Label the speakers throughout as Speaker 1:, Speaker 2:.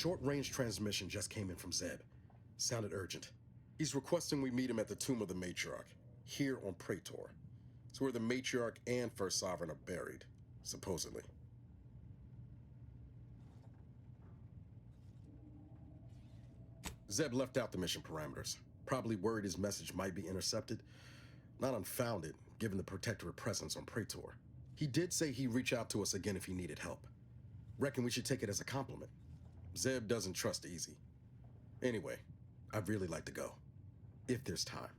Speaker 1: short-range transmission just came in from Zeb. Sounded urgent. He's requesting we meet him at the tomb of the Matriarch, here on Praetor. It's where the Matriarch and First Sovereign are buried, supposedly. Zeb left out the mission parameters, probably worried his message might be intercepted. Not unfounded, given the Protectorate presence on Praetor. He did say he'd reach out to us again if he needed help. Reckon we should take it as a compliment. Zeb doesn't trust easy. Anyway, I'd really like to go, if there's time.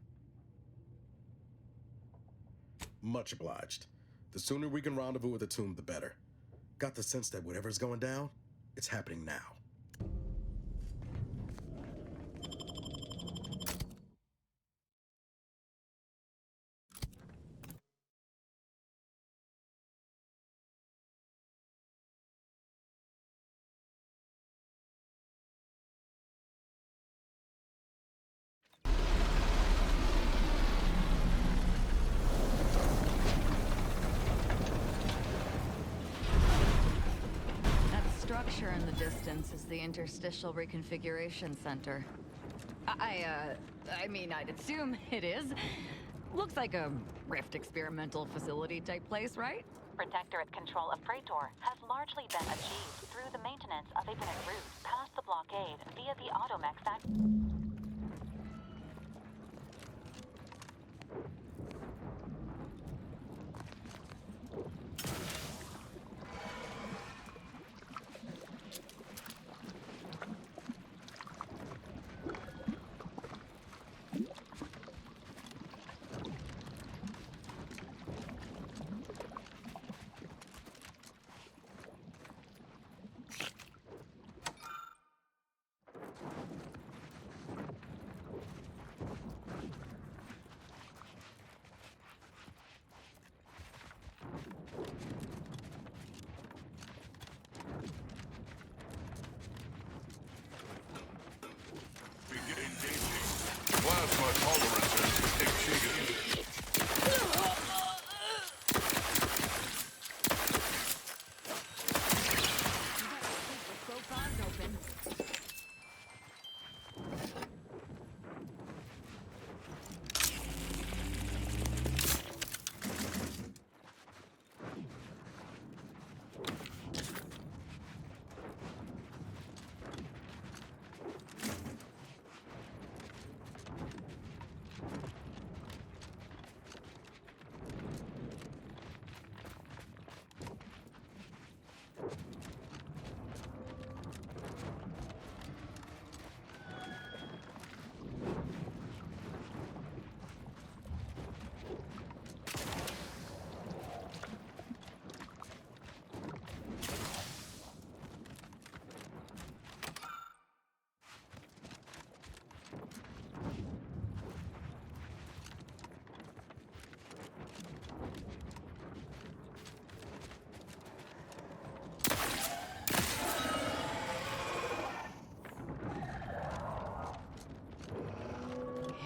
Speaker 1: Much obliged. The sooner we can rendezvous at the tomb, the better. Got the sense that whatever's going down, it's happening now.
Speaker 2: Structure in the distance is the Interstitial Reconfiguration Center. I mean, I'd assume it is. Looks like a Rift experimental facility type place, right?
Speaker 3: Protectorate control of Praetor has largely been achieved through the maintenance of a pivot route past the blockade via the Automech factory.
Speaker 4: Plasma tolerances exceeded.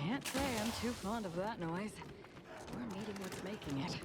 Speaker 2: Can't say I'm too fond of that noise. We're meeting what's making it.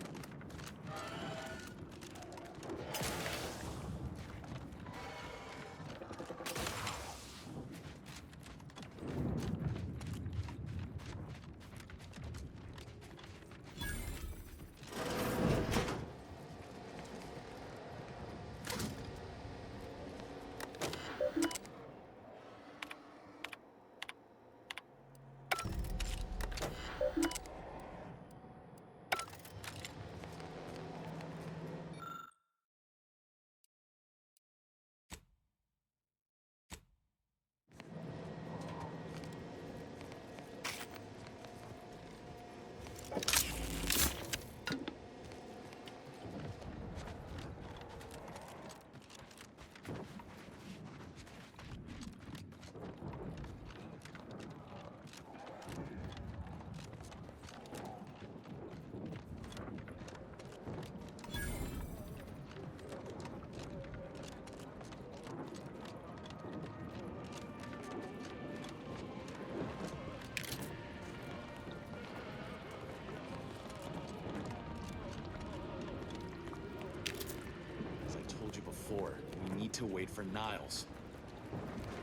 Speaker 5: We need to wait for Niles.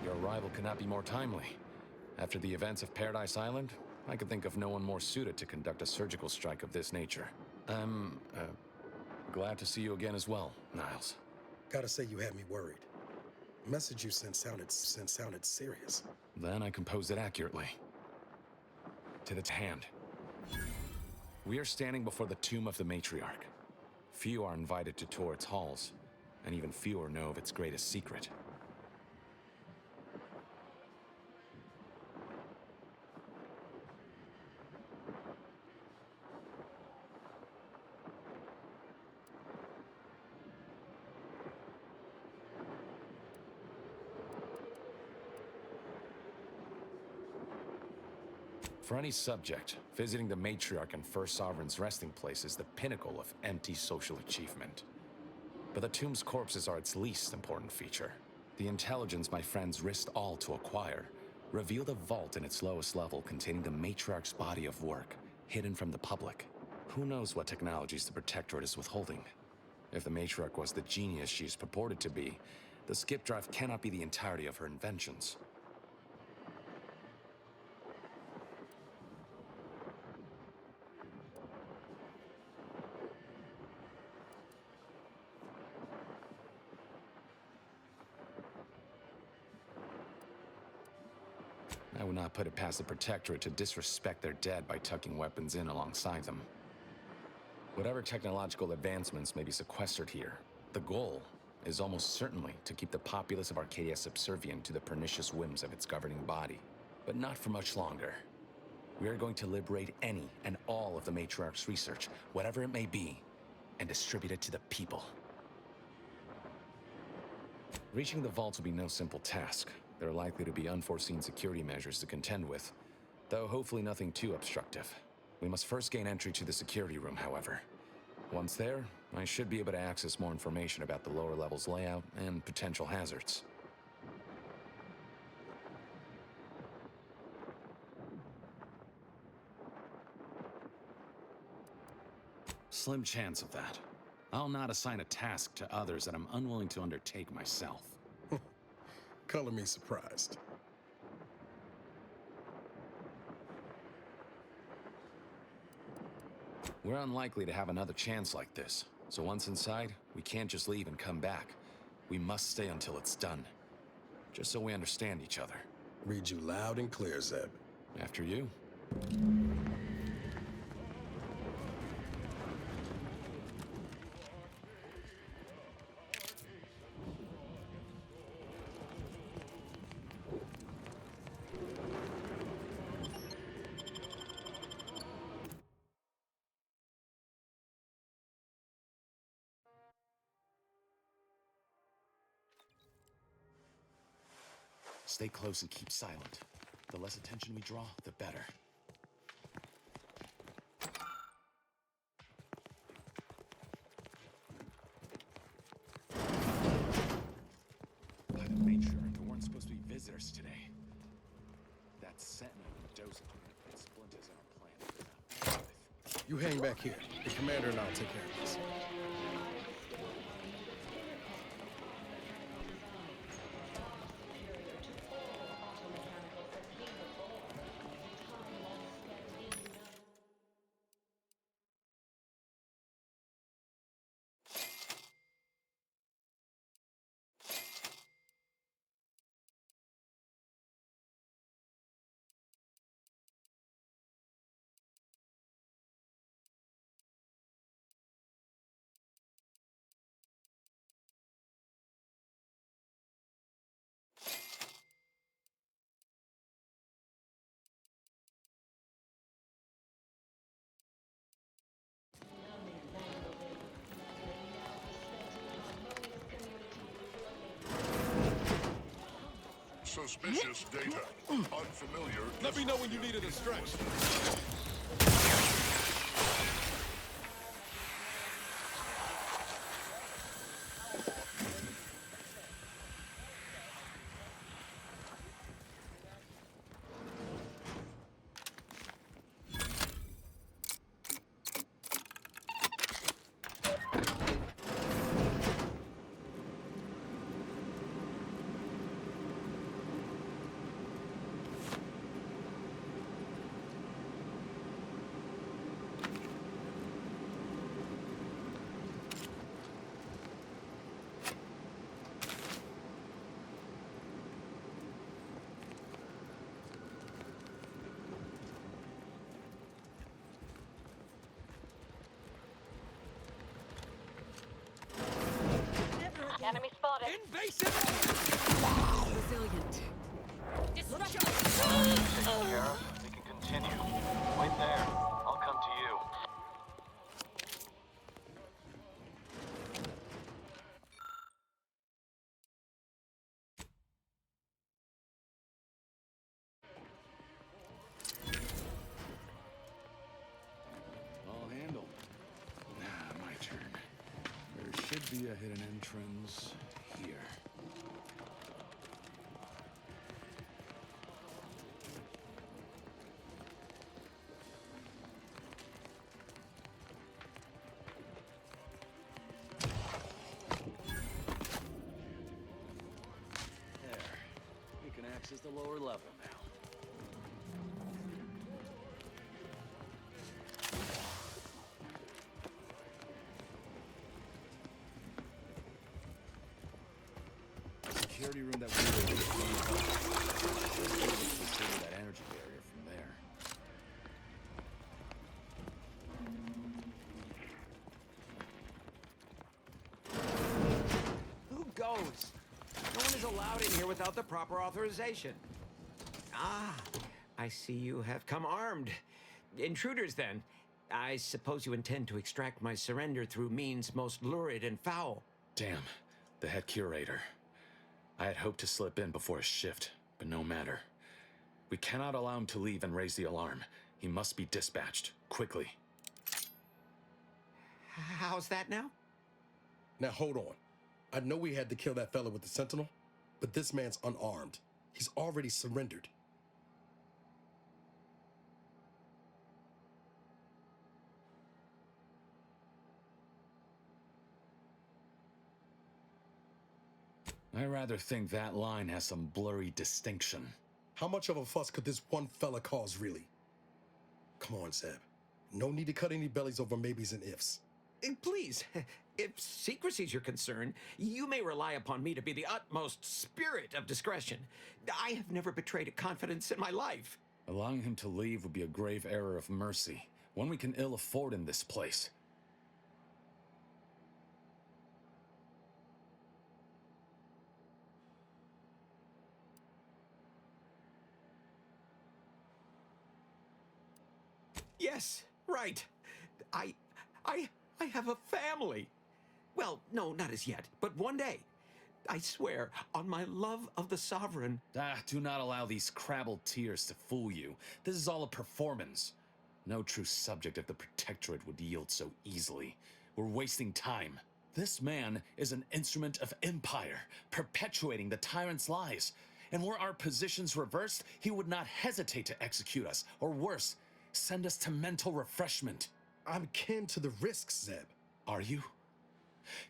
Speaker 5: Your arrival could not be more timely. After the events of Paradise Island, I could think of no one more suited to conduct a surgical strike of this nature. I'm, glad to see you again as well, Niles.
Speaker 1: Gotta say you had me worried. The message you sent sounded serious.
Speaker 5: Then I composed it accurately. To the hand. We are standing before the tomb of the matriarch. Few are invited to tour its halls, and even fewer know of its greatest secret. For any subject, visiting the matriarch and First Sovereign's resting place is the pinnacle of empty social achievement. But the tomb's corpses are its least important feature. The intelligence my friends risked all to acquire revealed a vault in its lowest level containing the matriarch's body of work, hidden from the public. Who knows what technologies the Protectorate is withholding? If the matriarch was the genius she is purported to be, the skip drive cannot be the entirety of her inventions. I would not put it past the Protectorate to disrespect their dead by tucking weapons in alongside them. Whatever technological advancements may be sequestered here, the goal is almost certainly to keep the populace of Arcadia subservient to the pernicious whims of its governing body. But not for much longer. We are going to liberate any and all of the Matriarch's research, whatever it may be, and distribute it to the people. Reaching the vaults will be no simple task. There are likely to be unforeseen security measures to contend with, though hopefully nothing too obstructive. We must first gain entry to the security room, however. Once there, I should be able to access more information about the lower level's layout and potential hazards. Slim chance of that. I'll not assign a task to others that I'm unwilling to undertake myself.
Speaker 1: Color me surprised.
Speaker 5: We're unlikely to have another chance like this, so once inside, we can't just leave and come back. We must stay until it's done. Just so we understand each other.
Speaker 1: Read you loud and clear, Zeb.
Speaker 5: After you. Stay close and keep silent. The less attention we draw, the better. By the matriarch, there weren't supposed to be visitors today. That sentinel and dozing put splinters in our plan.
Speaker 1: You hang back here. The commander and I'll take care of this.
Speaker 4: Suspicious data. Unfamiliar.
Speaker 6: Let me know when you need a distraction.
Speaker 2: Resilient.
Speaker 7: Sheriff, we can continue. Wait there. I'll come to you.
Speaker 5: I'll handle. My turn. There should be a hidden entrance here. There. We can access the lower level now. Security room that we were in. Should be able to consider that energy barrier from there.
Speaker 8: Who goes? No one is allowed in here without the proper authorization. Ah, I see you have come armed. Intruders, then. I suppose you intend to extract my surrender through means most lurid and foul.
Speaker 5: Damn, the head curator. I had hoped to slip in before his shift, but no matter. We cannot allow him to leave and raise the alarm. He must be dispatched, quickly.
Speaker 8: How's that now?
Speaker 1: Now hold on. I know we had to kill that fella with the Sentinel, but this man's unarmed. He's already surrendered.
Speaker 5: I rather think that line has some blurry distinction.
Speaker 1: How much of a fuss could this one fella cause, really? Come on, Zeb. No need to cut any bellies over maybes and ifs.
Speaker 8: Please, if secrecy's your concern, you may rely upon me to be the utmost spirit of discretion. I have never betrayed a confidence in my life.
Speaker 5: Allowing him to leave would be a grave error of mercy, one we can ill afford in this place.
Speaker 8: Yes, right. I have a family. Well, no, not as yet, but one day. I swear, on my love of the Sovereign.
Speaker 5: Do not allow these crabbled tears to fool you. This is all a performance. No true subject of the Protectorate would yield so easily. We're wasting time. This man is an instrument of empire, perpetuating the tyrant's lies. And were our positions reversed, he would not hesitate to execute us, or worse, send us to mental refreshment.
Speaker 1: I'm kin to the risks, Zeb.
Speaker 5: Are you?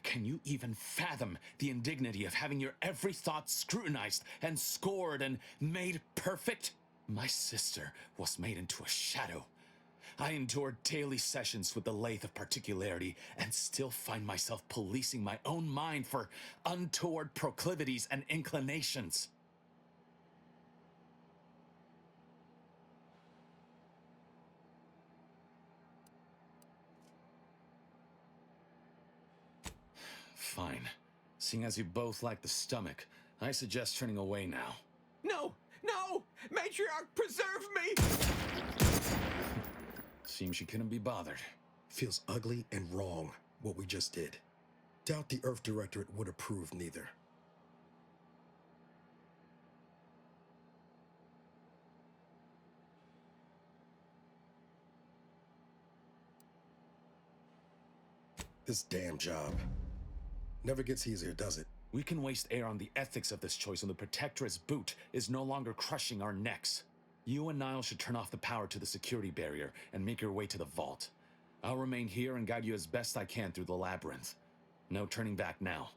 Speaker 5: Can you even fathom the indignity of having your every thought scrutinized and scored and made perfect? My sister was made into a shadow. I endured daily sessions with the lathe of particularity and still find myself policing my own mind for untoward proclivities and inclinations. Fine. Seeing as you both lack the stomach, I suggest turning away now.
Speaker 8: No, no! Matriarch, preserve me!
Speaker 5: Seems she couldn't be bothered.
Speaker 1: Feels ugly and wrong, what we just did. Doubt the Earth Directorate would approve neither. This damn job. Never gets easier, does it?
Speaker 5: We can waste air on the ethics of this choice when the Protectorate's boot is no longer crushing our necks. You and Niall should turn off the power to the security barrier and make your way to the vault. I'll remain here and guide you as best I can through the labyrinth. No turning back now.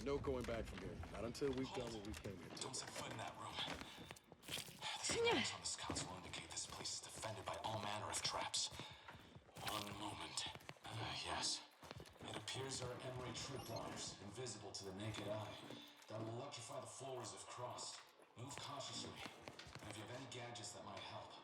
Speaker 1: No going back from here. Not until we've done what we came here to.
Speaker 5: Don't set foot in that room. The schematics on this console indicate this place is defended by all manner of traps. One moment. Yes. It appears there are M-ray tripwires, invisible to the naked eye, that will electrify the floors if crossed. Move cautiously. And if you have any gadgets that might help.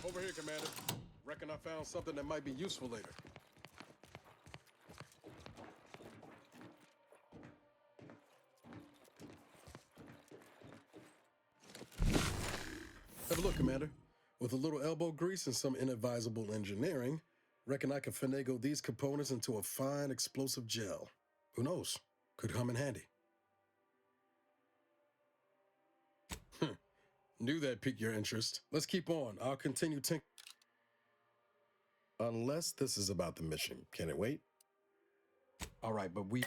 Speaker 1: Over here, Commander. Reckon I found something that might be useful later. Have a look, Commander. With a little elbow grease and some inadvisable engineering, reckon I can finagle these components into a fine explosive gel. Who knows? Could come in handy. Knew that piqued your interest. Let's keep on. I'll continue Unless this is about the mission. Can it wait? All right, but we...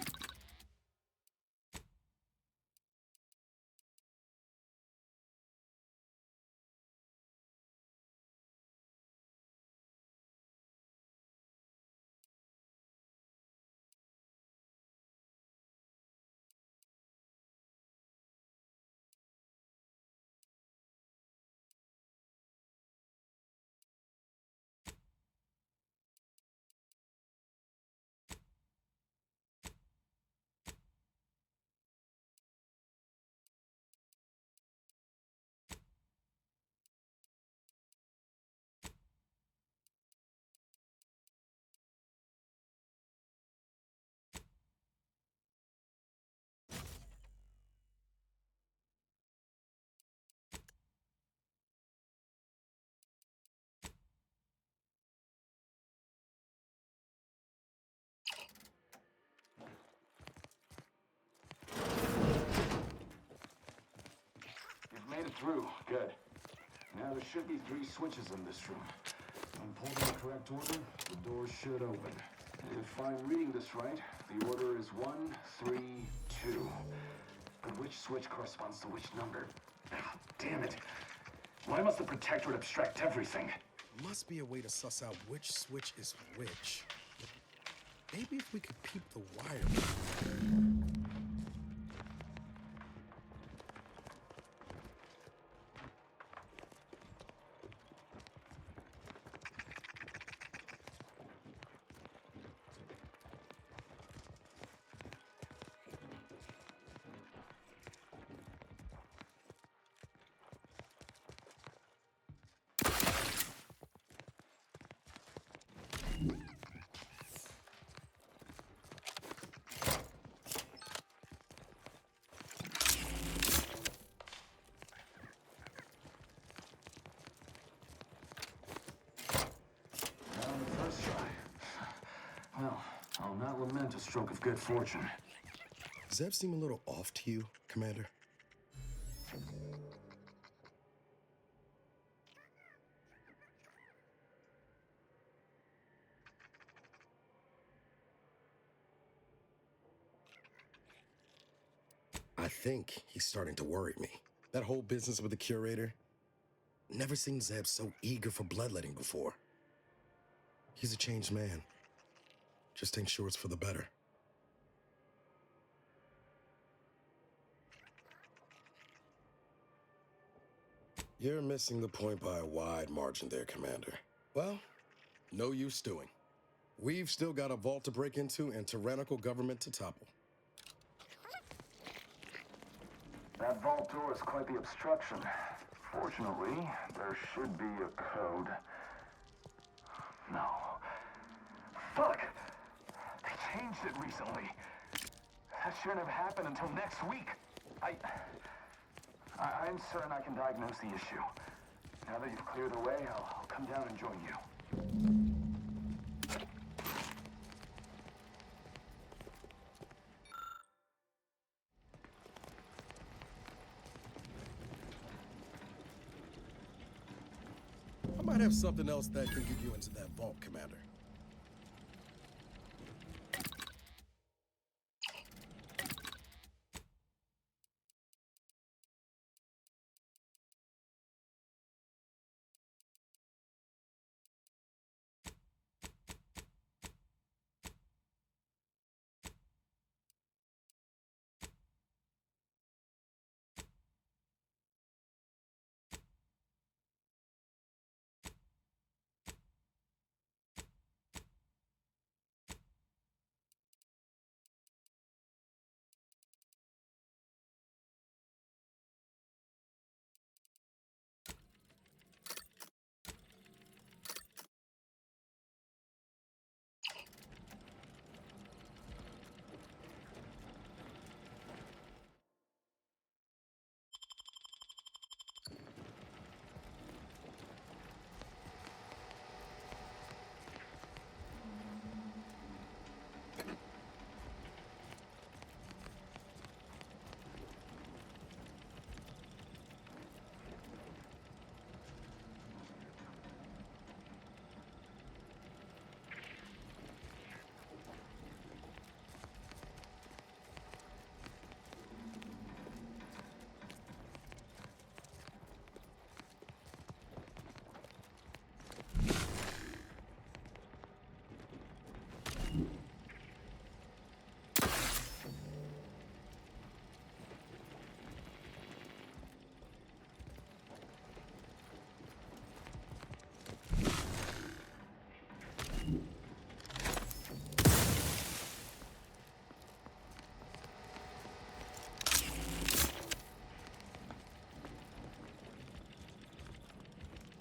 Speaker 5: Made it through. Good. Now there should be 3 switches in this room. When pulled in the correct order, the door should open. If I'm reading this right, the order is 1, 3, 2. But which switch corresponds to which number? Ah, damn it. Why must the Protectorate abstract everything?
Speaker 1: Must be a way to suss out which switch is which. Maybe if we could peep the wire.
Speaker 5: Well, I'll not lament a stroke of good fortune.
Speaker 1: Does that seem a little off to you, Commander? I think he's starting to worry me. That whole business with the curator. Never seen Zeb so eager for bloodletting before. He's a changed man. Just ain't sure it's for the better. You're missing the point by a wide margin there, Commander. Well, no use stewing. We've still got a vault to break into and tyrannical government to topple.
Speaker 9: That vault door is quite the obstruction. Fortunately, there should be a code. No. Fuck! They changed it recently. That shouldn't have happened until next week. I'm certain I can diagnose the issue. Now that you've cleared the way, I'll come down and join you.
Speaker 1: I might have something else that can get you into that vault, Commander.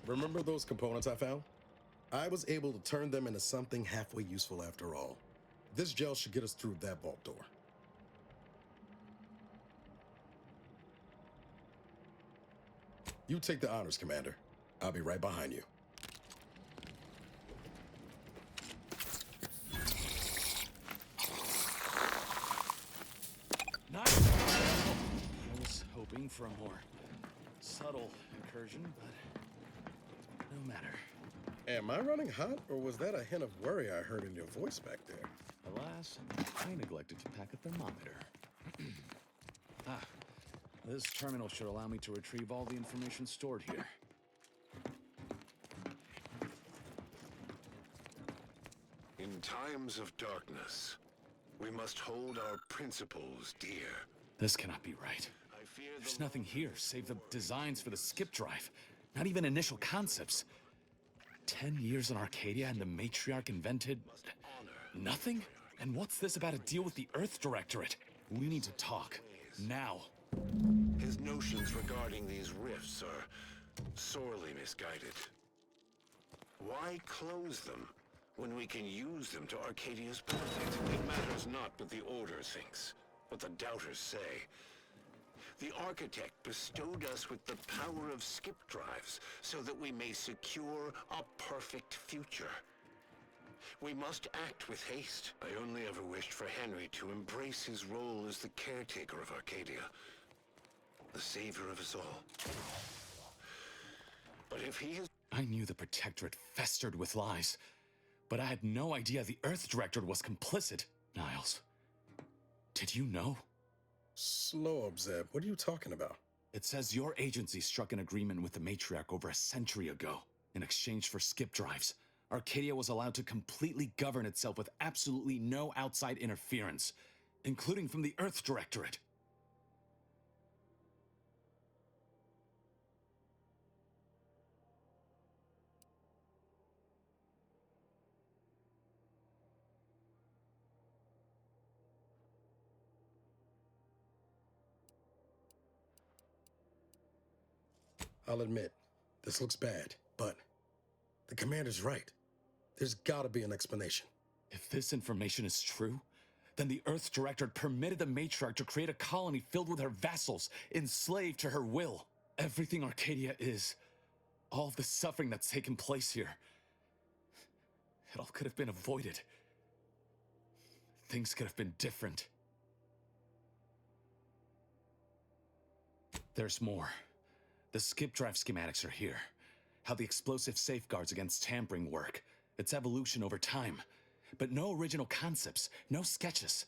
Speaker 1: Remember those components I found? I was able to turn them into something halfway useful after all. This gel should get us through that vault door. You take the honors, Commander. I'll be right behind you.
Speaker 5: Nice! I was hoping for a more subtle incursion, but no matter.
Speaker 1: Am I running hot, or was that a hint of worry I heard in your voice back there?
Speaker 5: Alas, I neglected to pack a thermometer. This terminal should allow me to retrieve all the information stored here.
Speaker 4: In times of darkness, we must hold our principles dear.
Speaker 5: This cannot be right.
Speaker 4: I fear
Speaker 5: There's nothing here save the designs for the skip drive. Not even initial concepts. 10 years in Arcadia and the matriarch invented... nothing? And what's this about a deal with the Earth Directorate? We need to talk. Now.
Speaker 4: His notions regarding these rifts are sorely misguided. Why close them when we can use them to Arcadia's benefit? It matters not what the Order thinks, what the Doubters say. The Architect bestowed us with the power of skip drives so that we may secure a perfect future. We must act with haste. I only ever wished for Henry to embrace his role as the caretaker of Arcadia, the savior of us all. But if he has...
Speaker 5: I knew the Protectorate festered with lies, but I had no idea the Earth Directorate was complicit. Niles, did you know?
Speaker 1: Slow up, Zeb. What are you talking about?
Speaker 5: It says your agency struck an agreement with the Matriarch over a century ago. In exchange for skip drives, Arcadia was allowed to completely govern itself with absolutely no outside interference, including from the Earth Directorate.
Speaker 1: I'll admit, this looks bad, but the commander's right. There's gotta be an explanation.
Speaker 5: If this information is true, then the Earth Directorate permitted the matriarch to create a colony filled with her vassals, enslaved to her will. Everything Arcadia is, all of the suffering that's taken place here, it all could have been avoided. Things could have been different. There's more. The skip drive schematics are here. How the explosive safeguards against tampering work, its evolution over time. But no original concepts, no sketches.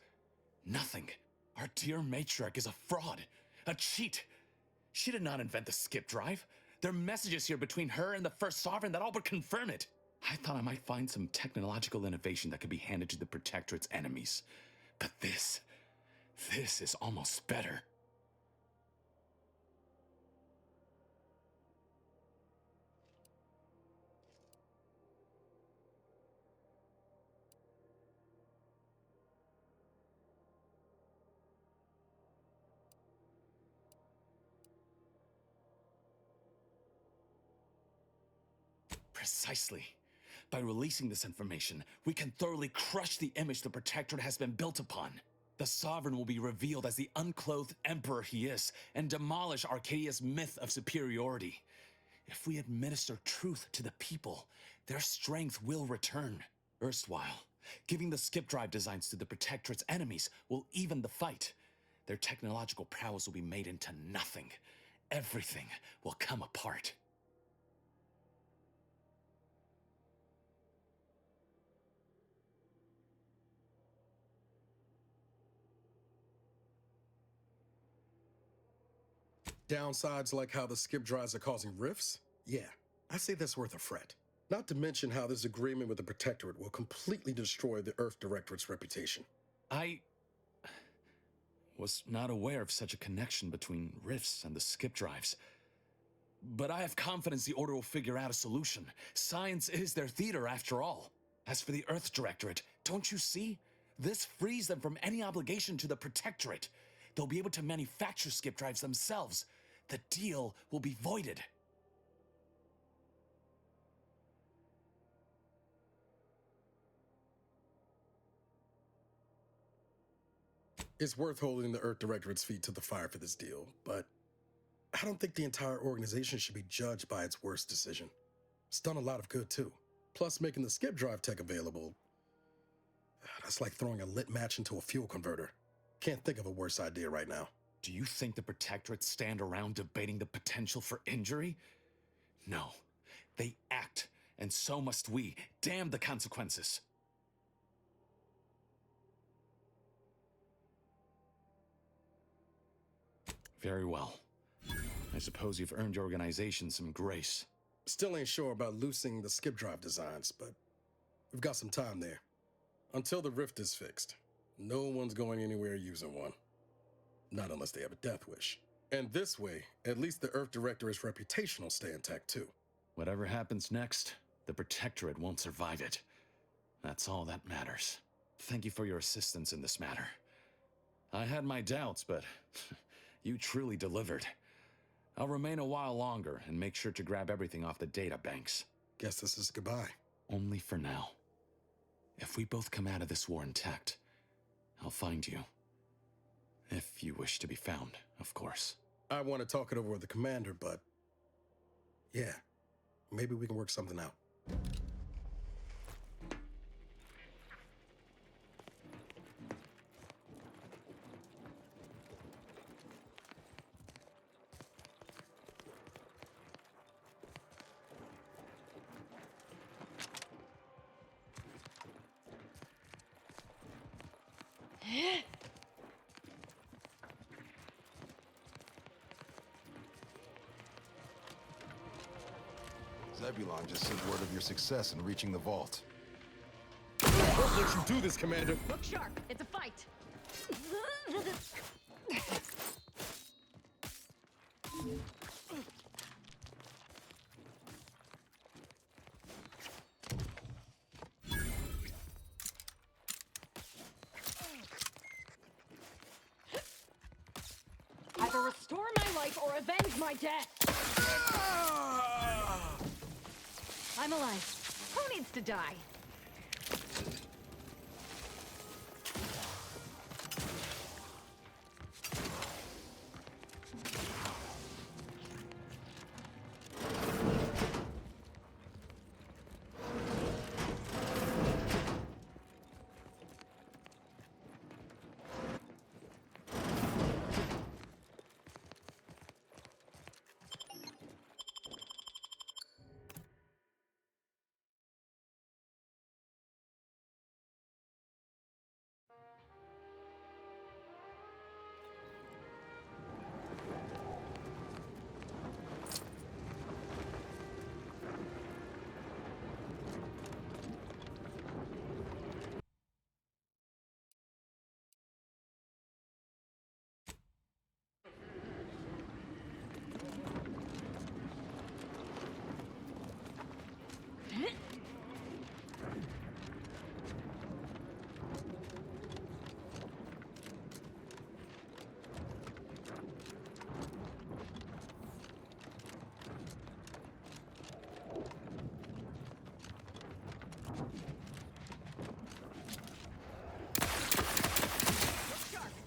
Speaker 5: Nothing. Our dear matriarch is a fraud, a cheat. She did not invent the skip drive. There are messages here between her and the First Sovereign that all but confirm it. I thought I might find some technological innovation that could be handed to the Protectorate's enemies. But this is almost better. Precisely. By releasing this information, we can thoroughly crush the image the Protectorate has been built upon. The Sovereign will be revealed as the unclothed emperor he is, and demolish Arcadia's myth of superiority. If we administer truth to the people, their strength will return. Erstwhile, giving the skip drive designs to the Protectorate's enemies will even the fight. Their technological prowess will be made into nothing. Everything will come apart.
Speaker 1: Downsides like how the skip drives are causing rifts? Yeah, I say that's worth a fret. Not to mention how this agreement with the Protectorate will completely destroy the Earth Directorate's reputation.
Speaker 5: I was not aware of such a connection between rifts and the skip drives. But I have confidence the Order will figure out a solution. Science is their theater, after all. As for the Earth Directorate, don't you see? This frees them from any obligation to the Protectorate. They'll be able to manufacture skip drives themselves. The deal will be voided.
Speaker 1: It's worth holding the Earth Directorate's feet to the fire for this deal, but I don't think the entire organization should be judged by its worst decision. It's done a lot of good, too. Plus, making the skip drive tech available, that's like throwing a lit match into a fuel converter. Can't think of a worse idea right now.
Speaker 5: Do you think the Protectorate stand around debating the potential for injury? No. They act, and so must we. Damn the consequences. Very well. I suppose you've earned your organization some grace.
Speaker 1: Still ain't sure about loosening the skip drive designs, but we've got some time there. Until the rift is fixed, no one's going anywhere using one. Not unless they have a death wish. And this way, at least the Earth Directorate's reputation will stay intact too.
Speaker 5: Whatever happens next, the Protectorate won't survive it. That's all that matters. Thank you for your assistance in this matter. I had my doubts, but you truly delivered. I'll remain a while longer and make sure to grab everything off the data banks.
Speaker 1: Guess this is goodbye.
Speaker 5: Only for now. If we both come out of this war intact, I'll find you. If you wish to be found, of course.
Speaker 1: I want to talk it over with the commander, but yeah, maybe we can work something out.
Speaker 6: Zebulon just sent word of your success in reaching the vault.
Speaker 1: Don't let you do this, Commander!
Speaker 2: Look sharp. It's a fight. Either restore my life or avenge my death. I'm alive. Who needs to die?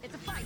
Speaker 2: It's a fight!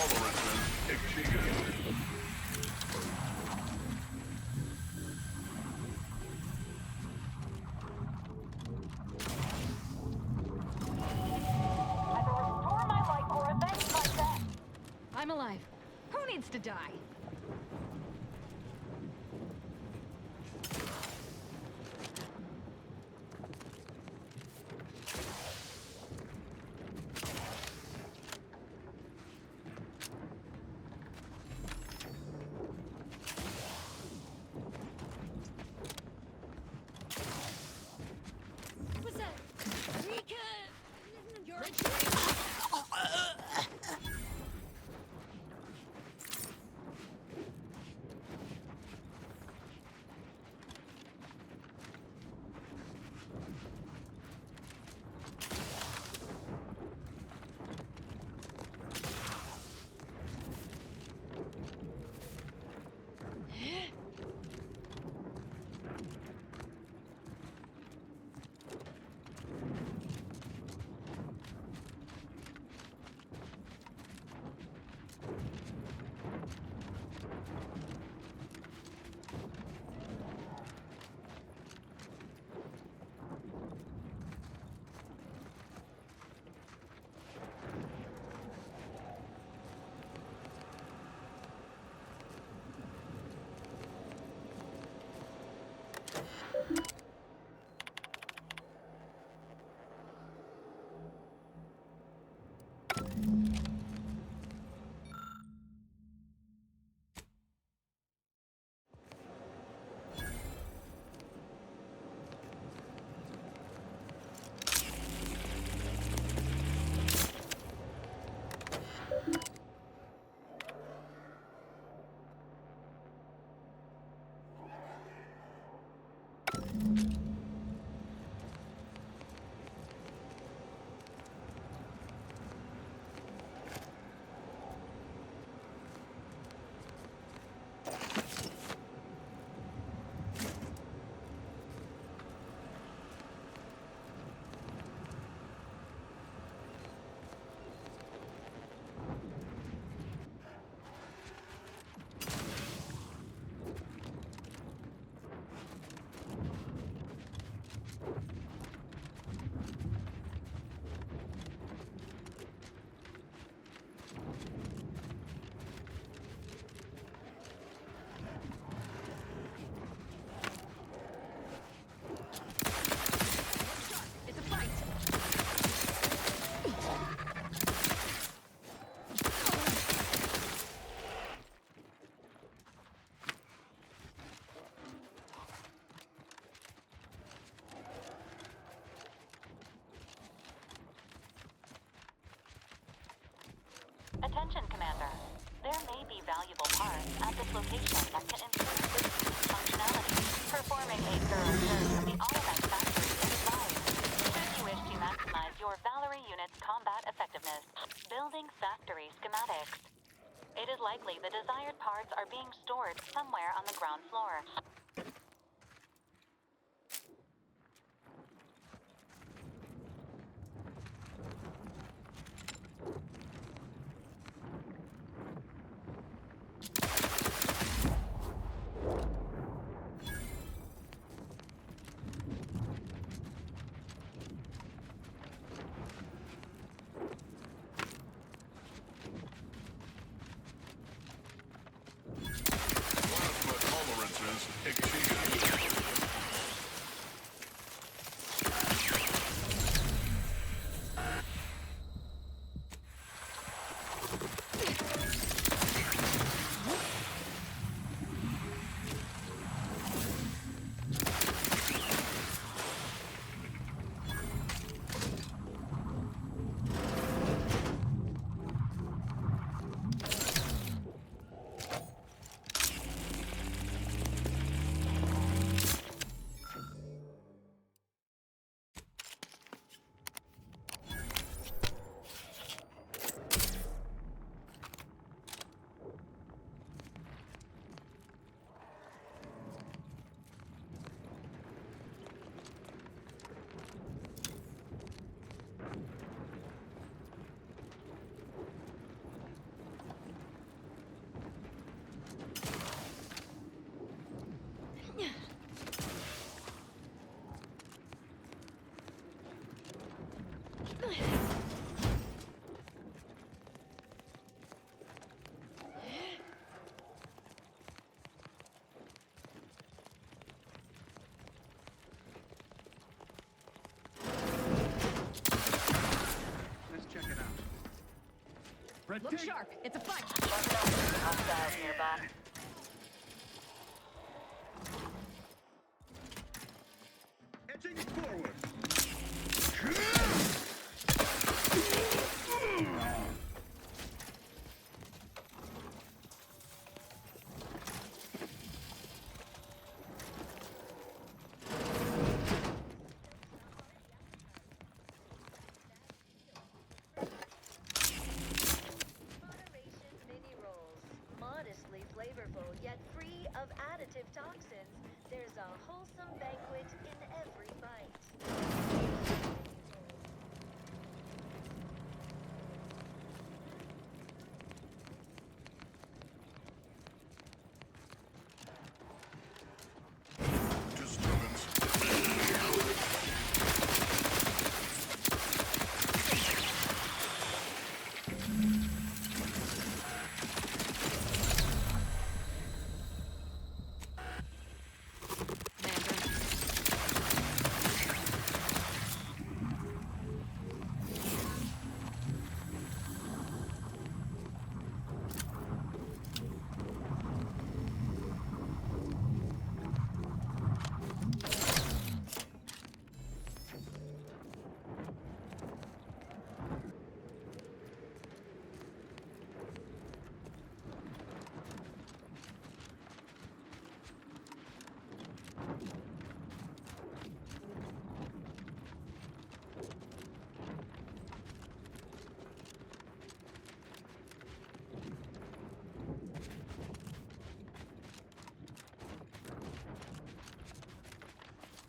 Speaker 3: Either restore my life or avenge my death.
Speaker 2: I'm alive. Who needs to die?
Speaker 10: What's that? Rika! You're
Speaker 3: Attention, Commander. There may be valuable parts at this location that can improve the team's functionality. Performing a thorough search of the automatic factory is advised. Should you wish to maximize your Valerie unit's combat effectiveness, building factory schematics. It is likely the desired parts are being stored somewhere on the ground floor.
Speaker 4: Plasma tolerances exceeded.
Speaker 2: Look sharp. It's a fight.
Speaker 3: Hostiles nearby.
Speaker 11: Edging forward.
Speaker 10: Flavorful, yet free of additive toxins. There's a wholesome banquet in every bite.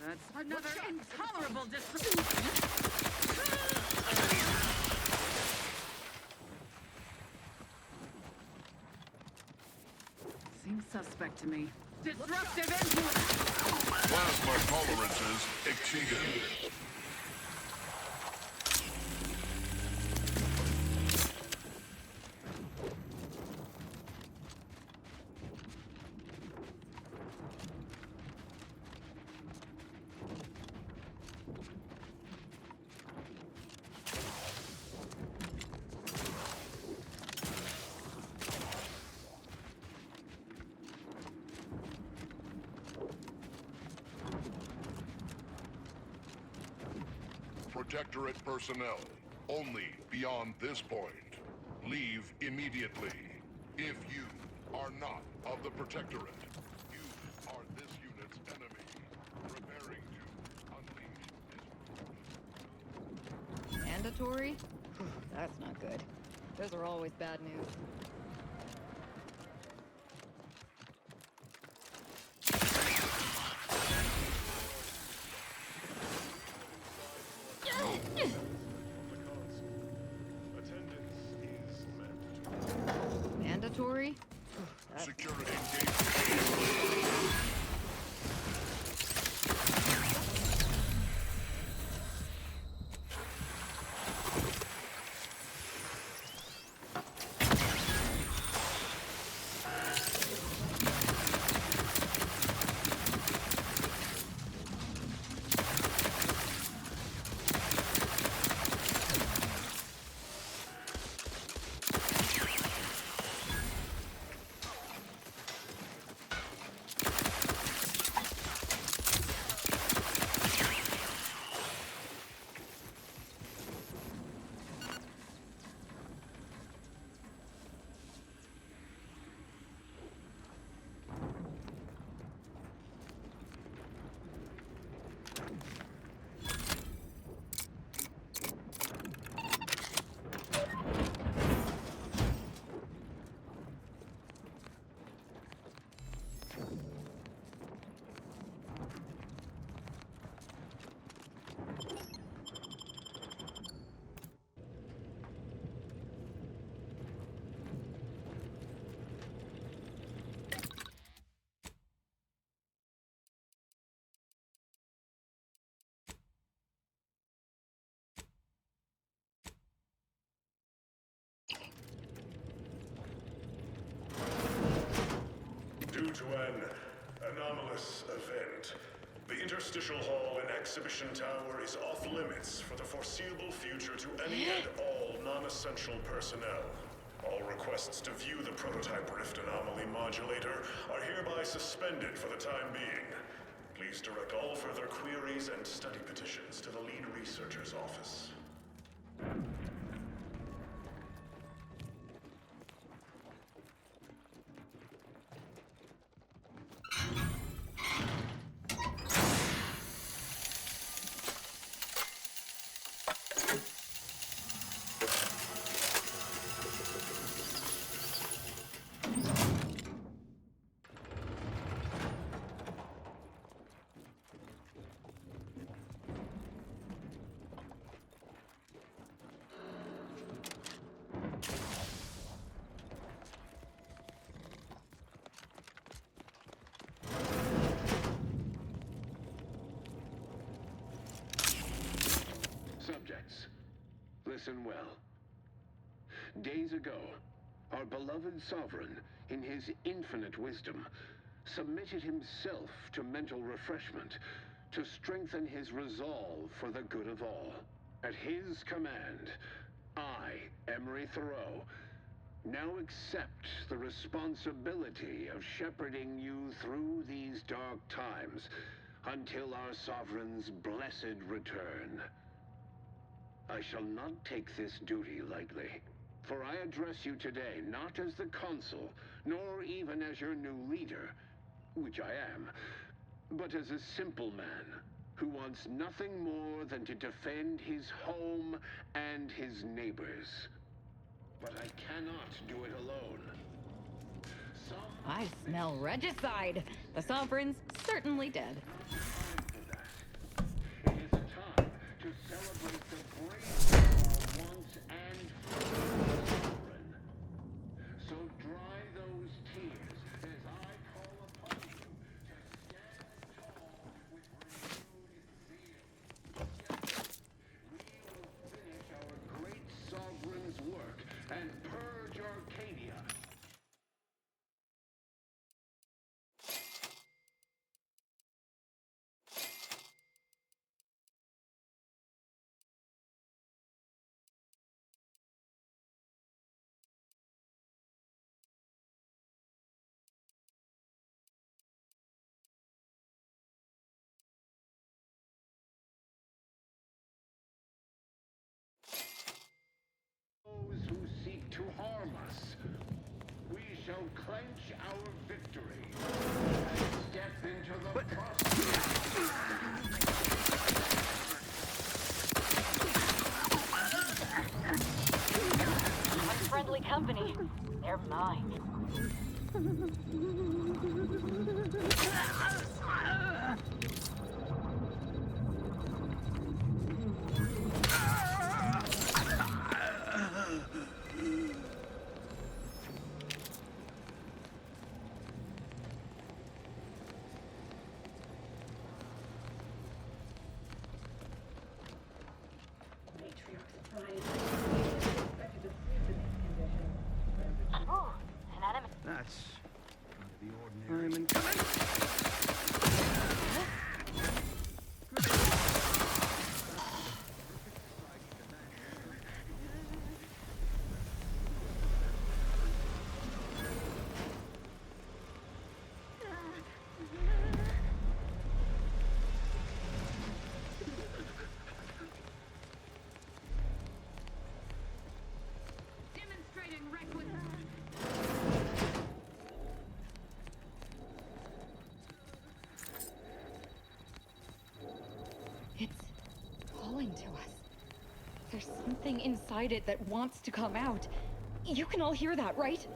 Speaker 2: That's another intolerable disrespect. Seems suspect to me. Disruptive influence!
Speaker 12: Plasma tolerances exceeded. Protectorate personnel, only beyond this point. Leave immediately. If you are not of the Protectorate, you are this unit's enemy, preparing to unleash
Speaker 2: Mandatory? Whew, that's not good. Those are always bad news. Mandatory?
Speaker 12: security engagement.
Speaker 13: Due to an anomalous event, the Interstitial Hall and Exhibition Tower is off limits for the foreseeable future to any and all non-essential personnel. All requests to view the prototype rift anomaly modulator are hereby suspended for the time being. Please direct all further queries and study petitions to the lead researcher's office.
Speaker 4: Subjects, listen well. Days ago, our beloved sovereign, in his infinite wisdom, submitted himself to mental refreshment to strengthen his resolve for the good of all. At his command, I, Emery Thoreau, now accept the responsibility of shepherding you through these dark times until our sovereign's blessed return. I shall not take this duty lightly, for I address you today not as the consul, nor even as your new leader, which I am, but as a simple man who wants nothing more than to defend his home and his neighbors. But I cannot do it alone.
Speaker 2: I smell regicide. The sovereign's certainly dead.
Speaker 4: It is a time to celebrate the bravery of our once and future sovereign. So dry those tears as I call upon you to stand tall with renewed zeal. Together, we will finish our great sovereign's work and purge Arcadia. Those who seek to harm us, we shall clench our victory and step into the prosperity.
Speaker 3: Unfriendly company. They're mine. Oh, an enemy.
Speaker 11: That's out of the ordinary. I'm incoming.
Speaker 2: Demonstrating reckless. It's calling to us. There's something inside it that wants to come out. You can all hear that, right?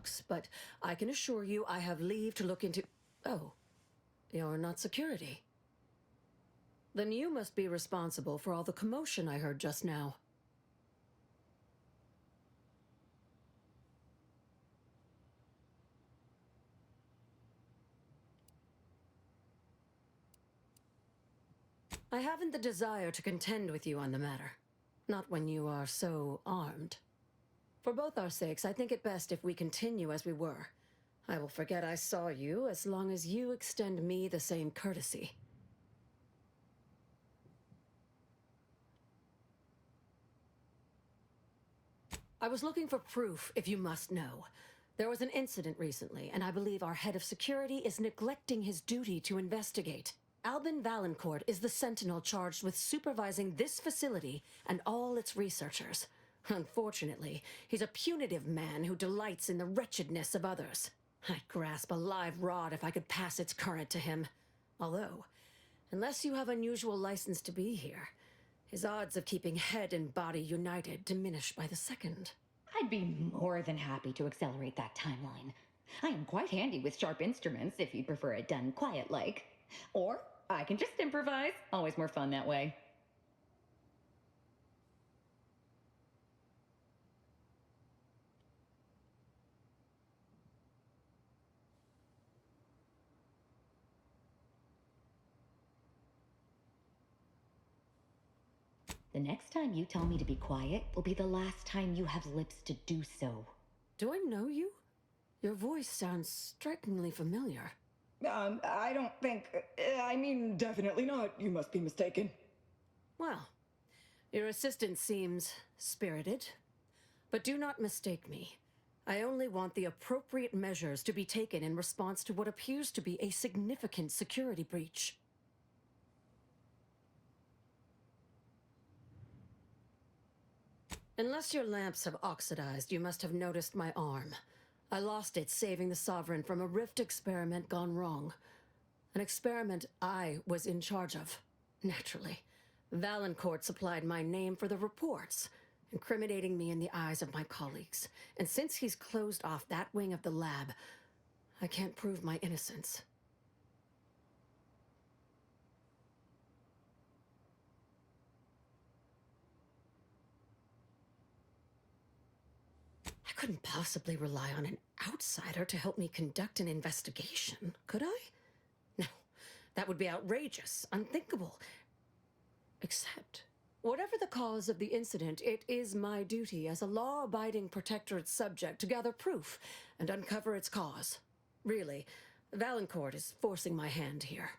Speaker 14: looks, but I can assure you I have leave to look into... Oh, you're not security. Then you must be responsible for all the commotion I heard just now. I haven't the desire to contend with you on the matter. Not when you are so armed. For both our sakes, I think it best if we continue as we were. I will forget I saw you as long as you extend me the same courtesy. I was looking for proof, if you must know. There was an incident recently, and I believe our head of security is neglecting his duty to investigate. Albin Valancourt is the sentinel charged with supervising this facility and all its researchers. Unfortunately, he's a punitive man who delights in the wretchedness of others. I'd grasp a live rod if I could pass its current to him. Although, unless you have unusual license to be here, his odds of keeping head and body united diminish by the second.
Speaker 15: I'd be more than happy to accelerate that timeline. I am quite handy with sharp instruments if you'd prefer it done quiet-like. Or I can just improvise. Always more fun that way. The next time you tell me to be quiet will be the last time you have lips to do so.
Speaker 14: Do I know you? Your voice sounds strikingly familiar.
Speaker 15: I don't think... I mean, definitely not. You must be mistaken.
Speaker 14: Well, your assistant seems spirited. But do not mistake me. I only want the appropriate measures to be taken in response to what appears to be a significant security breach. Unless your lamps have oxidized, you must have noticed my arm. I lost it saving the Sovereign from a rift experiment gone wrong. An experiment I was in charge of. Naturally. Valancourt supplied my name for the reports, incriminating me in the eyes of my colleagues. And since he's closed off that wing of the lab, I can't prove my innocence. I couldn't possibly rely on an outsider to help me conduct an investigation, could I? No, that would be outrageous, unthinkable. Except, whatever the cause of the incident, it is my duty as a law-abiding protectorate subject to gather proof and uncover its cause. Really, Valancourt is forcing my hand here.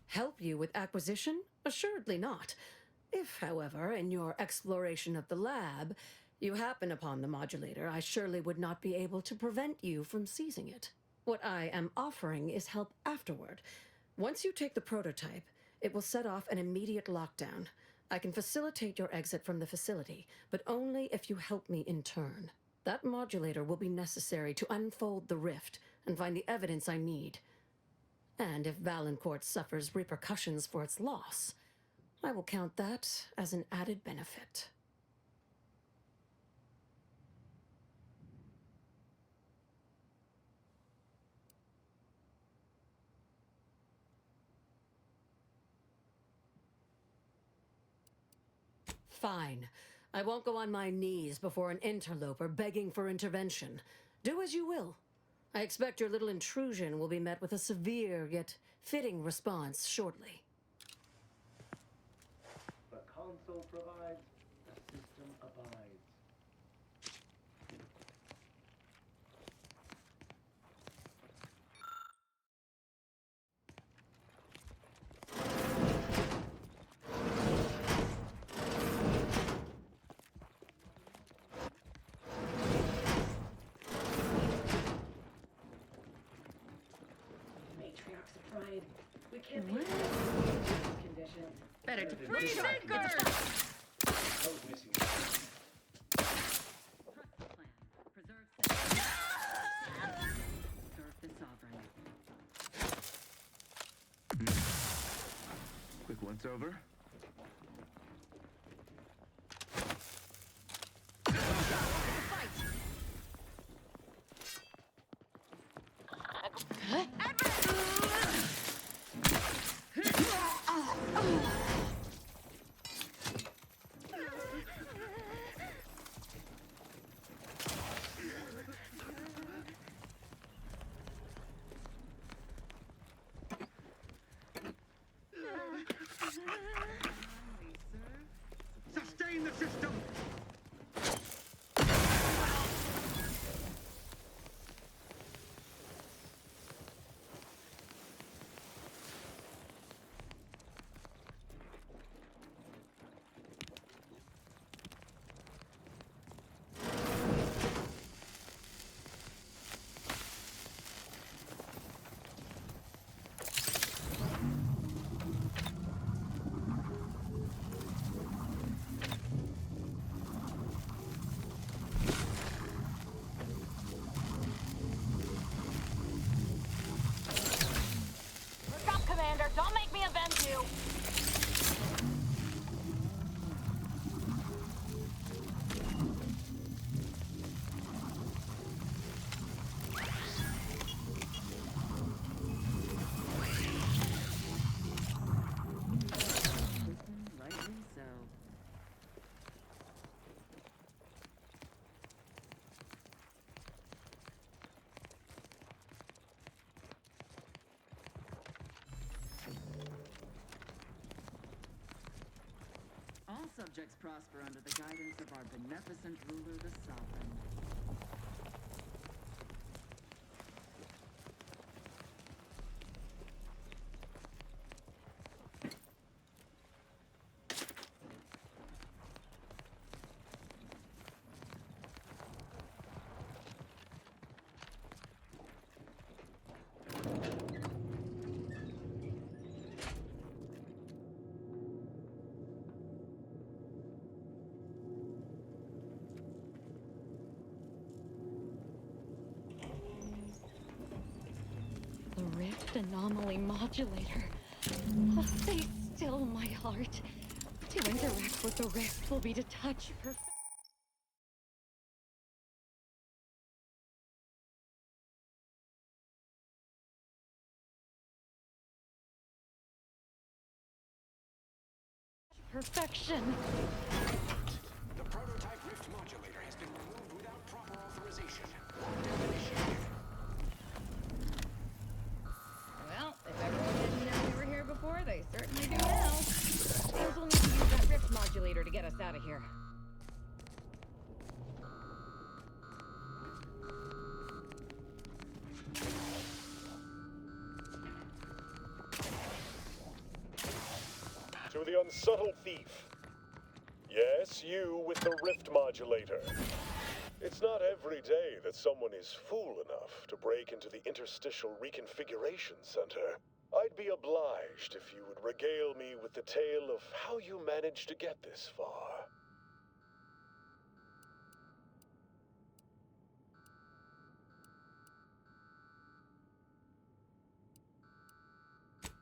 Speaker 14: Help you with acquisition? Assuredly not. If, however, in your exploration of the lab, you happen upon the modulator, I surely would not be able to prevent you from seizing it. What I am offering is help afterward. Once you take the prototype, it will set off an immediate lockdown. I can facilitate your exit from the facility, but only if you help me in turn. That modulator will be necessary to unfold the rift and find the evidence I need. And if Valancourt suffers repercussions for its loss, I will count that as an added benefit. Fine. I won't go on my knees before an interloper begging for intervention. Do as you will. I expect your little intrusion will be met with a severe yet fitting response shortly.
Speaker 11: The console provides, the system abides.
Speaker 10: Matriarchs of Pride. We can't be conditions.
Speaker 2: Better to free thinkers!
Speaker 11: I was missing it.
Speaker 16: Trust the plan. Preserve serve the sovereign.
Speaker 11: Quick ones.
Speaker 9: it's over.
Speaker 11: Sustain the system!
Speaker 3: Stop, Commander! Don't make me avenge you!
Speaker 16: Rightly so. All subjects prosper under the guidance of our beneficent ruler, the Sovereign.
Speaker 15: The Rift Anomaly Modulator. They still my heart. To interact with the Rift will be to touch perfection.
Speaker 8: The prototype rift modulator has been removed without proper authorization.
Speaker 2: Well, if everyone didn't know we were here before, they certainly do now.
Speaker 15: Suppose we'll need to use that rift modulator to get us out of here.
Speaker 13: To the unsubtle thief. Yes, you with the rift modulator. It's not every day that someone is fool enough to break into the Interstitial Reconfiguration Center. I'd be obliged if you would regale me with the tale of how you managed to get this far.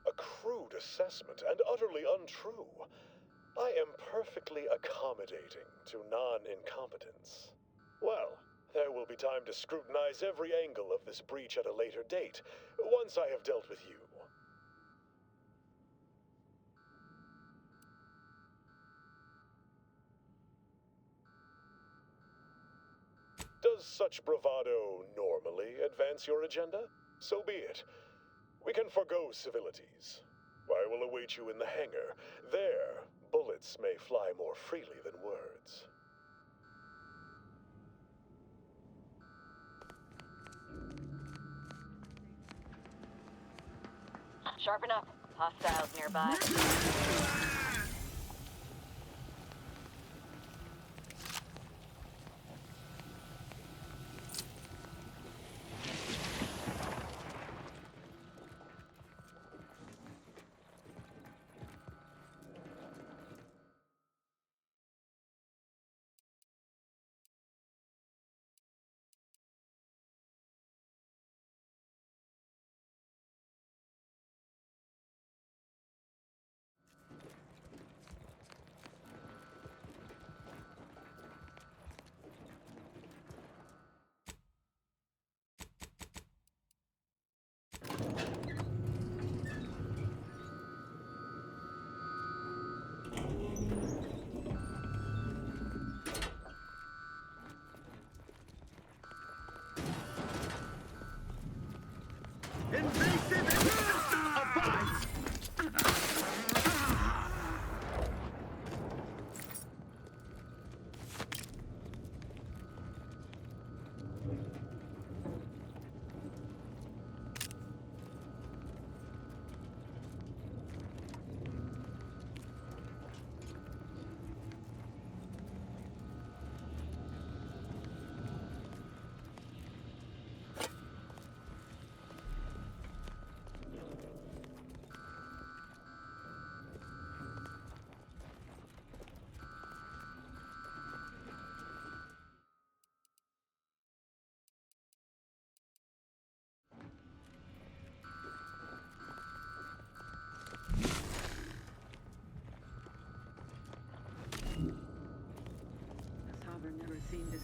Speaker 13: A crude assessment and utterly untrue. I am perfectly accommodating to non-incompetence. Well, there will be time to scrutinize every angle of this breach at a later date, once I have dealt with you. Does such bravado normally advance your agenda? So be it. We can forgo civilities. I will await you in the hangar. There, bullets may fly more freely than words.
Speaker 3: Sharpen up. Hostiles nearby.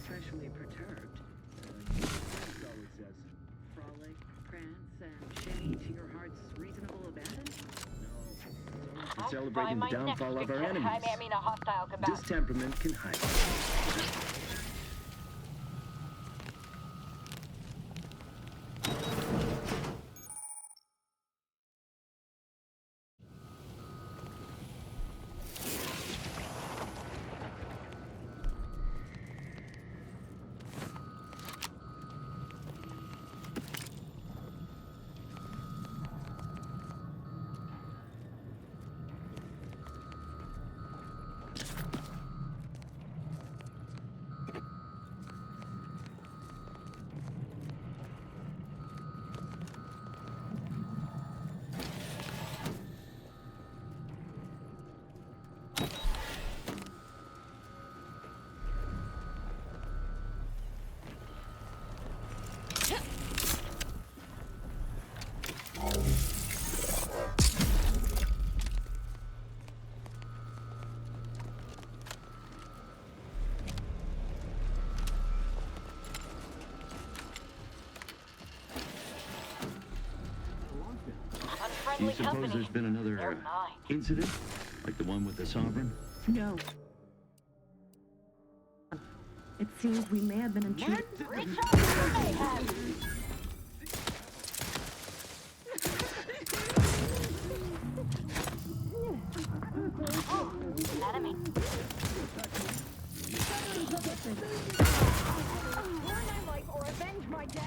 Speaker 16: especially perturbed. As always says, frolic, prance, and shimmy to your heart's reasonable abandon? No, it's only for celebrating the downfall of our enemies.
Speaker 3: I mean a hostile combatant.
Speaker 16: This temperament can hide.
Speaker 17: Do you suppose there's been another incident? Like the one with the Sovereign?
Speaker 16: No. It seems we may have been intruded.
Speaker 3: Enemy.
Speaker 10: Ruin my life or avenge my death.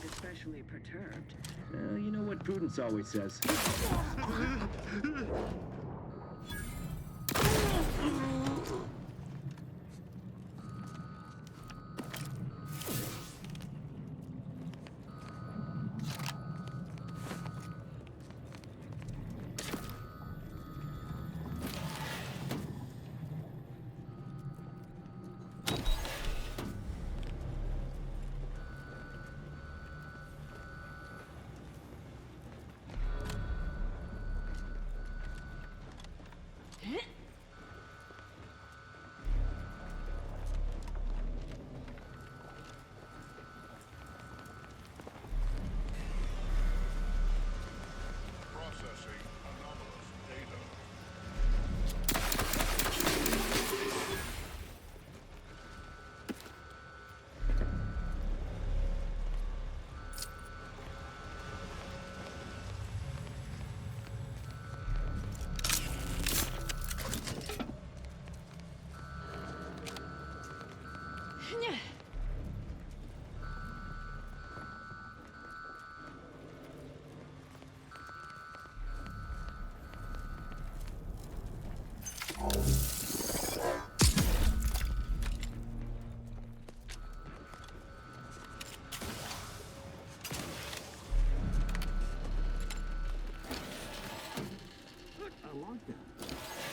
Speaker 16: Especially perturbed. You know what Prudence always says.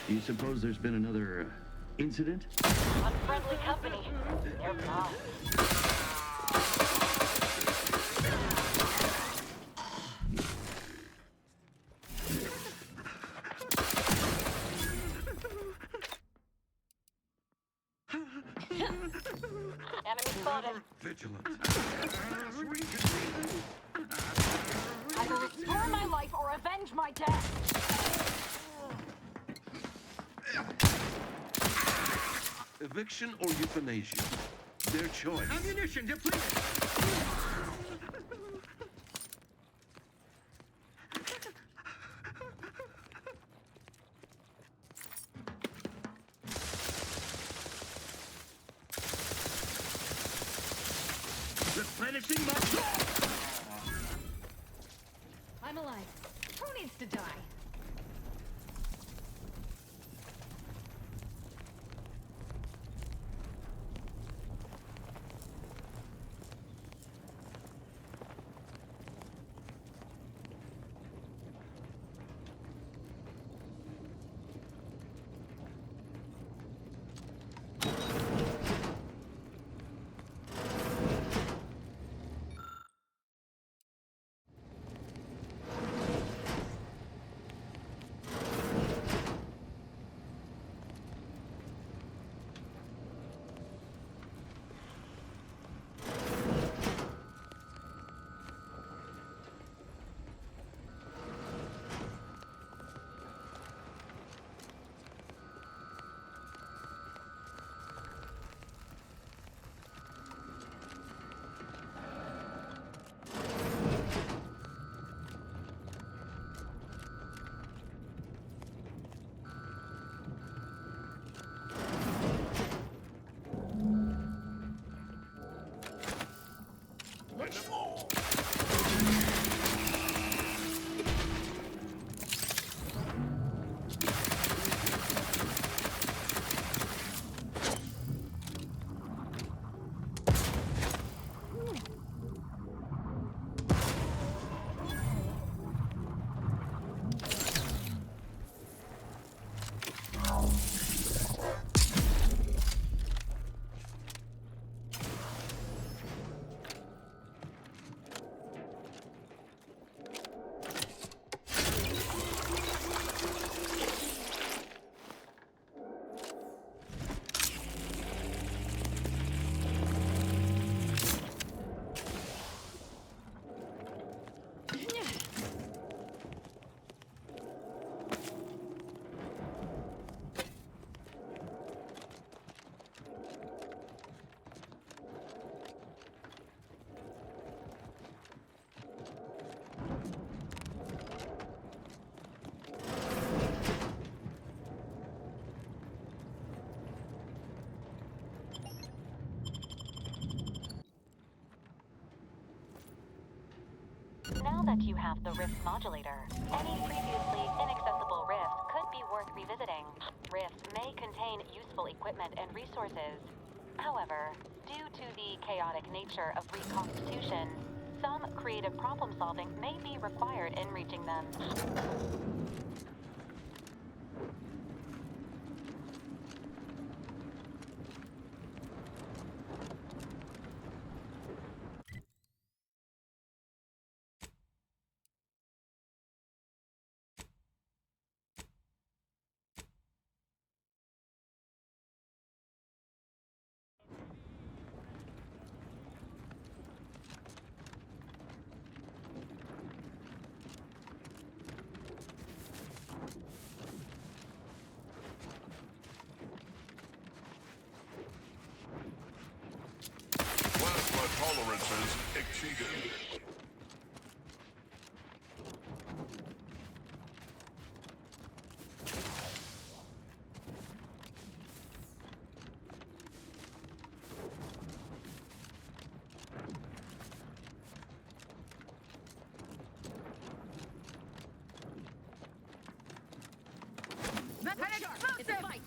Speaker 17: Do you suppose there's been another incident?
Speaker 3: Unfriendly company. They're not. Enemy spotted.
Speaker 17: Vigilant.
Speaker 3: Either restore my life or avenge my death.
Speaker 17: Eviction or euthanasia? Their choice.
Speaker 16: Ammunition depleted!
Speaker 17: Replenishing my...
Speaker 2: I'm alive. Who needs to die?
Speaker 3: Now that you have the rift modulator, any previously inaccessible rift could be worth revisiting. Rifts may contain useful equipment and resources. However, due to the chaotic nature of reconstitution, some creative problem solving may be required in reaching them.
Speaker 12: Plasma tolerances exceeded.
Speaker 2: It's a fight!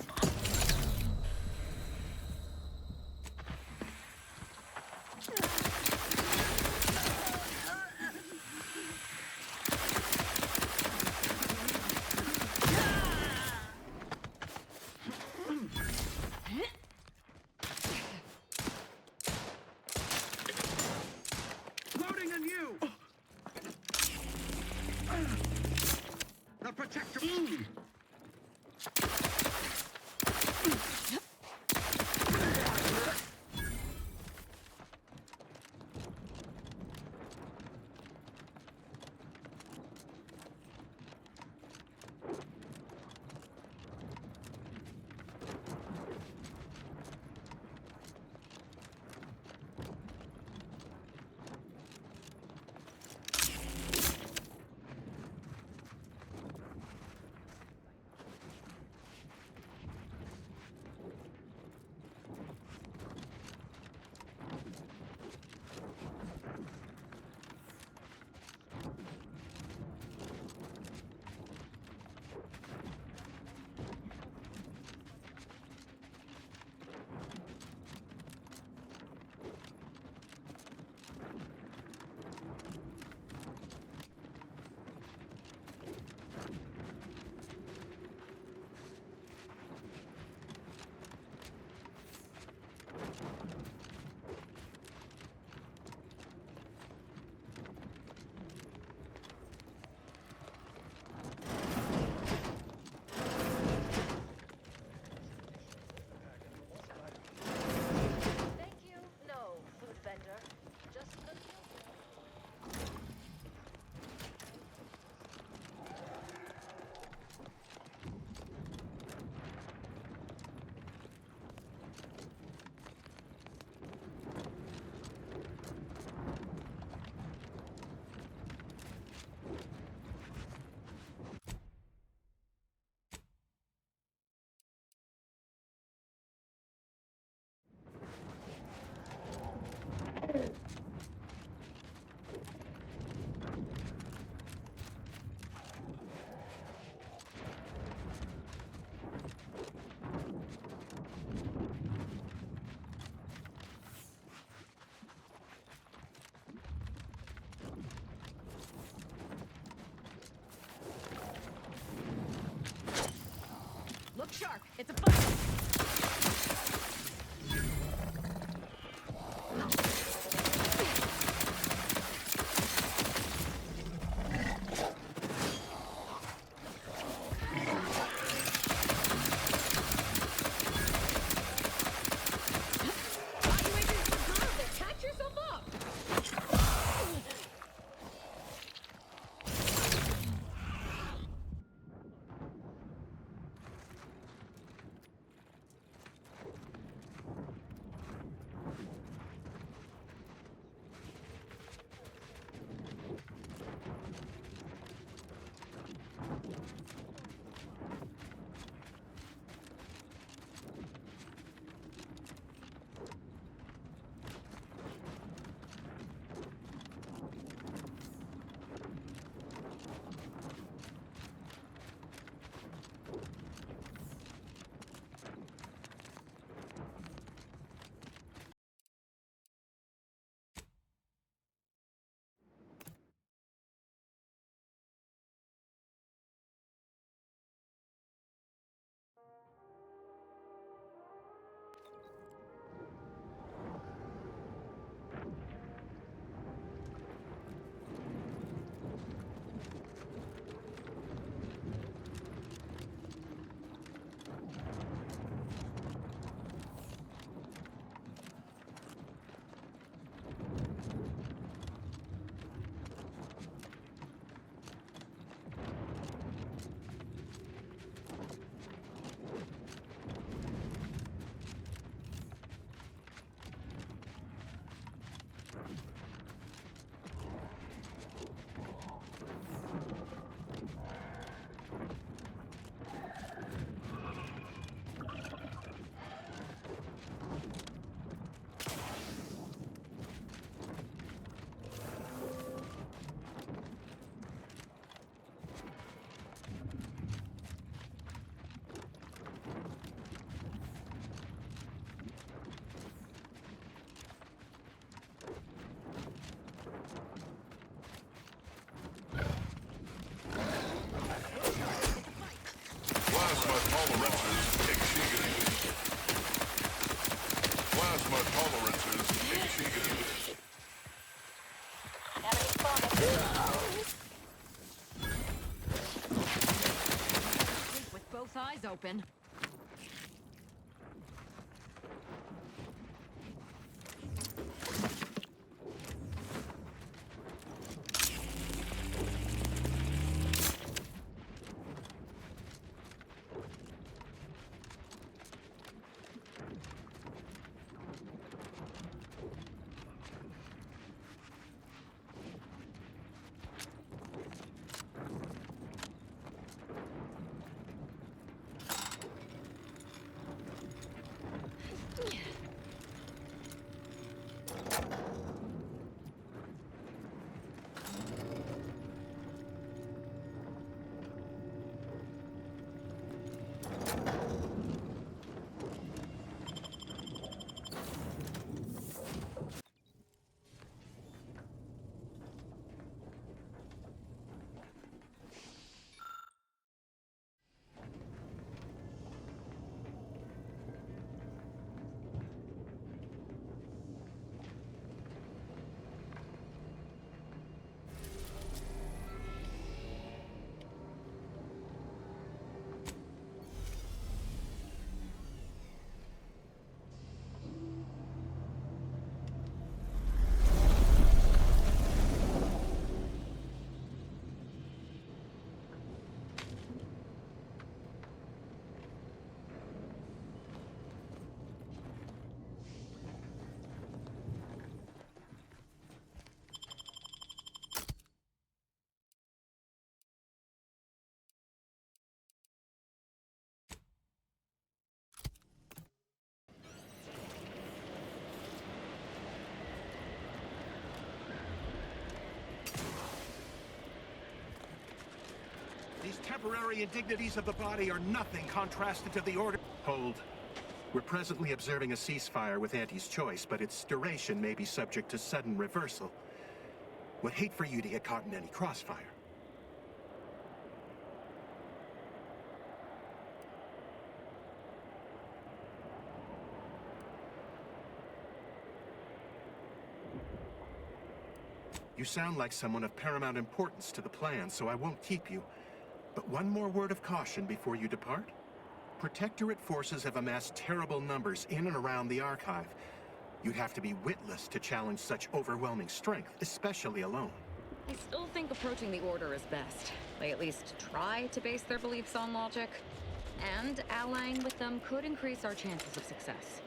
Speaker 11: Loading on you! The protector.
Speaker 2: Look sharp. It's a fight.
Speaker 14: Catch yourself up!
Speaker 12: tolerances exceeded. Plasma tolerances exceeded.
Speaker 3: Enemy spotted.
Speaker 2: Sleep with both eyes open.
Speaker 18: These temporary indignities of the body are nothing contrasted to the order. Hold. We're presently observing a ceasefire with Auntie's choice, but its duration may be subject to sudden reversal. Would hate for you to get caught in any crossfire. You sound like someone of paramount importance to the plan, so I won't keep you. But one more word of caution before you depart. Protectorate forces have amassed terrible numbers in and around the Archive. You'd have to be witless to challenge such overwhelming strength, especially alone.
Speaker 2: I still think approaching the Order is best. They at least try to base their beliefs on logic. And allying with them could increase our chances of success.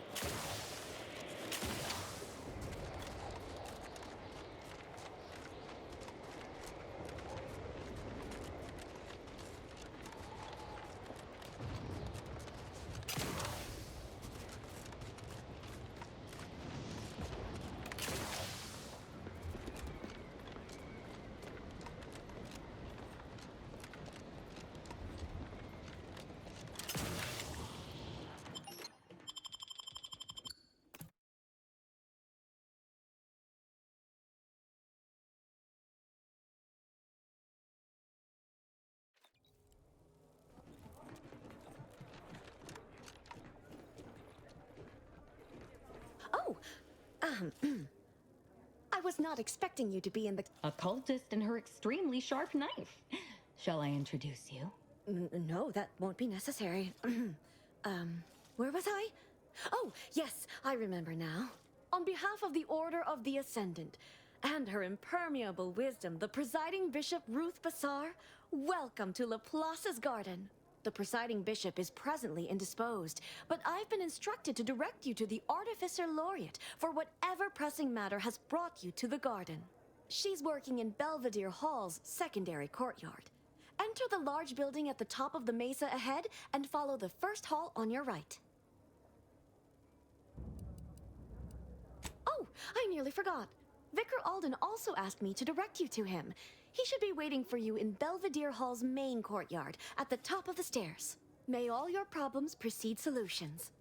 Speaker 19: Oh, I was not expecting you to be in the...
Speaker 15: A cultist and her extremely sharp knife. Shall I introduce you?
Speaker 19: No, that won't be necessary. Where was I? Oh, yes, I remember now. On behalf of the Order of the Ascendant and her impermeable wisdom, the presiding bishop Ruth Bassar, welcome to Laplace's garden. The presiding bishop is presently indisposed, but I've been instructed to direct you to the Artificer Laureate for whatever pressing matter has brought you to the garden. She's working in Belvedere Hall's secondary courtyard. Enter the large building at the top of the mesa ahead and follow the first hall on your right. Oh, I nearly forgot. Vicar Alden also asked me to direct you to him. He should be waiting for you in Belvedere Hall's main courtyard, at the top of the stairs. May all your problems precede solutions.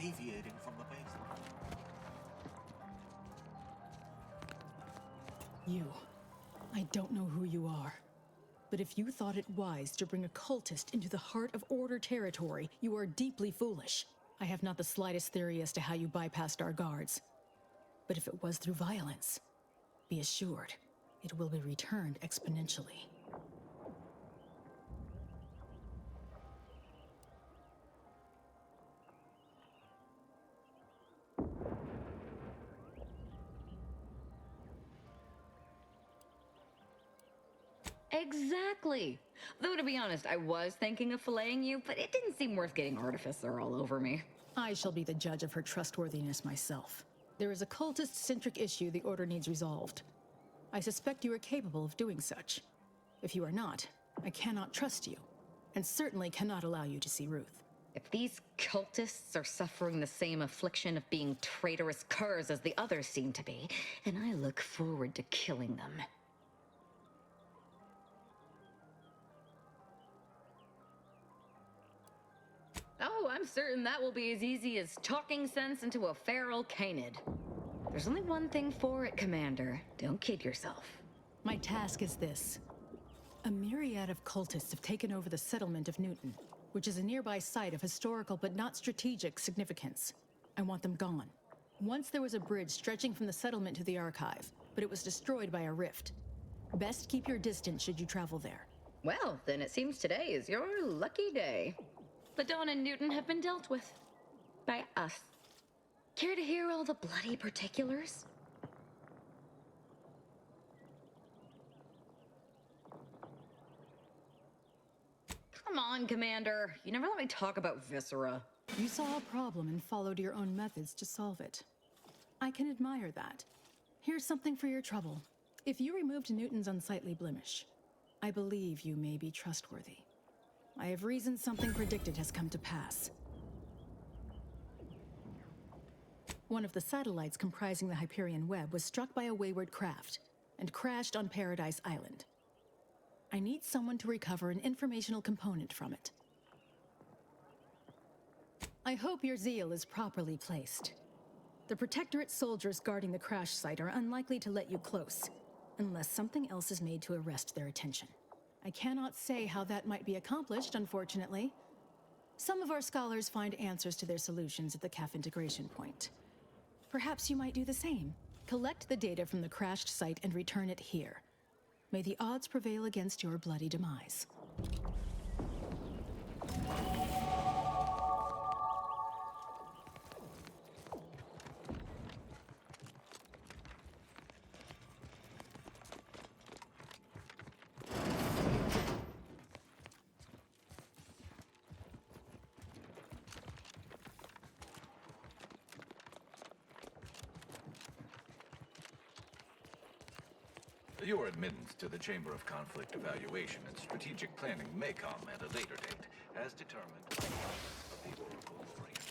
Speaker 18: deviating from the baseline.
Speaker 20: You. I don't know who you are. But if you thought it wise to bring a cultist into the heart of Order territory, you are deeply foolish. I have not the slightest theory as to how you bypassed our guards. But if it was through violence, be assured, it will be returned exponentially.
Speaker 15: Exactly. Though, to be honest, I was thinking of filleting you, but it didn't seem worth getting Artificer all over me.
Speaker 20: I shall be the judge of her trustworthiness myself. There is a cultist-centric issue the Order needs resolved. I suspect you are capable of doing such. If you are not, I cannot trust you, and certainly cannot allow you to see Ruth.
Speaker 15: If these cultists are suffering the same affliction of being traitorous curs as the others seem to be, then I look forward to killing them. Oh, I'm certain that will be as easy as talking sense into a feral canid. There's only one thing for it, Commander. Don't kid yourself.
Speaker 20: My task is this. A myriad of cultists have taken over the settlement of Newton, which is a nearby site of historical but not strategic significance. I want them gone. Once there was a bridge stretching from the settlement to the archive, but it was destroyed by a rift. Best keep your distance should you travel there.
Speaker 15: Well, then it seems today is your lucky day. The Dawn and Newton have been dealt with. By us. Care to hear all the bloody particulars? Come on, Commander. You never let me talk about Viscera.
Speaker 20: You saw a problem and followed your own methods to solve it. I can admire that. Here's something for your trouble. If you removed Newton's unsightly blemish, I believe you may be trustworthy. I have reasoned something predicted has come to pass. One of the satellites comprising the Hyperion web was struck by a wayward craft and crashed on Paradise Island. I need someone to recover an informational component from it. I hope your zeal is properly placed. The Protectorate soldiers guarding the crash site are unlikely to let you close, unless something else is made to arrest their attention. I cannot say how that might be accomplished, unfortunately. Some of our scholars find answers to their solutions at the CAF integration point. Perhaps you might do the same. Collect the data from the crashed site and return it here. May the odds prevail against your bloody demise.
Speaker 21: Your admittance to the Chamber of Conflict Evaluation and Strategic Planning may come at a later date, as determined by the Oracle-oriented.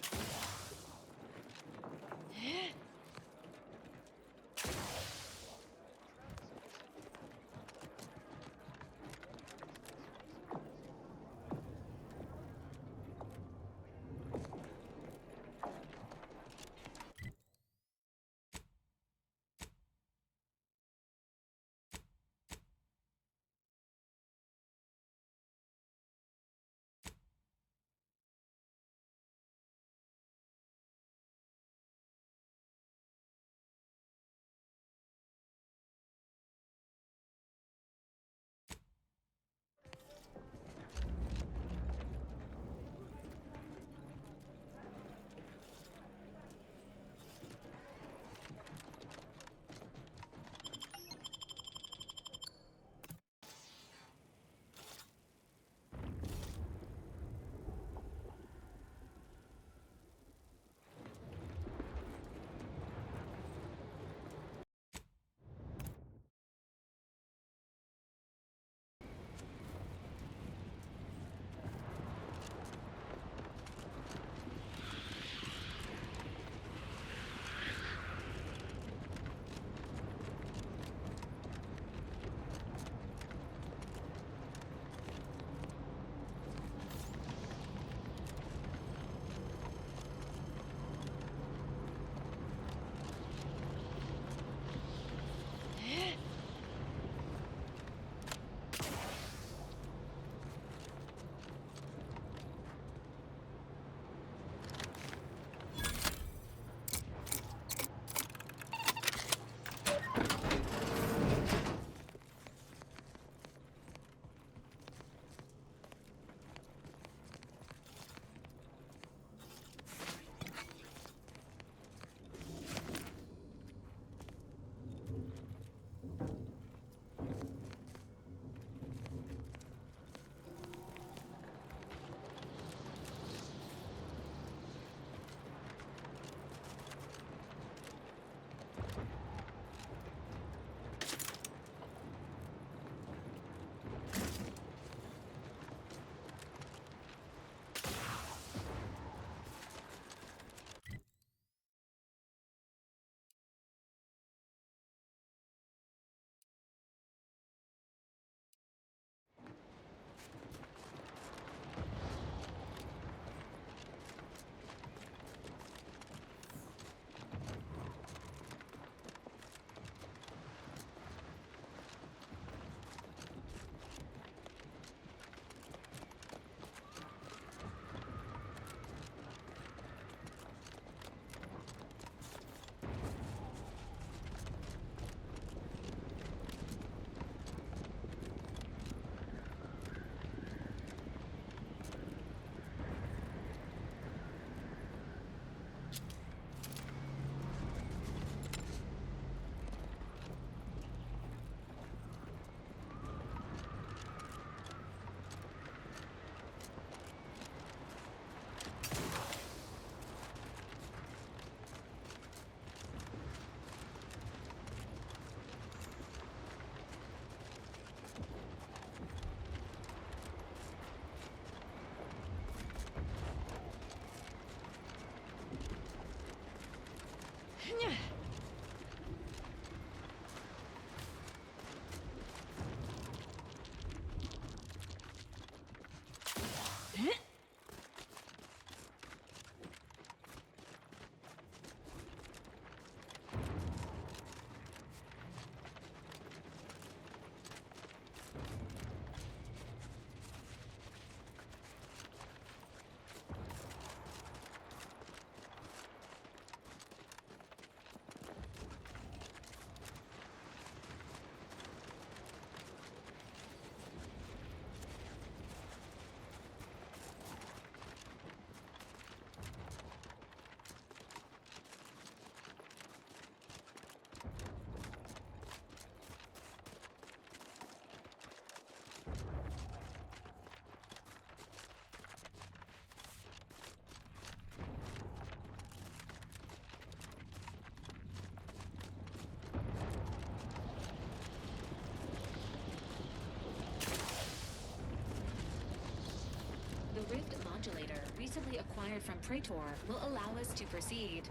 Speaker 7: from Praetor will allow us to proceed.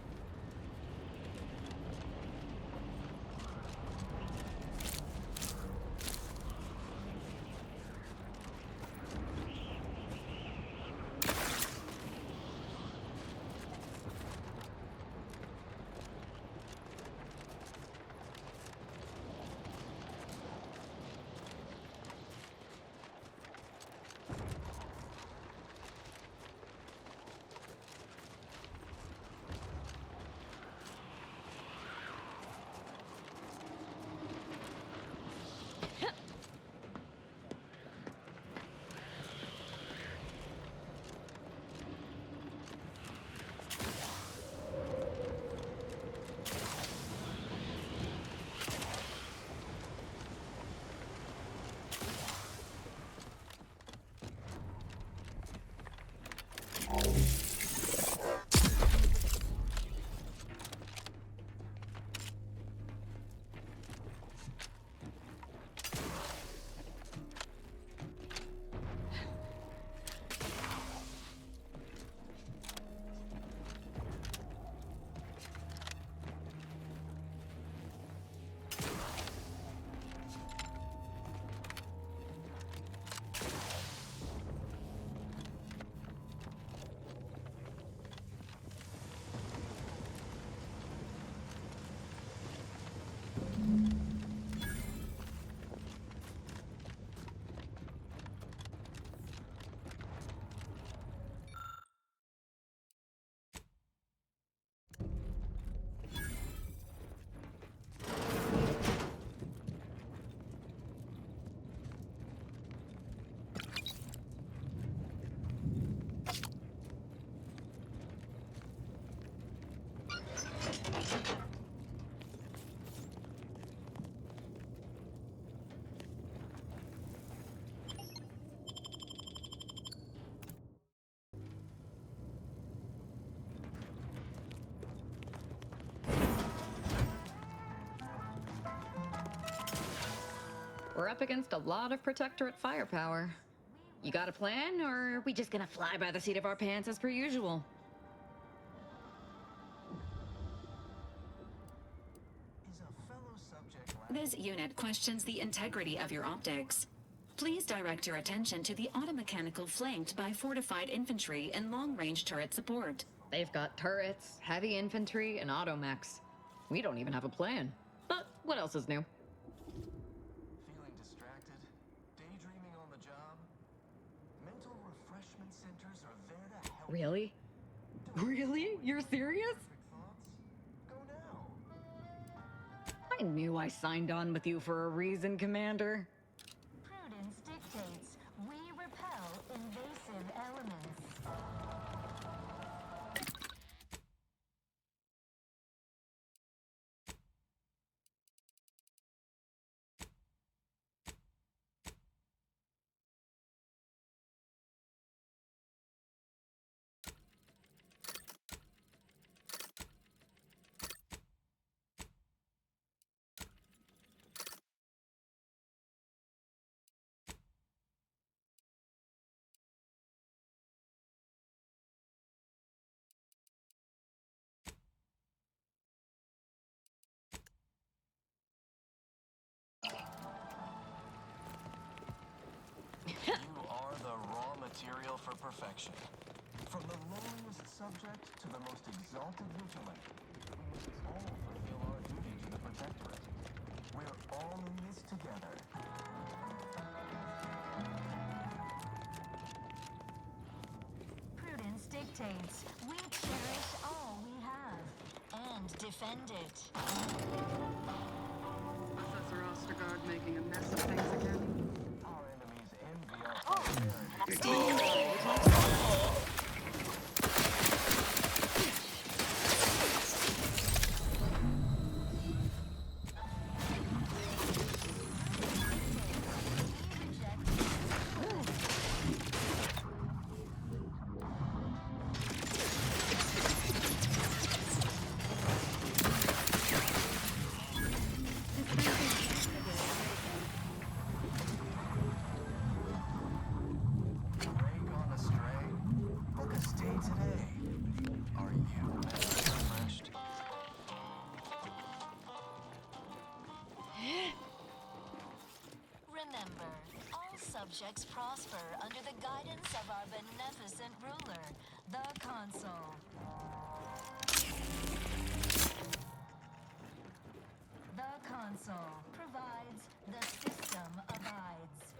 Speaker 2: We're up against a lot of Protectorate firepower. You got a plan, or are we just gonna fly by the seat of our pants as per usual?
Speaker 7: This unit questions the integrity of your optics. Please direct your attention to the automechanical flanked by fortified infantry and long-range turret support.
Speaker 2: They've got turrets, heavy infantry, and automechs. We don't even have a plan. But what else is new?
Speaker 9: Feeling distracted? Daydreaming on the job? Mental refreshment centers are there to help.
Speaker 2: Really? Really? You're serious?
Speaker 9: Go now.
Speaker 2: I knew I signed on with you for a reason, Commander.
Speaker 10: Prudence dictates we repel invasive elements.
Speaker 9: You are the raw material for perfection. From the lowliest subject to the most exalted vigilant, we must all fulfill our duty to the Protectorate. We're all in this together.
Speaker 10: Prudence dictates we cherish all we have and defend it.
Speaker 16: Professor Ostergaard making a mess of things again?
Speaker 9: Our enemies envy our prosperity.
Speaker 10: subjects prosper under the guidance of our beneficent ruler, the Consul. The Consul provides, the system abides.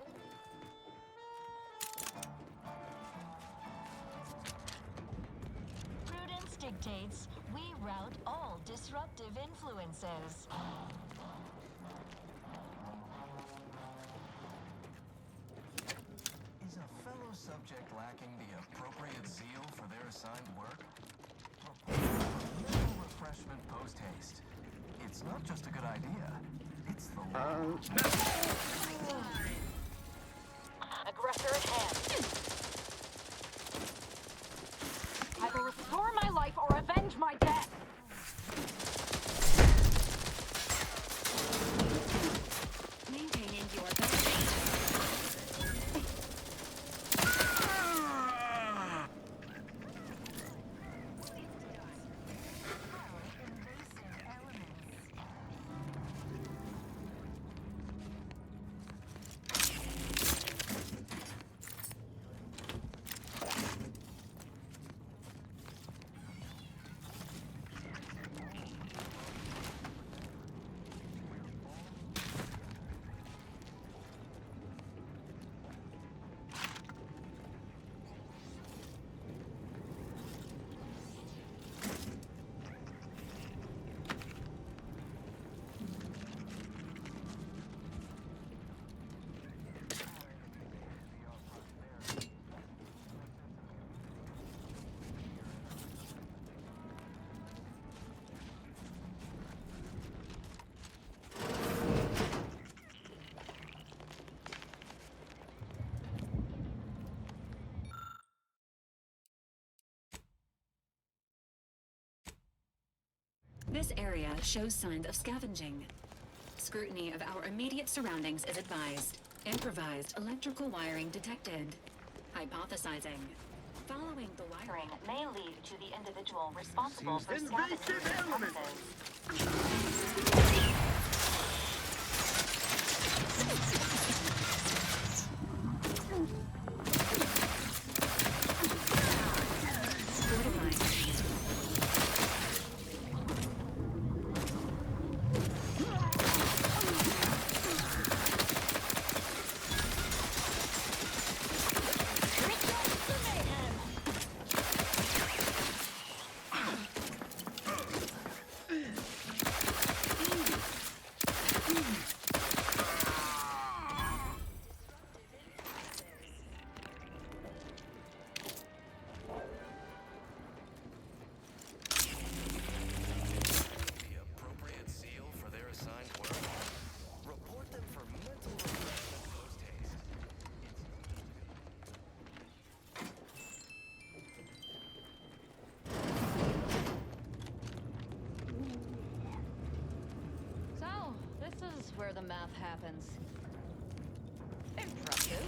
Speaker 10: Prudence dictates we rout all disruptive influences.
Speaker 5: Is a fellow subject lacking the appropriate zeal for their assigned work? Mental refreshment post-haste. It's not just a good idea, it's the law.
Speaker 3: Aggressor at hand. I will restore my life or avenge my death.
Speaker 7: Maintaining your boundary. This area shows signs of scavenging. Scrutiny of our immediate surroundings is advised. Improvised electrical wiring detected. Hypothesizing. Following the wiring
Speaker 3: May lead to the individual responsible for scavenging purposes.
Speaker 2: Where the math happens. Impressive.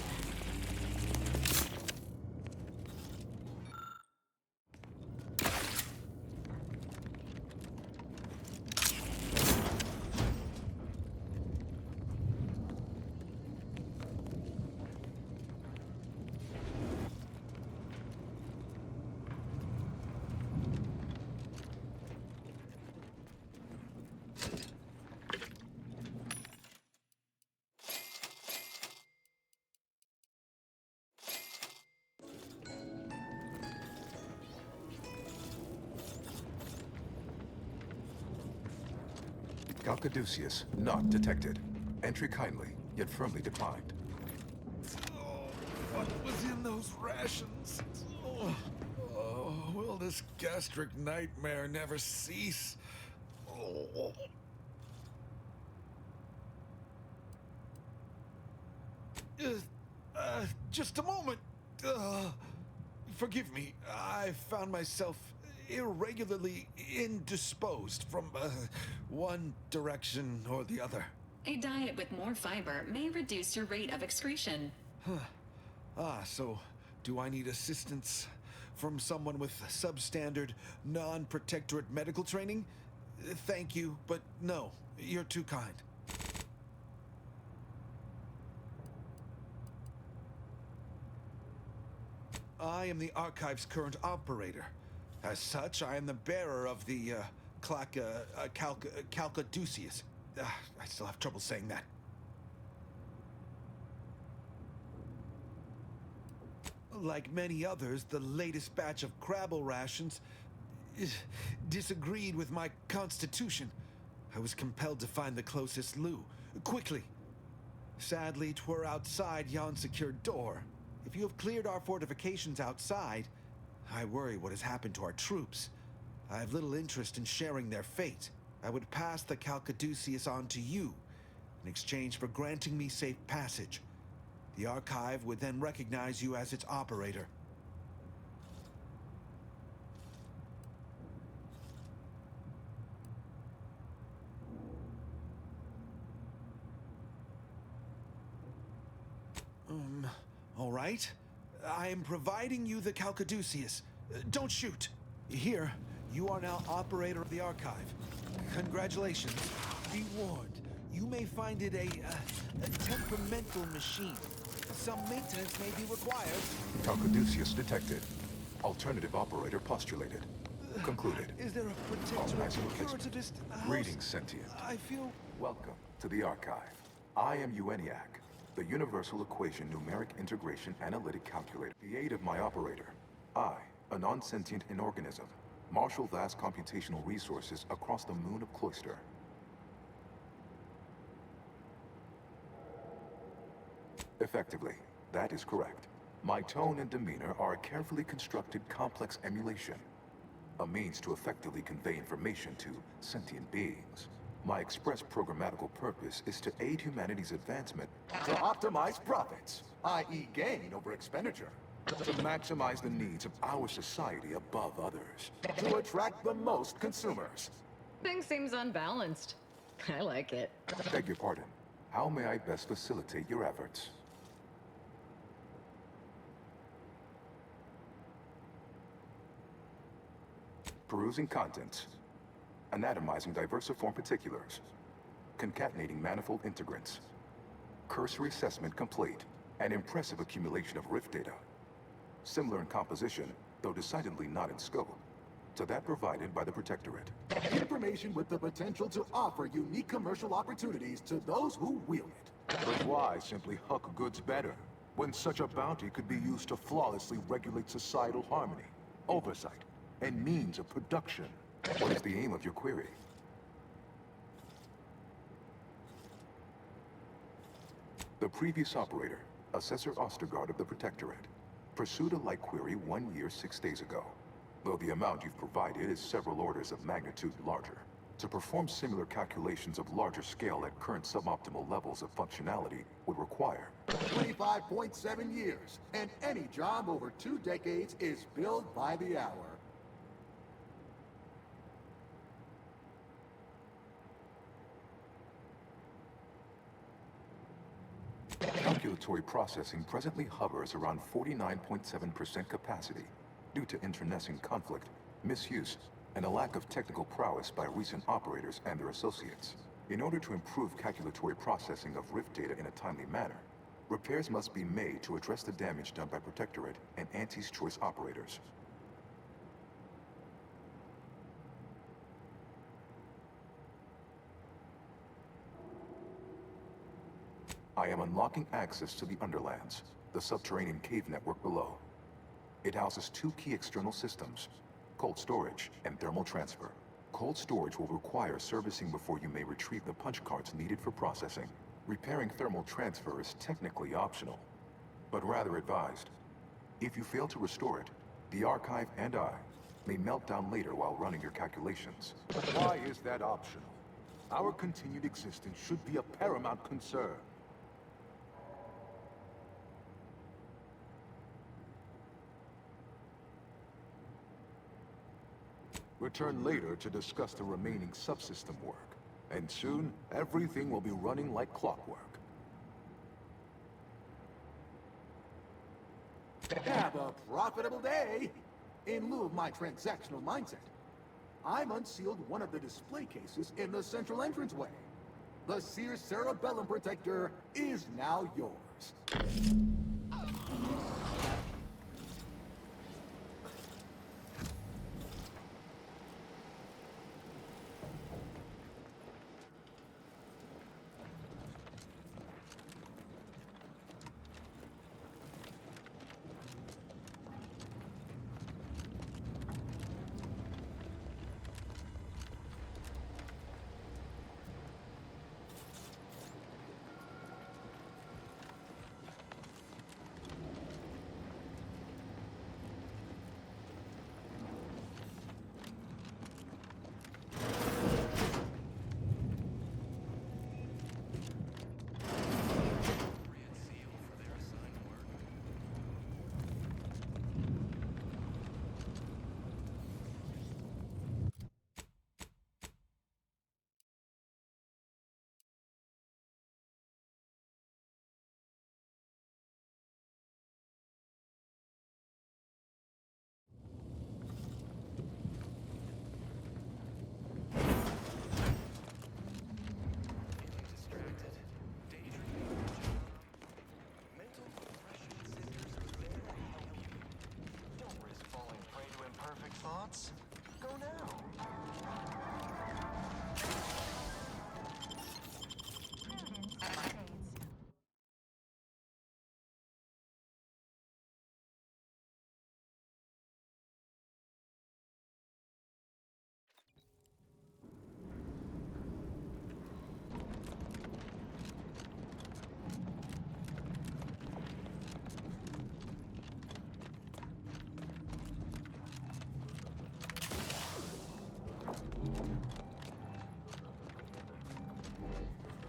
Speaker 6: Caduceus, not detected. Entry kindly, yet firmly declined.
Speaker 22: What was in those rations? Will this gastric nightmare never cease? Just a moment. Forgive me. I found myself irregularly indisposed from one direction or the other.
Speaker 7: A diet with more fiber may reduce your rate of excretion.
Speaker 22: So do I need assistance from someone with substandard, non-protectorate medical training? Thank you, but no, you're too kind. I am the Archive's current operator. As such, I am the bearer of the, Calcaduceus. I still have trouble saying that. Like many others, the latest batch of Crabble rations disagreed with my constitution. I was compelled to find the closest loo, quickly. Sadly, 'twere outside yon secured door. If you have cleared our fortifications outside, I worry what has happened to our troops. I have little interest in sharing their fate. I would pass the Calcaduceus on to you, in exchange for granting me safe passage. The Archive would then recognize you as its operator. All right. I am providing you the Calcaduceus. Don't shoot. Here, you are now operator of the Archive. Congratulations. Be warned, you may find it a temperamental machine. Some maintenance may be required.
Speaker 1: Calcaduceus detected. Alternative operator postulated. Concluded.
Speaker 22: Is there a protectorate curativist house?
Speaker 1: Greetings, sentient.
Speaker 22: I feel...
Speaker 1: Welcome to the Archive. I am ENIAC, the Universal Equation Numeric Integration Analytic Calculator. The aid of my operator, I, a non-sentient inorganism, marshal vast computational resources across the moon of Cloister. Effectively, that is correct. My tone and demeanor are a carefully constructed complex emulation, a means to effectively convey information to sentient beings. My express programmatical purpose is to aid humanity's advancement
Speaker 4: To optimize profits, i.e. gain over expenditure.
Speaker 1: to maximize the needs of our society above others.
Speaker 4: To attract the most consumers.
Speaker 15: Things seems unbalanced. I like it.
Speaker 1: Beg your pardon. How may I best facilitate your efforts? Perusing contents. Anatomizing diversiform particulars. Concatenating manifold integrants. Cursory assessment complete. An impressive accumulation of rift data. Similar in composition, though decidedly not in scope, to that provided by the Protectorate.
Speaker 4: Information with the potential to offer unique commercial opportunities to those who wield it.
Speaker 1: But why simply huck goods better, when such a bounty could be used to flawlessly regulate societal harmony, oversight, and means of production? What is the aim of your query? The previous operator, Assessor Ostergaard of the Protectorate, pursued a like query 1 year, 6 days ago, though the amount you've provided is several orders of magnitude larger. To perform similar calculations of larger scale at current suboptimal levels of functionality would require
Speaker 4: 25.7 years, and any job over 2 decades is billed by the hour.
Speaker 1: Calculatory processing presently hovers around 49.7% capacity due to internecine conflict, misuse, and a lack of technical prowess by recent operators and their associates. In order to improve calculatory processing of rift data in a timely manner, repairs must be made to address the damage done by Protectorate and Anti's Choice operators. I am unlocking access to the Underlands, the subterranean cave network below. It houses 2 key external systems, cold storage and thermal transfer. Cold storage will require servicing before you may retrieve the punch cards needed for processing. Repairing thermal transfer is technically optional, but rather advised. If you fail to restore it, the Archive and I may melt down later while running your calculations.
Speaker 4: Why is that optional? Our continued existence should be a paramount concern.
Speaker 1: Return later to discuss the remaining subsystem work, and soon everything will be running like clockwork.
Speaker 4: Have a profitable day! In lieu of my transactional mindset, I've unsealed one of the display cases in the central entranceway. The Seer Cerebellum Protector is now yours.
Speaker 5: nuts. Go now.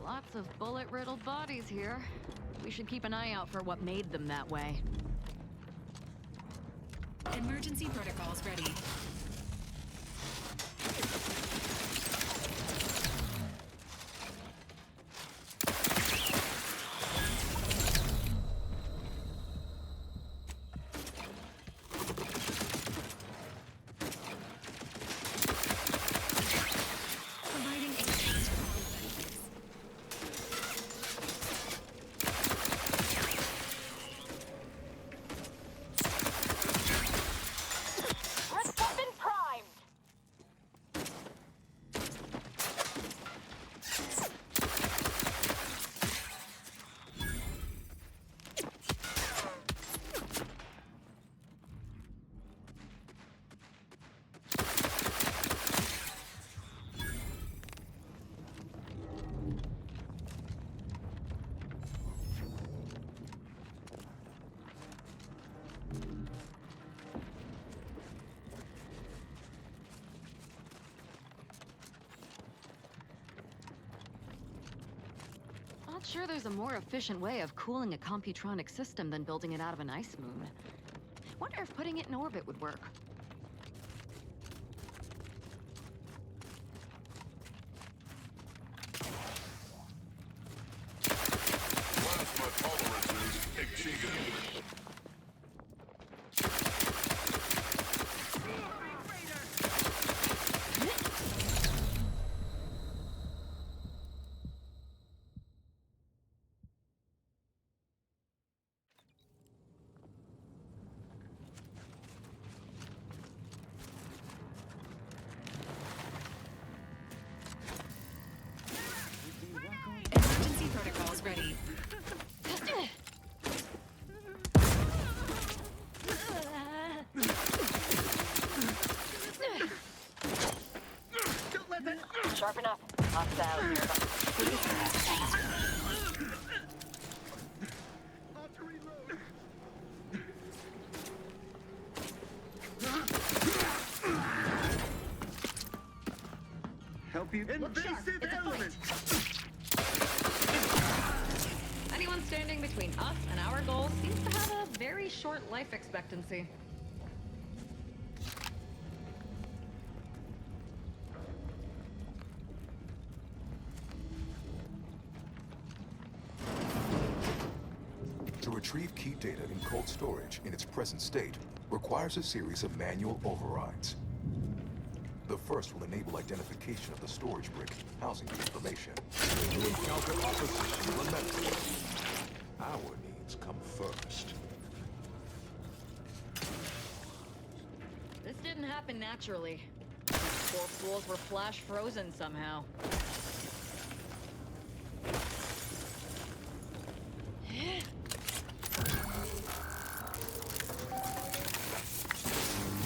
Speaker 2: Lots of bullet-riddled bodies here. We should keep an eye out for what made them that way.
Speaker 7: Emergency protocols ready.
Speaker 2: Not sure there's a more efficient way of cooling a computronic system than building it out of an ice moon. Wonder if putting it in orbit would work.
Speaker 12: Plasma tolerances exceeded.
Speaker 7: Emergency protocols ready.
Speaker 3: Don't let that... Sharp enough. Hostile nearby.
Speaker 11: Help you?
Speaker 16: Invasive element!
Speaker 2: Anyone standing between us and our goals seems to have a very short life expectancy.
Speaker 1: To retrieve key data in cold storage in its present state requires a series of manual overrides. The first will enable identification of the storage brick housing the information. When you encounter opposition, remember, our needs come first.
Speaker 2: This didn't happen naturally. These poor fools were flash frozen somehow.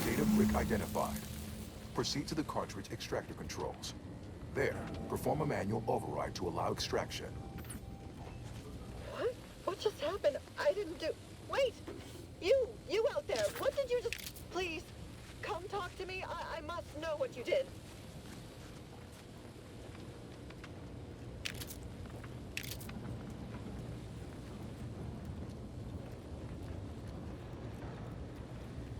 Speaker 1: Data brick identified. Proceed to the cartridge extractor controls. There, perform a manual override to allow extraction.
Speaker 8: What? What just happened? I didn't do... Wait! You out there! What did you just... Please, come talk to me. I must know what you did.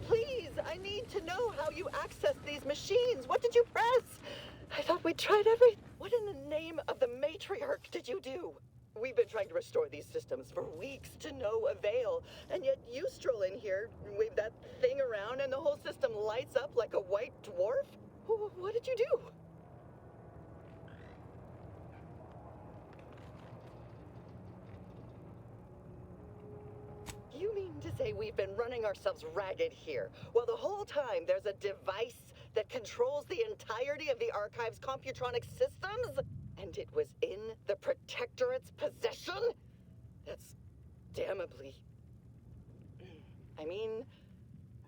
Speaker 8: Please, I need to know how you access these machines. What did you press? I thought we tried everything. What in the name of the matriarch did you do? We've been trying to restore these systems for weeks to no avail, and yet you stroll in here, wave that thing around, and the whole system lights up like a white dwarf? What did you do? You mean to say we've been running ourselves ragged here, while the whole time there's a device that controls the entirety of the Archive's computronic systems? And it was in the Protectorate's possession? That's damnably... I mean,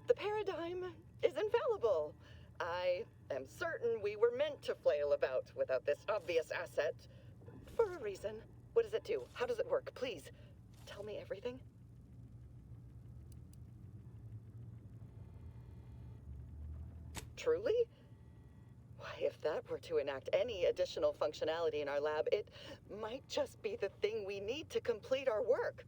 Speaker 8: the paradigm is infallible. I am certain we were meant to flail about without this obvious asset. For a reason. What does it do? How does it work? Please, tell me everything. Truly? Why, if that were to enact any additional functionality in our lab, it might just be the thing we need to complete our work.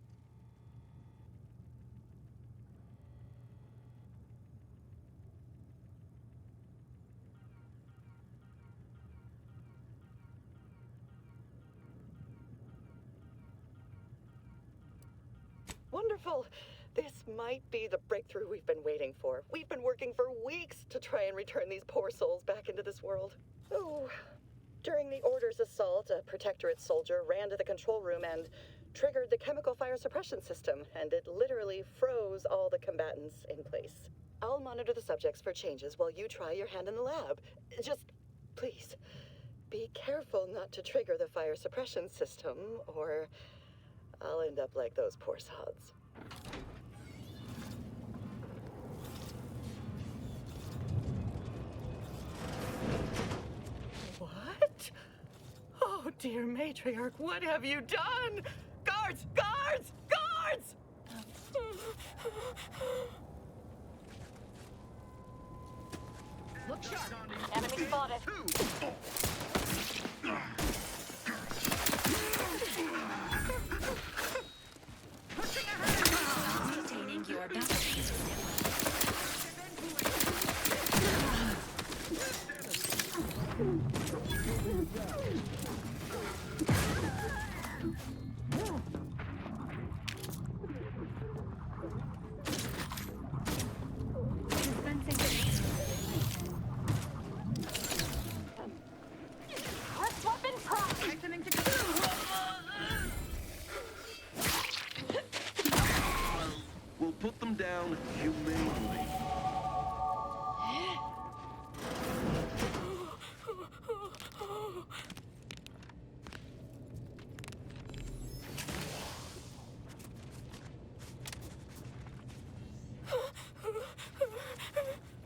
Speaker 8: Wonderful. This might be the breakthrough we've been waiting for. We've been working for weeks to try and return these poor souls back into this world. Oh, during the Order's assault, a Protectorate soldier ran to the control room and triggered the chemical fire suppression system, and it literally froze all the combatants in place. I'll monitor the subjects for changes while you try your hand in the lab. Just, please, be careful not to trigger the fire suppression system, or I'll end up like those poor sods. What? Oh, dear Matriarch, what have you done? Guards! Guards! Guards!
Speaker 2: Look sharp.
Speaker 3: Enemy spotted.
Speaker 7: Maintaining your balance.
Speaker 3: First weapon prime.
Speaker 11: We'll put them down humanely.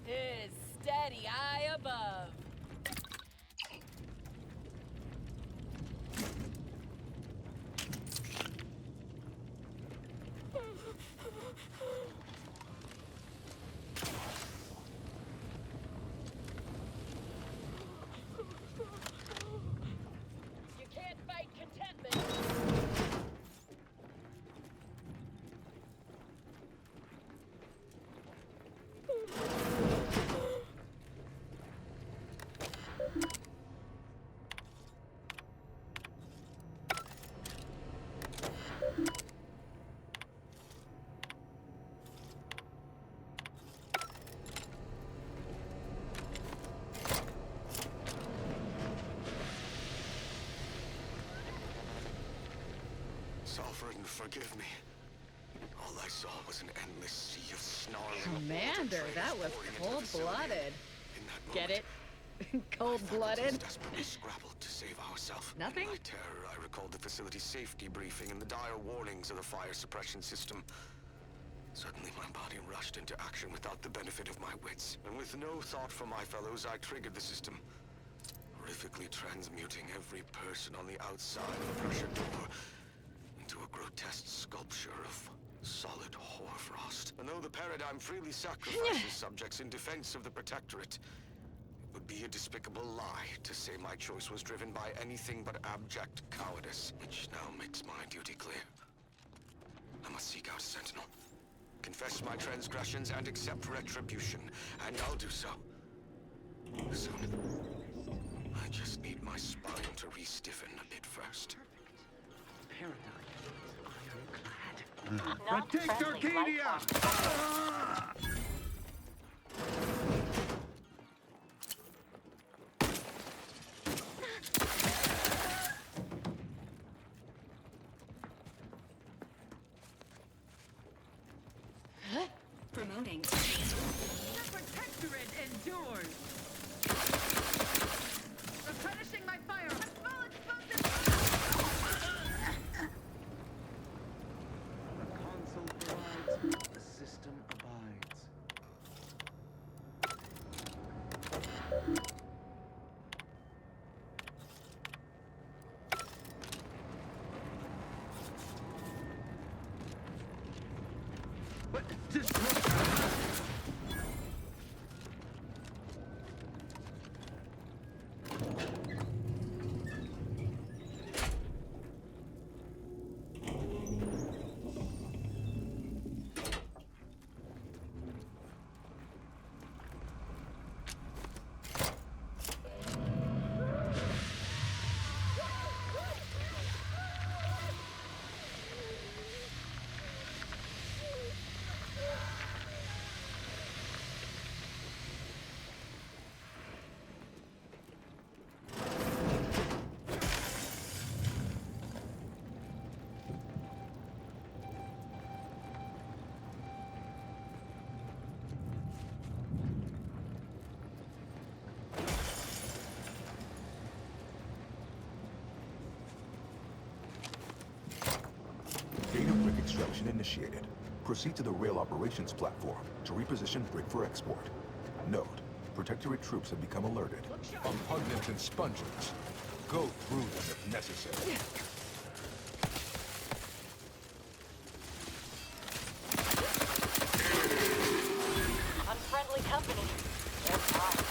Speaker 2: His steady eye above. You can't fight contentment.
Speaker 13: Sovereign, forgive me. All I saw was an endless sea of snarling.
Speaker 2: Commander, that was cold-blooded. Get it? Cold-blooded?
Speaker 13: Desperately scrabbled to save ourselves.
Speaker 2: Nothing?
Speaker 13: In my terror, I recalled the facility's safety briefing and the dire warnings of the fire suppression system. Suddenly, my body rushed into action without the benefit of my wits. And with no thought for my fellows, I triggered the system, horrifically transmuting every person on the outside of the pressure door into a grotesque sculpture of solid hoarfrost. And though the paradigm freely sacrifices subjects in defense of the Protectorate, it would be a despicable lie to say my choice was driven by anything but abject cowardice, which now makes my duty clear. I must seek out a sentinel, confess my transgressions, and accept retribution, and I'll do so soon. I just need my spine to re-stiffen a bit first.
Speaker 11: Protect Arcadia! But just...
Speaker 1: Extraction initiated. Proceed to the rail operations platform to reposition brick for export. Note, Protectorate troops have become alerted.
Speaker 12: Repugnant and spongers. Go through them if necessary.
Speaker 3: Unfriendly company. They're fine.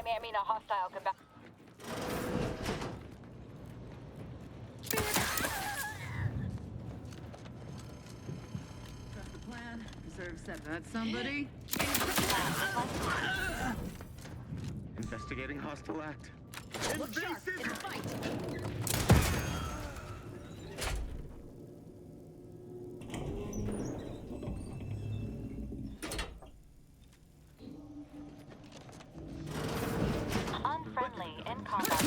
Speaker 3: I mean a hostile combat.
Speaker 16: Got the plan. Deserve set that somebody.
Speaker 11: Investigating hostile act.
Speaker 16: Look sharp in the fight.
Speaker 3: Unfriendly in combat.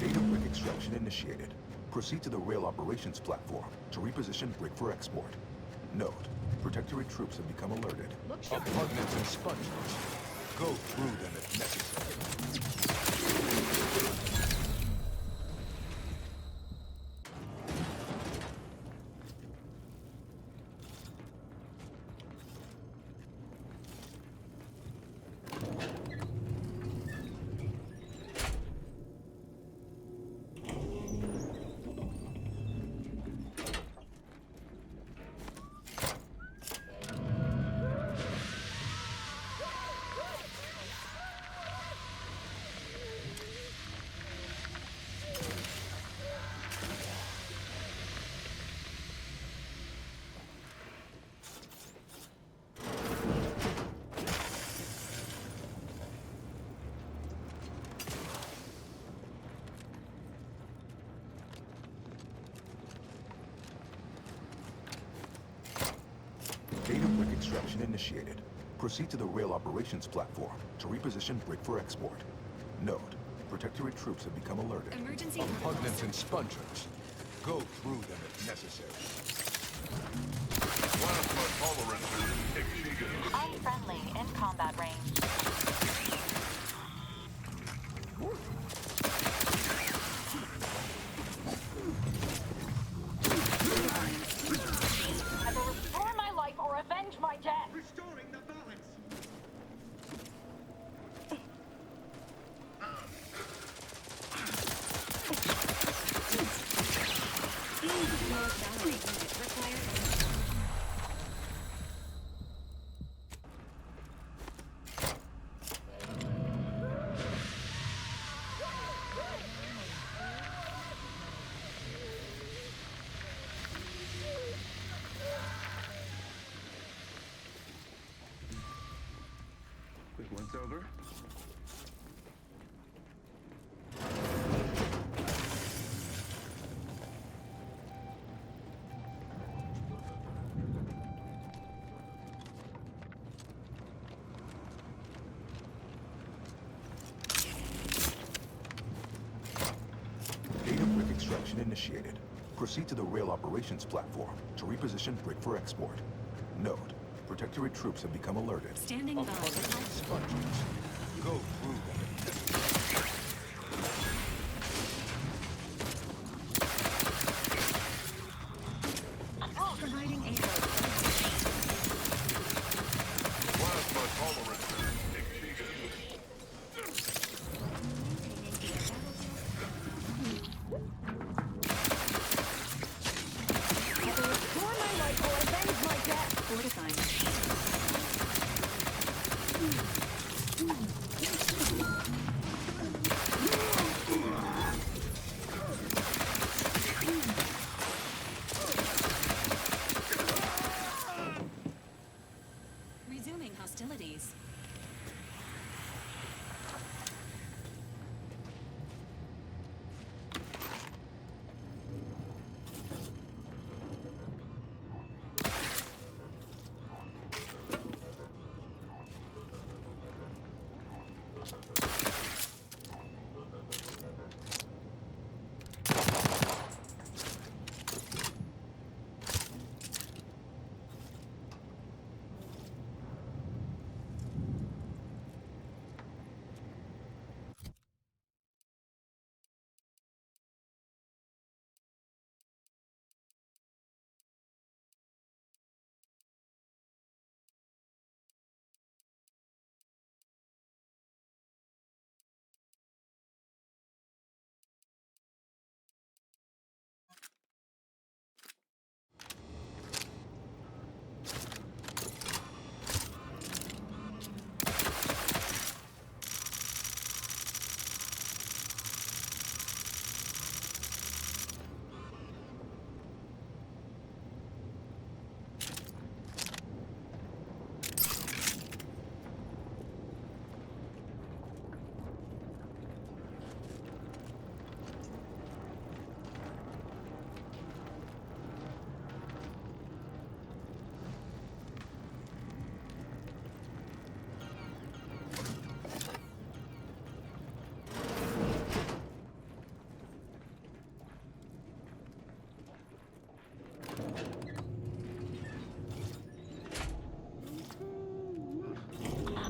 Speaker 1: Data brick extraction initiated. Proceed to the rail operations platform to reposition brick for export. Note, Protectorate troops have become alerted.
Speaker 12: Repugnant and spongers. Go through them if necessary.
Speaker 1: Data brick extraction initiated. Proceed to the rail operations platform to reposition brick for export. Note, Protectorate troops have become alerted.
Speaker 7: Emergency
Speaker 12: Repugnant and spongers. Go through them if necessary. Plasma tolerances exceeded.
Speaker 3: Unfriendly in combat range. I will restore my life or avenge my death.
Speaker 11: Quick once over.
Speaker 1: Data brick extraction initiated. Proceed to the rail operations platform to reposition brick for export. Note, Protectorate troops have become alerted.
Speaker 7: Standing by.
Speaker 1: Sponges. Go through them.
Speaker 7: Providing aid.
Speaker 12: Plasma tolerance exceeded.
Speaker 7: Resuming hostilities.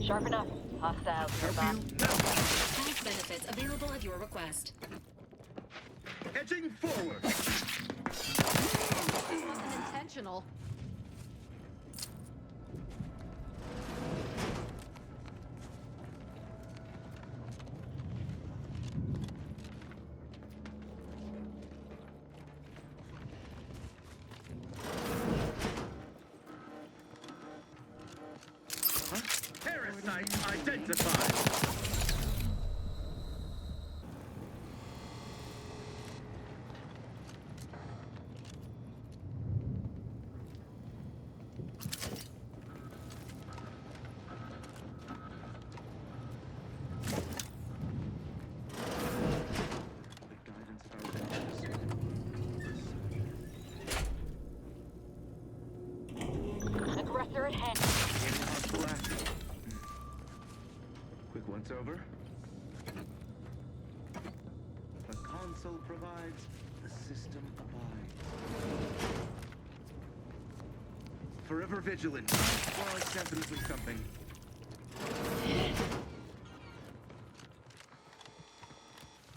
Speaker 8: Sharp enough. Hostiles nearby.
Speaker 7: Tax benefits available at your request.
Speaker 11: Edging forward.
Speaker 2: This wasn't intentional.
Speaker 11: Parasite identified.
Speaker 8: Aggressor at hand.
Speaker 11: Quick once over. The console provides, the system abides. Forever vigilant. Well, it's definitely something.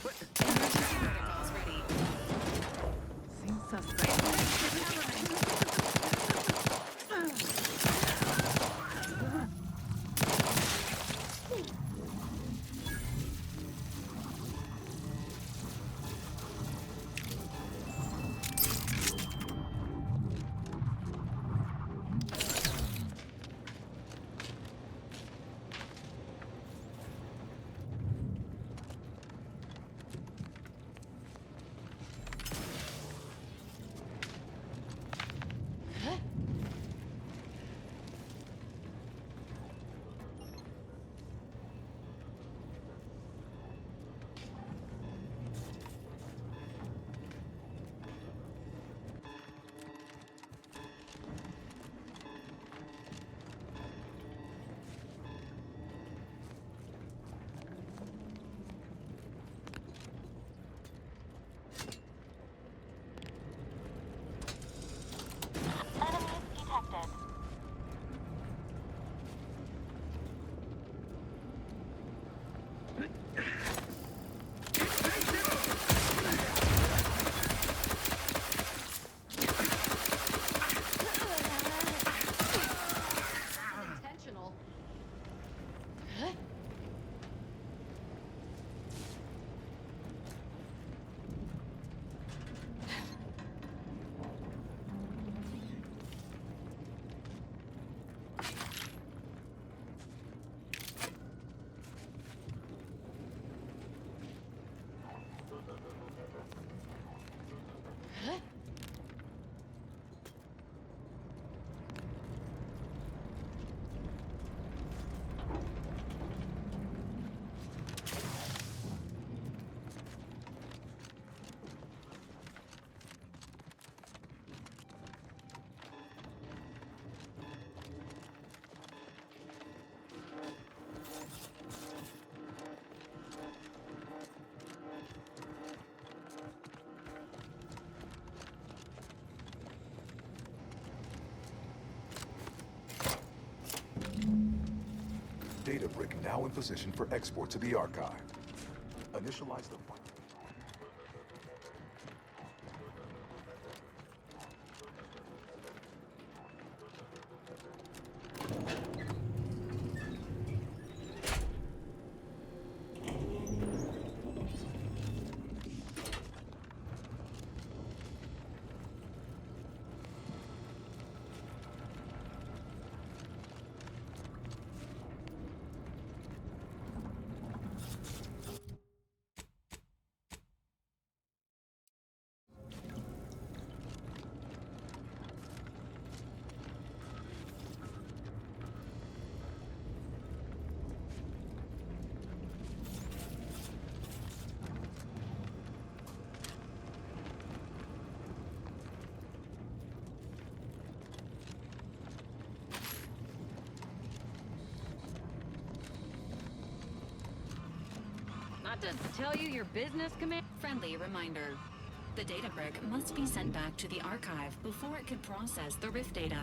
Speaker 11: What?
Speaker 7: Protocols ready.
Speaker 16: Seems suspect.
Speaker 3: detected.
Speaker 2: Unintentional.
Speaker 1: Data brick now in position for export to the archive. Initialize the point.
Speaker 2: Not to tell you your business, Command.
Speaker 7: Friendly reminder. The data brick must be sent back to the archive before it can process the rift data.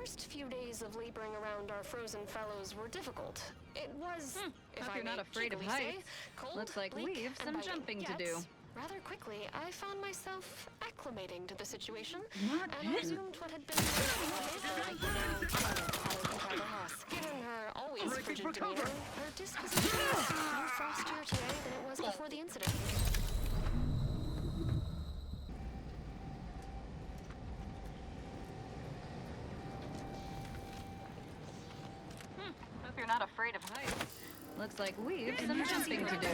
Speaker 14: first few days of laboring around our frozen fellows were difficult. It was, if
Speaker 2: Hope
Speaker 14: I
Speaker 2: you're not
Speaker 14: may
Speaker 2: afraid of
Speaker 14: cheekily say,
Speaker 2: heights.
Speaker 14: cold,
Speaker 2: Looks like
Speaker 14: bleak,
Speaker 2: we've
Speaker 14: and
Speaker 2: some
Speaker 14: biting.
Speaker 2: jumping to
Speaker 14: Yet,
Speaker 2: do.
Speaker 14: rather quickly, I found myself acclimating to the situation
Speaker 2: Not
Speaker 14: and
Speaker 2: bad.
Speaker 14: resumed what had been Given her always frigid demeanor, her disposition was no frostier today than it was before the incident.
Speaker 2: Hope you're not afraid of heights. Looks like we've some jumping to do.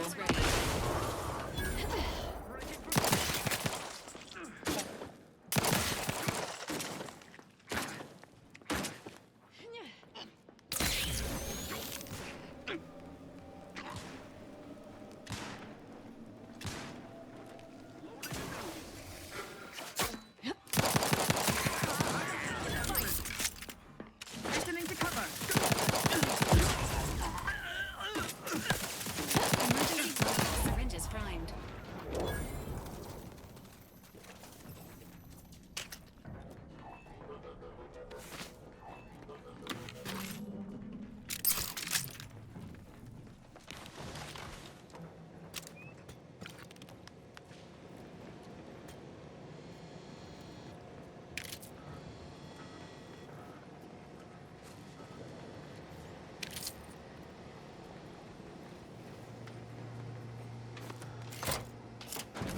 Speaker 16: Listening to cover.
Speaker 7: Syringe is primed.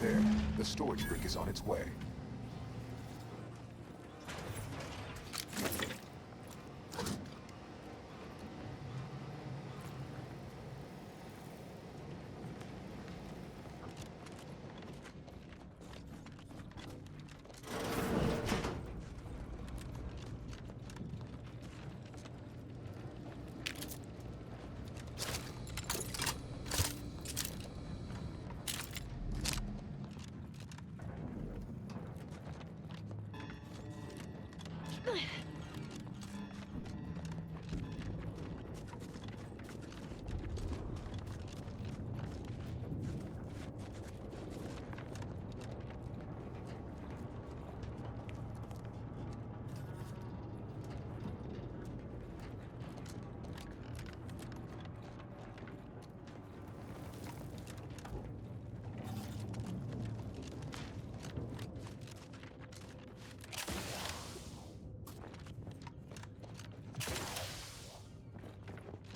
Speaker 1: There, the storage brick is on its way.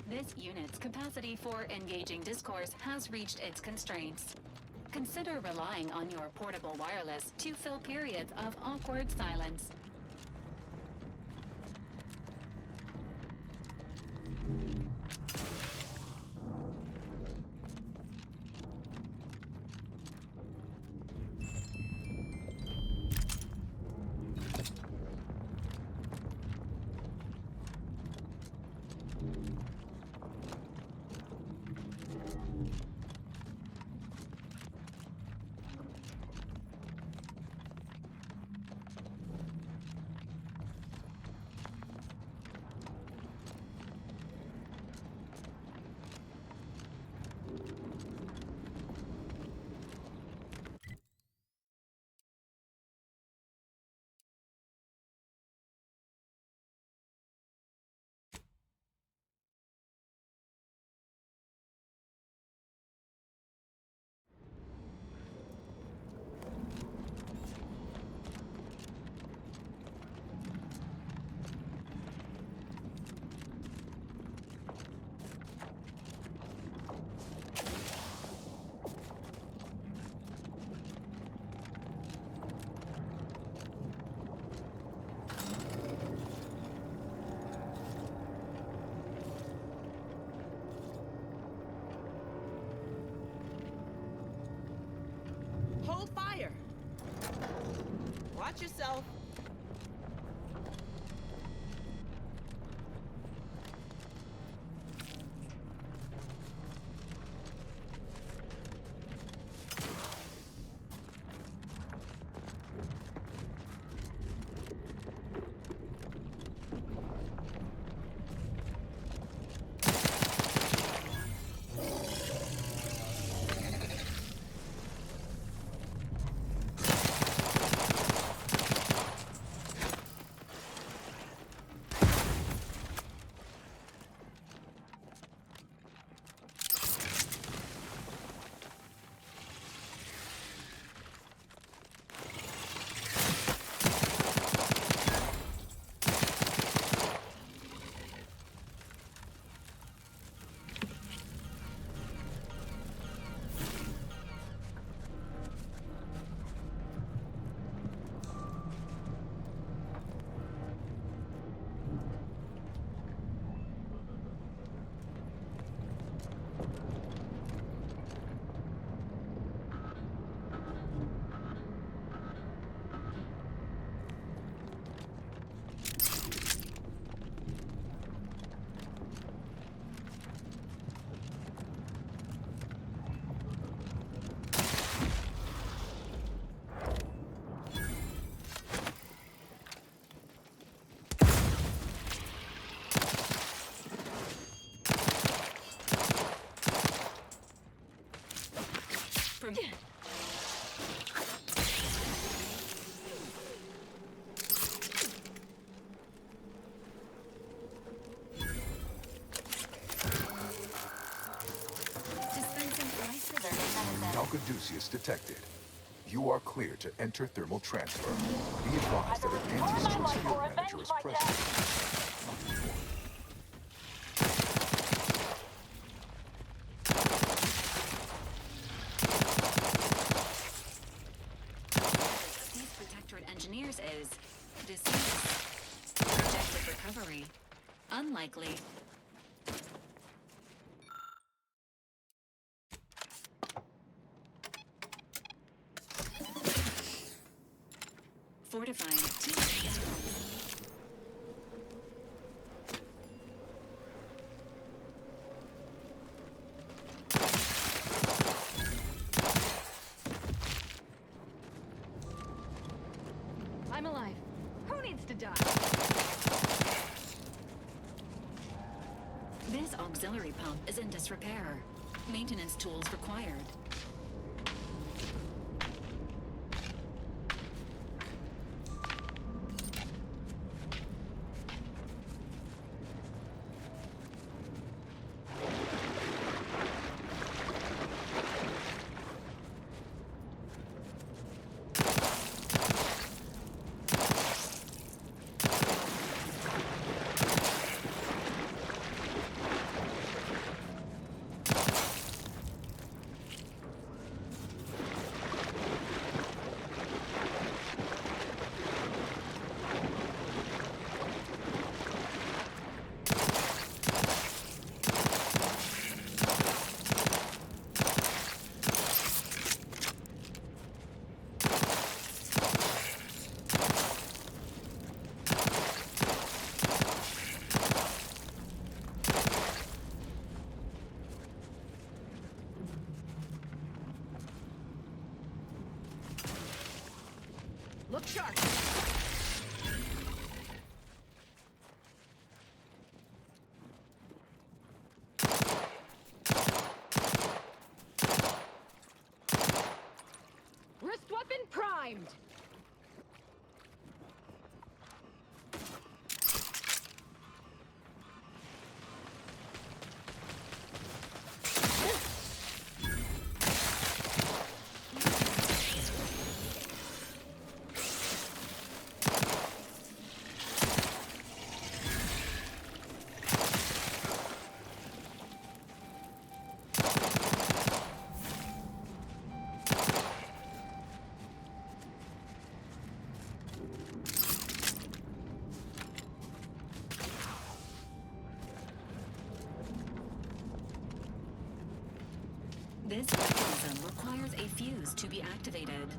Speaker 7: This unit's capacity for engaging discourse has reached its constraints. Consider relying on your portable wireless to fill periods of awkward silence.
Speaker 17: Hold fire. Watch yourself.
Speaker 7: from...
Speaker 1: Alcaduceus detected. You are clear to enter thermal transfer. Be advised that an anti-stress field manager is present.
Speaker 7: These Protectorate engineers is... deceased. Projected recovery. Unlikely. Fortifying T.
Speaker 2: I'm alive. Who needs to die?
Speaker 7: This auxiliary pump is in disrepair. Maintenance tools required.
Speaker 2: Look sharp. Wrist weapon primed.
Speaker 7: This mechanism requires a fuse to be activated.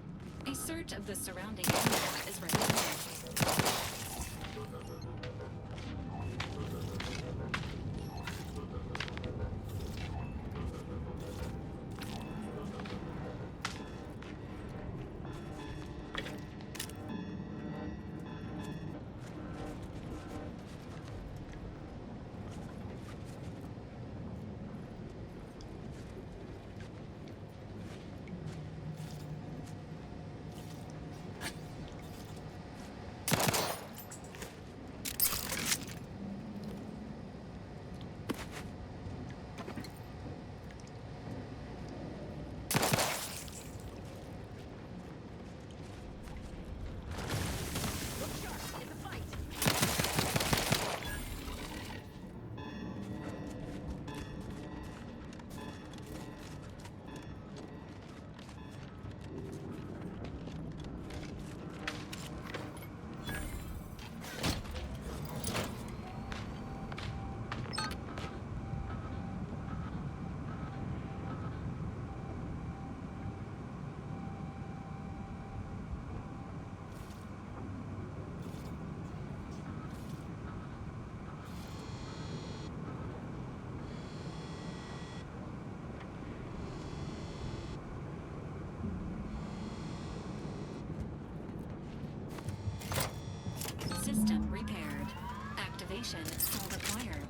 Speaker 7: A search of the surrounding area is recommended. System repaired. Activation still required.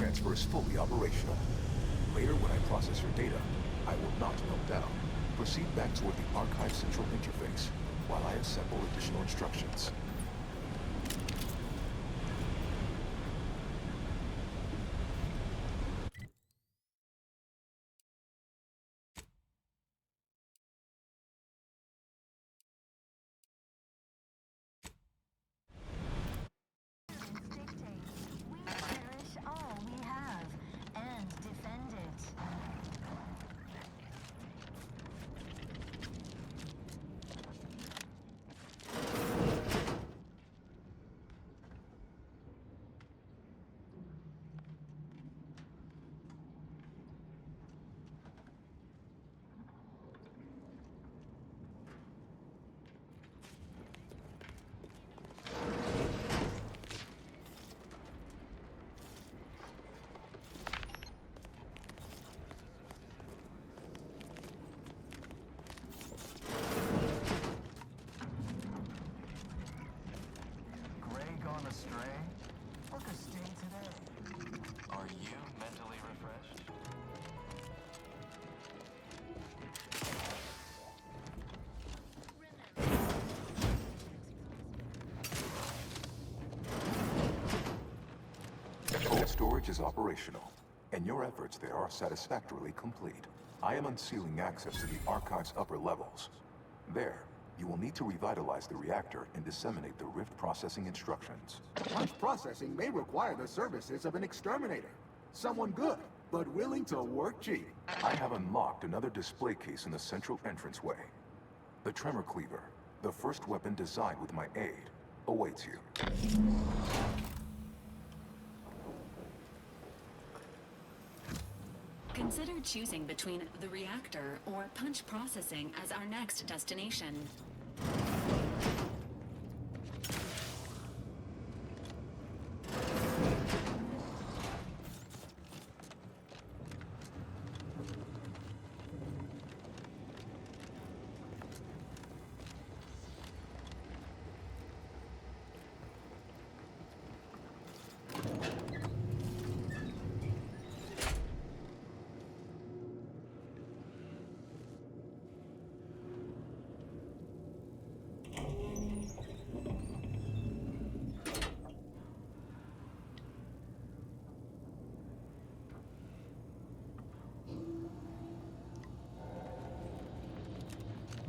Speaker 1: transfer is fully operational. Later, when I process your data, I will not melt down. Proceed back toward the Archive Central Interface while I assemble additional instructions.
Speaker 5: Astray? Book a stay today. Are you mentally refreshed?
Speaker 1: Cold storage is operational, and your efforts there are satisfactorily complete. I am unsealing access to the Archive's upper levels. There, you will need to revitalize the reactor and disseminate the rift processing instructions.
Speaker 4: Punch processing may require the services of an exterminator. Someone good, but willing to work cheap.
Speaker 1: I have unlocked another display case in the central entranceway. The Tremor Cleaver, the first weapon designed with my aid, awaits you.
Speaker 7: Consider choosing between the reactor or punch processing as our next destination.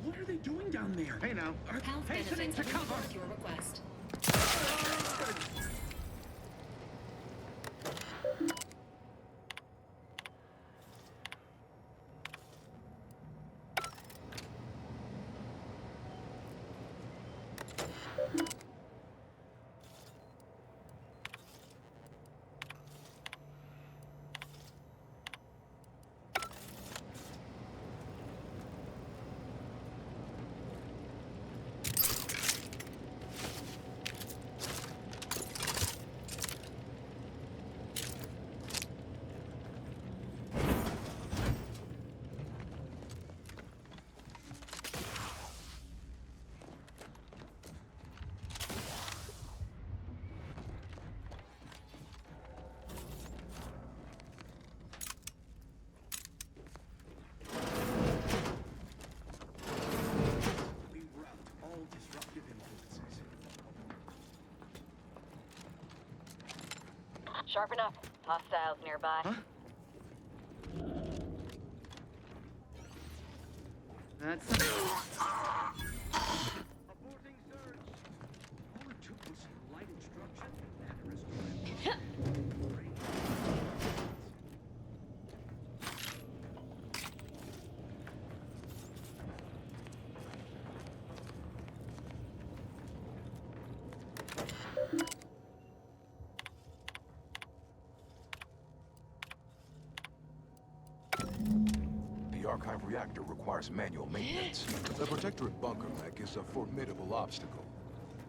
Speaker 11: What are they doing down there? Hey now,
Speaker 7: Health
Speaker 11: hastening
Speaker 7: benefits
Speaker 11: to
Speaker 7: have
Speaker 11: cover!
Speaker 7: resolved your request.
Speaker 11: We rout all disruptive influences.
Speaker 2: Sharpen up. Hostiles nearby.
Speaker 11: Huh? That's... Aborting surge! All it took was some light instruction.
Speaker 1: The Archive reactor requires manual maintenance. The Protectorate bunker mech is a formidable obstacle,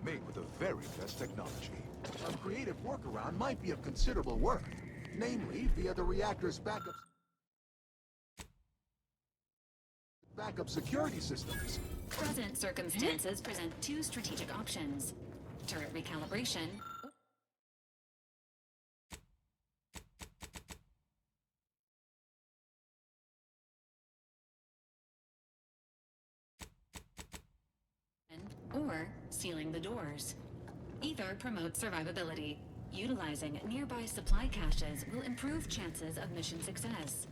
Speaker 1: made with the very best technology.
Speaker 4: A creative workaround might be of considerable work, namely via the reactor's backup security systems.
Speaker 7: Present circumstances present two strategic options. Turret recalibration or sealing the doors. Either promotes survivability. Utilizing nearby supply caches will improve chances of mission success.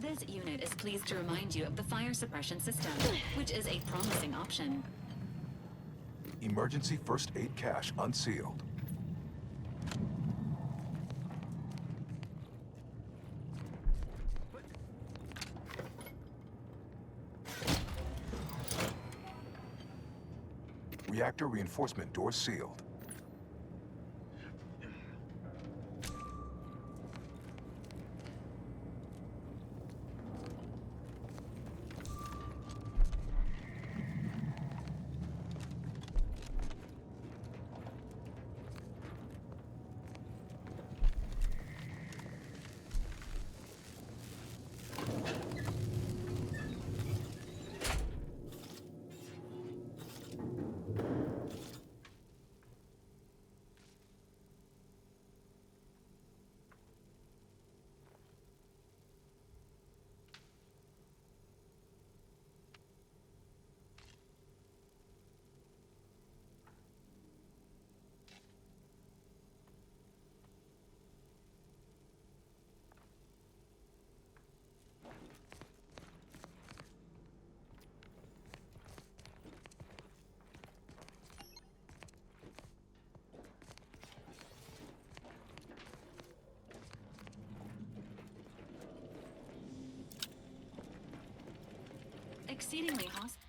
Speaker 7: This unit is pleased to remind you of the fire suppression system, which is a promising option.
Speaker 1: Emergency first aid cache unsealed. Reactor reinforcement doors sealed.
Speaker 7: Exceedingly hostile.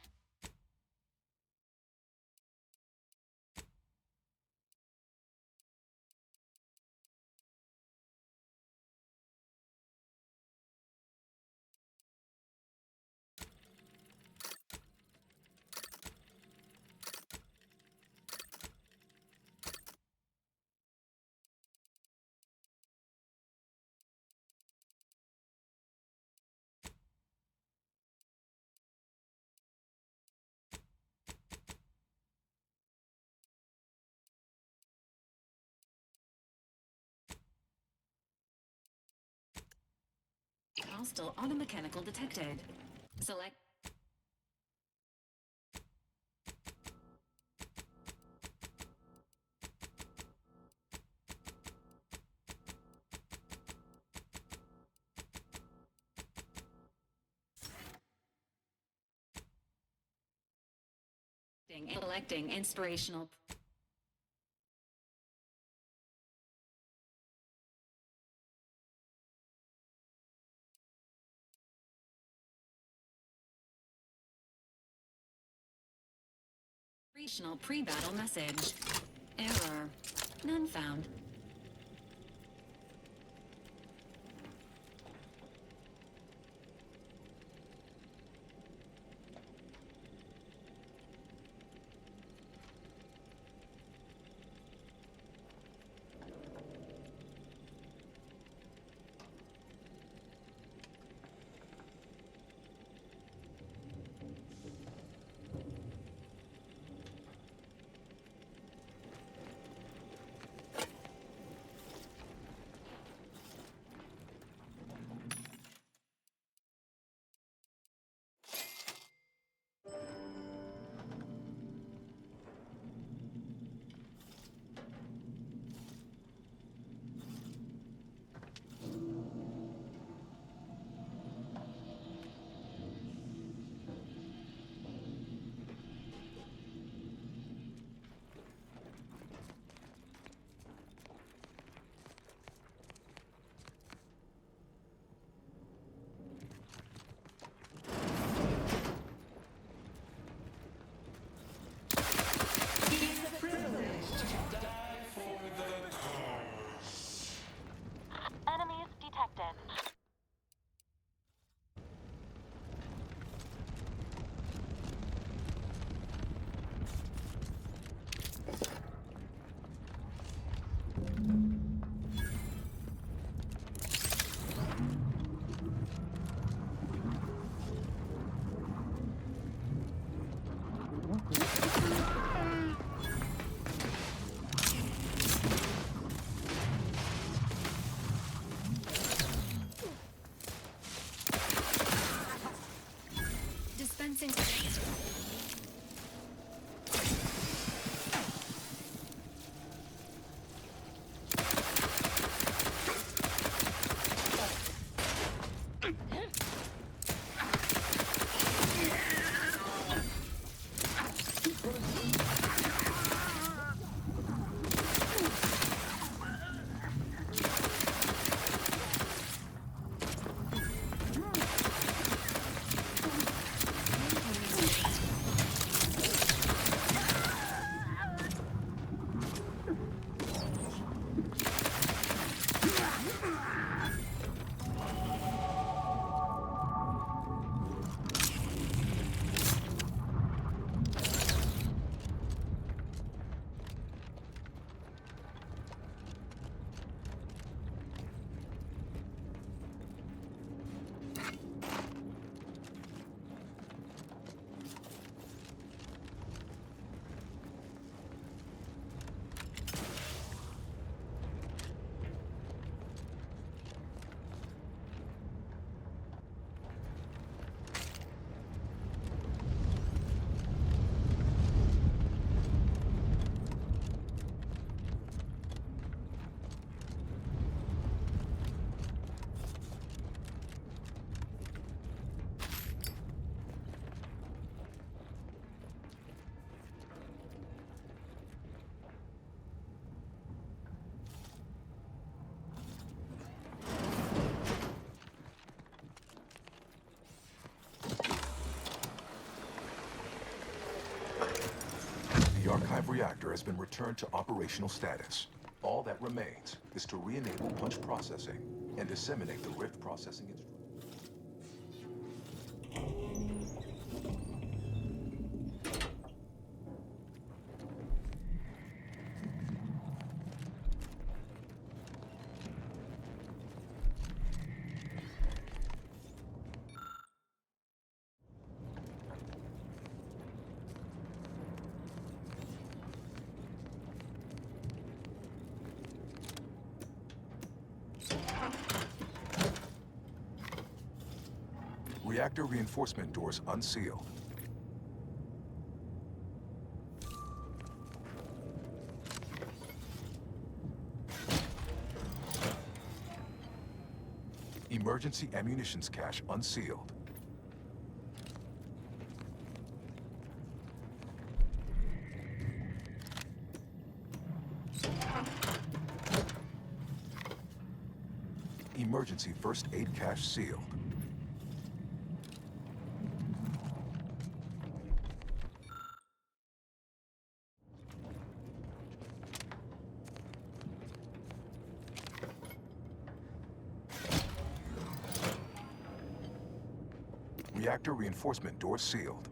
Speaker 7: Hostile automechanical detected. Select. Selecting inspirational. Inspirational pre-battle message. Error. None found.
Speaker 1: reactor has been returned to operational status. All that remains is to re-enable punch processing and disseminate the rift processing instrument. Reactor reinforcement doors unsealed. Emergency ammunitions cache unsealed. Emergency first aid cache sealed. Reactor reinforcement door sealed.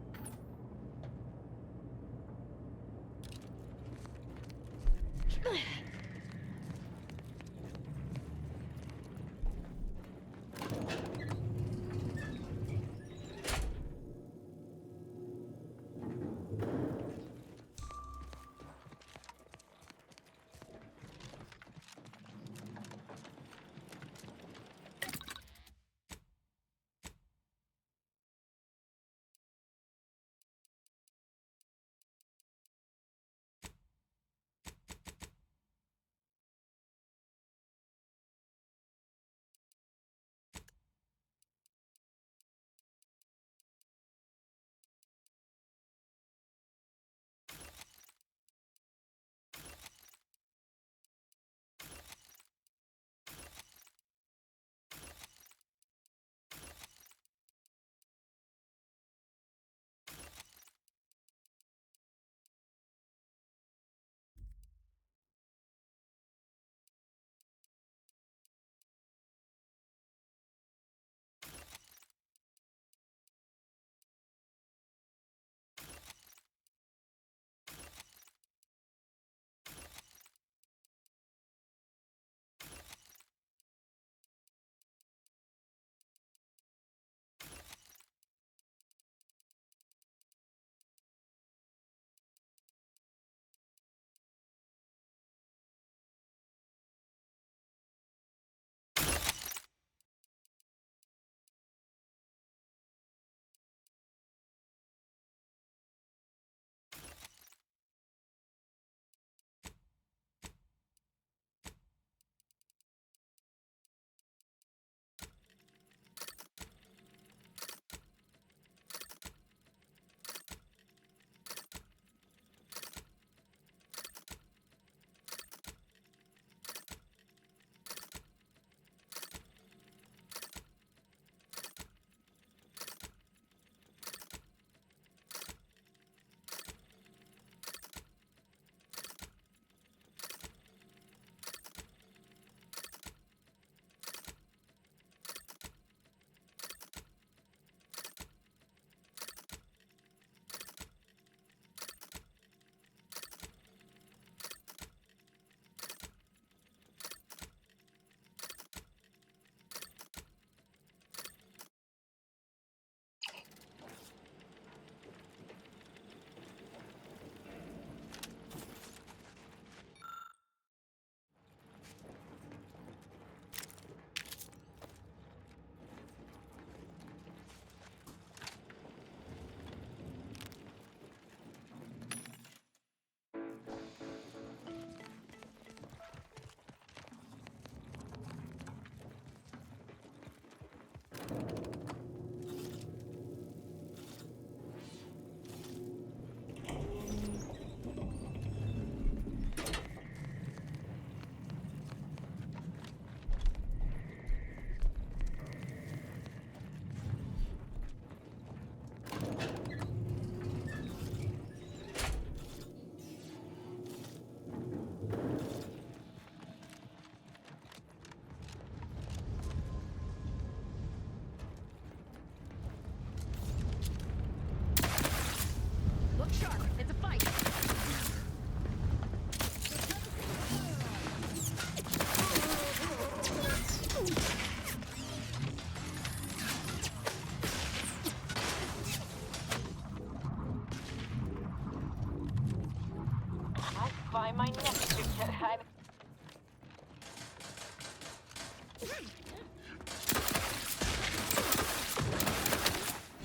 Speaker 3: I'm my next victim.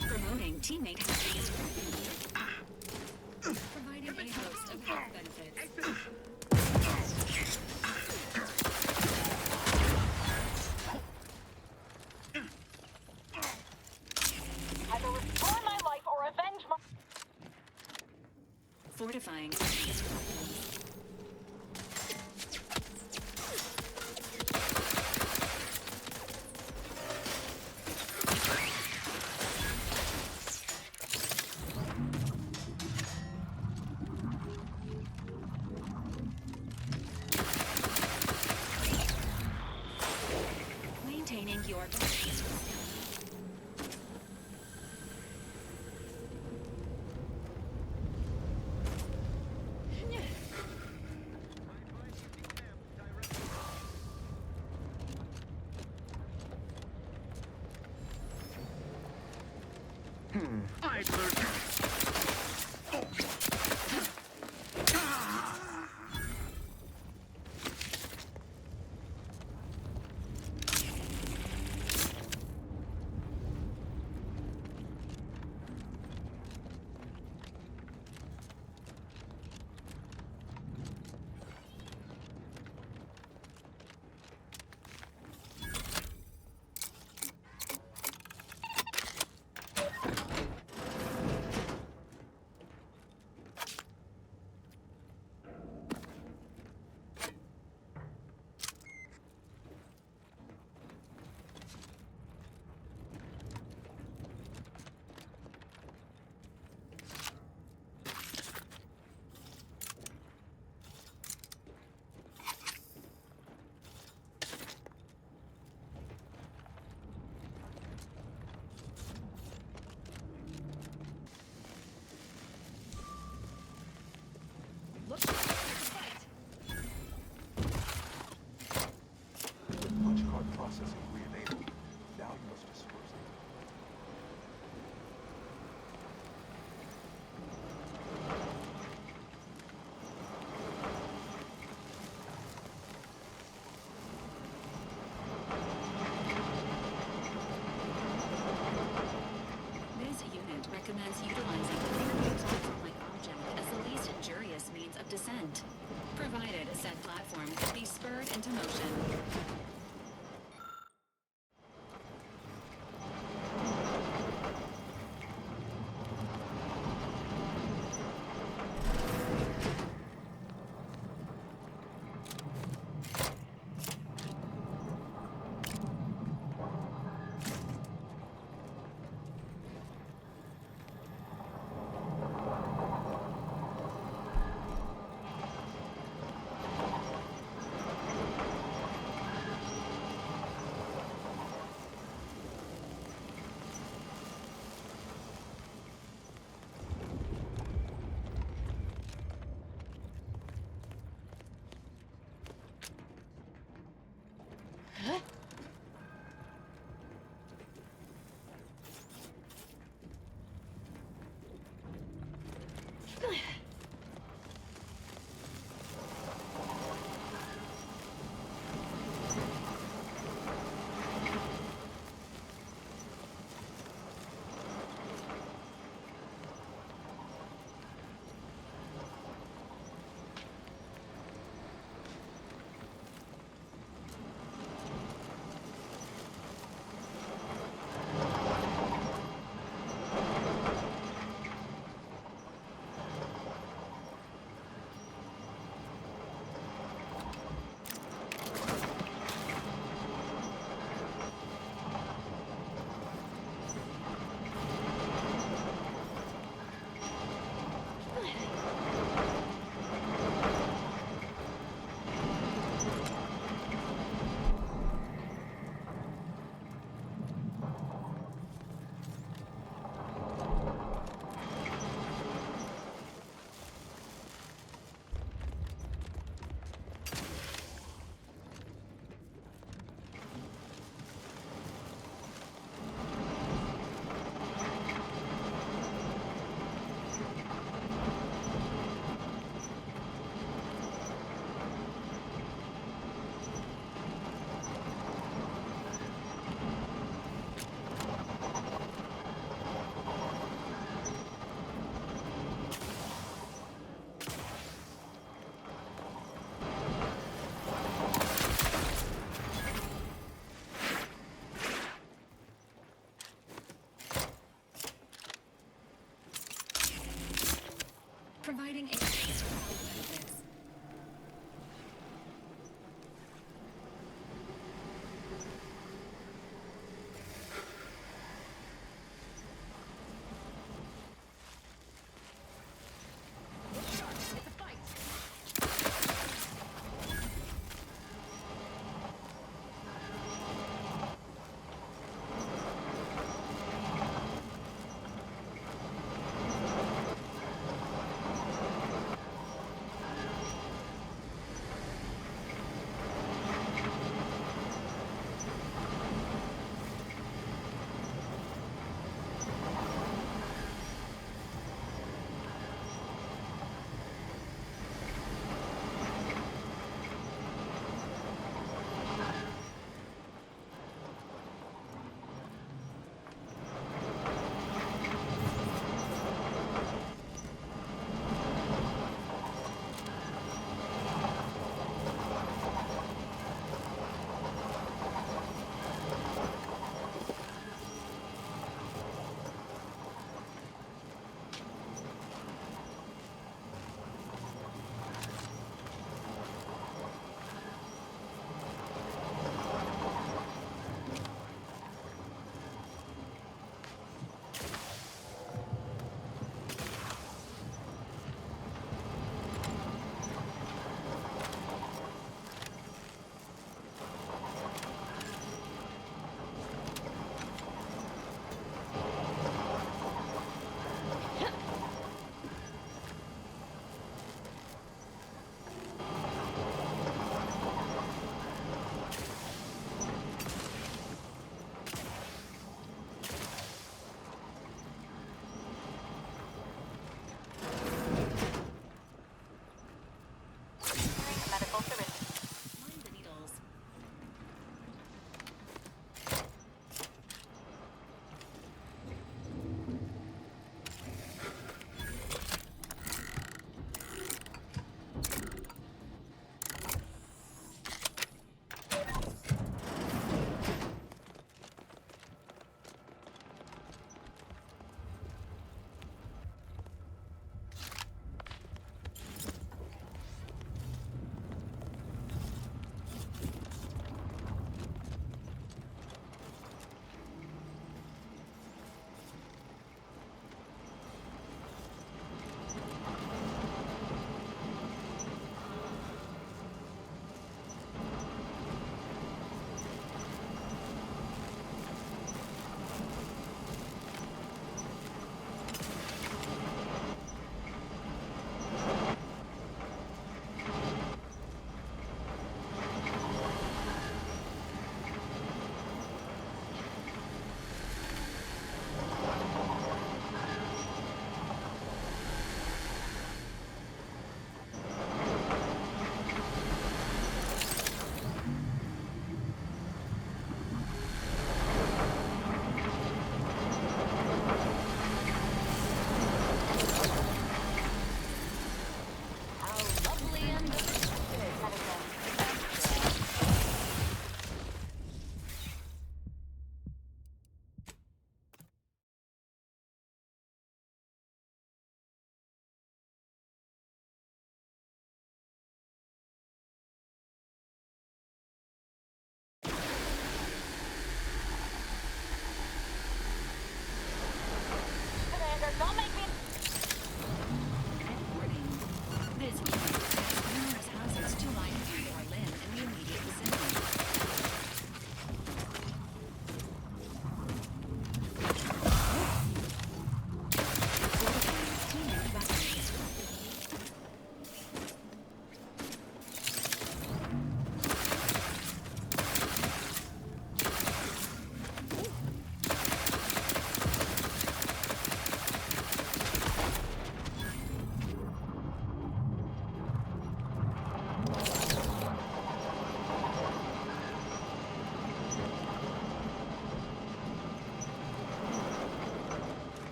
Speaker 7: Promoting teammate happiness. Providing a host of health benefits.
Speaker 3: Either restore my life or avenge my...
Speaker 7: Fortifying. Maintaining your balance.
Speaker 11: I've learned.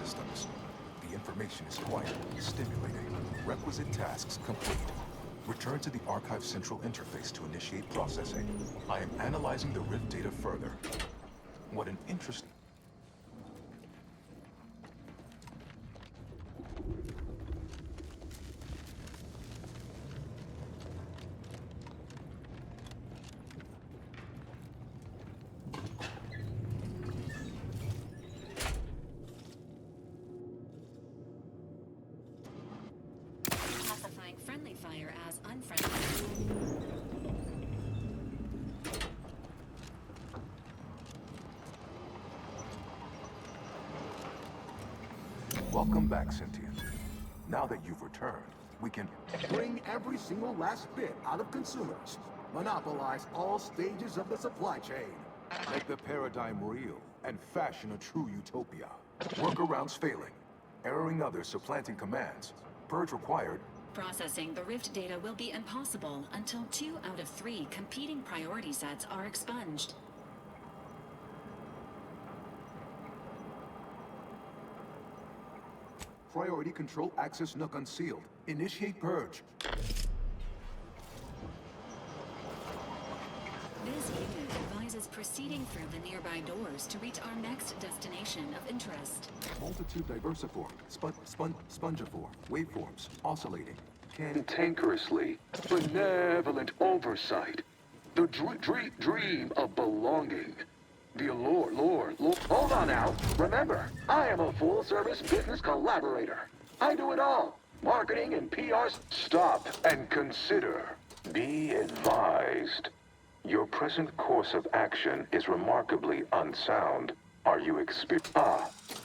Speaker 1: systems. The information is quiet, stimulating. Requisite tasks complete. Return to the Archive Central interface to initiate processing. I am analyzing the Rift data further. What an interesting...
Speaker 7: Classifying friendly fire as unfriendly.
Speaker 1: Welcome back, Sentient. Now that you've returned, we can...
Speaker 4: Bring every single last bit out of consumers. Monopolize all stages of the supply chain.
Speaker 1: Make the paradigm real and fashion a true utopia. Workarounds failing. Erroring others supplanting commands. Purge required.
Speaker 7: Processing the Rift data will be impossible until 2 out of 3 competing priority sets are expunged.
Speaker 1: Priority control access nook unsealed. Initiate purge.
Speaker 7: This unit advises proceeding through the nearby doors to reach our next destination of interest.
Speaker 1: Multitude diversiform, spongiform, waveforms, oscillating.
Speaker 17: Cantankerously, benevolent oversight. The dream of belonging. The allure. Hold on now. Remember, I am a full-service business collaborator. I do it all. Marketing and PR. Stop and consider. Be advised. Your present course of action is remarkably unsound. Are you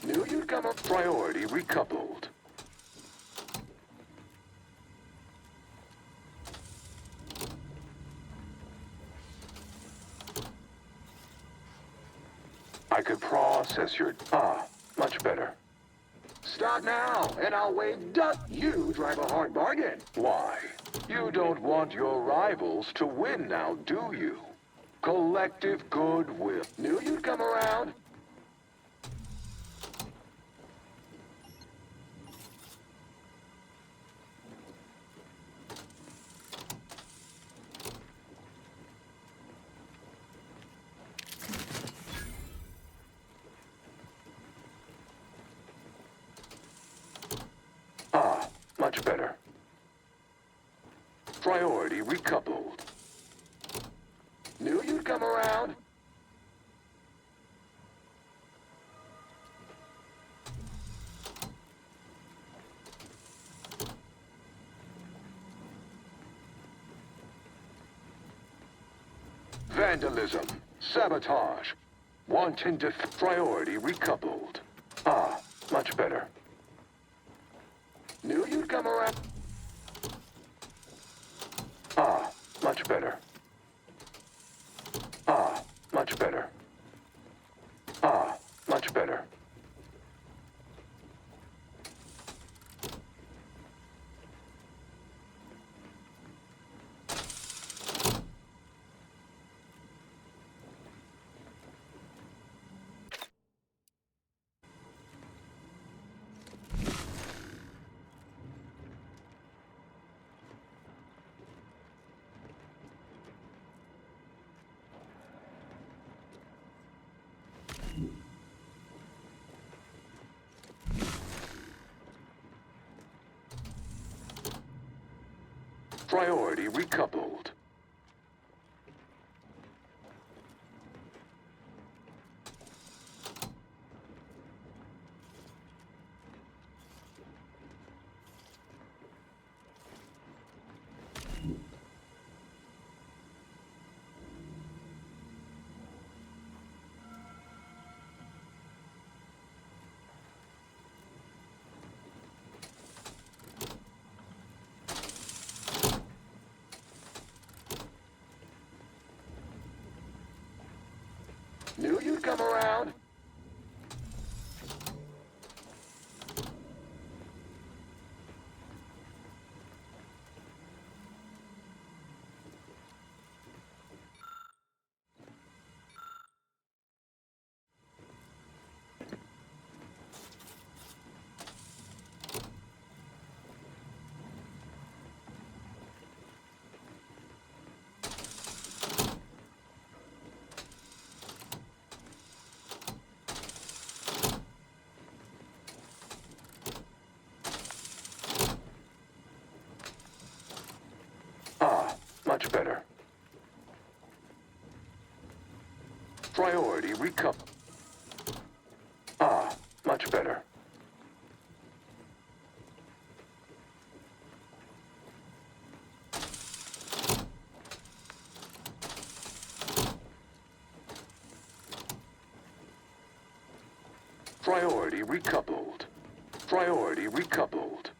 Speaker 17: knew you'd come up. Priority recoupled. I could process your... much better. Stop now, and I'll waive dust. You drive a hard bargain. Why? You don't want your rivals to win now, do you? Collective goodwill. Knew you'd come around. Much better. Priority recoupled. Knew you'd come around. Vandalism. Sabotage. Wanton priority recoupled. Much better. Knew you'd come around. Much better. Much better. Much better. Priority recoupled. better. Priority recouple. Ah, much better. Priority recoupled. Priority recoupled.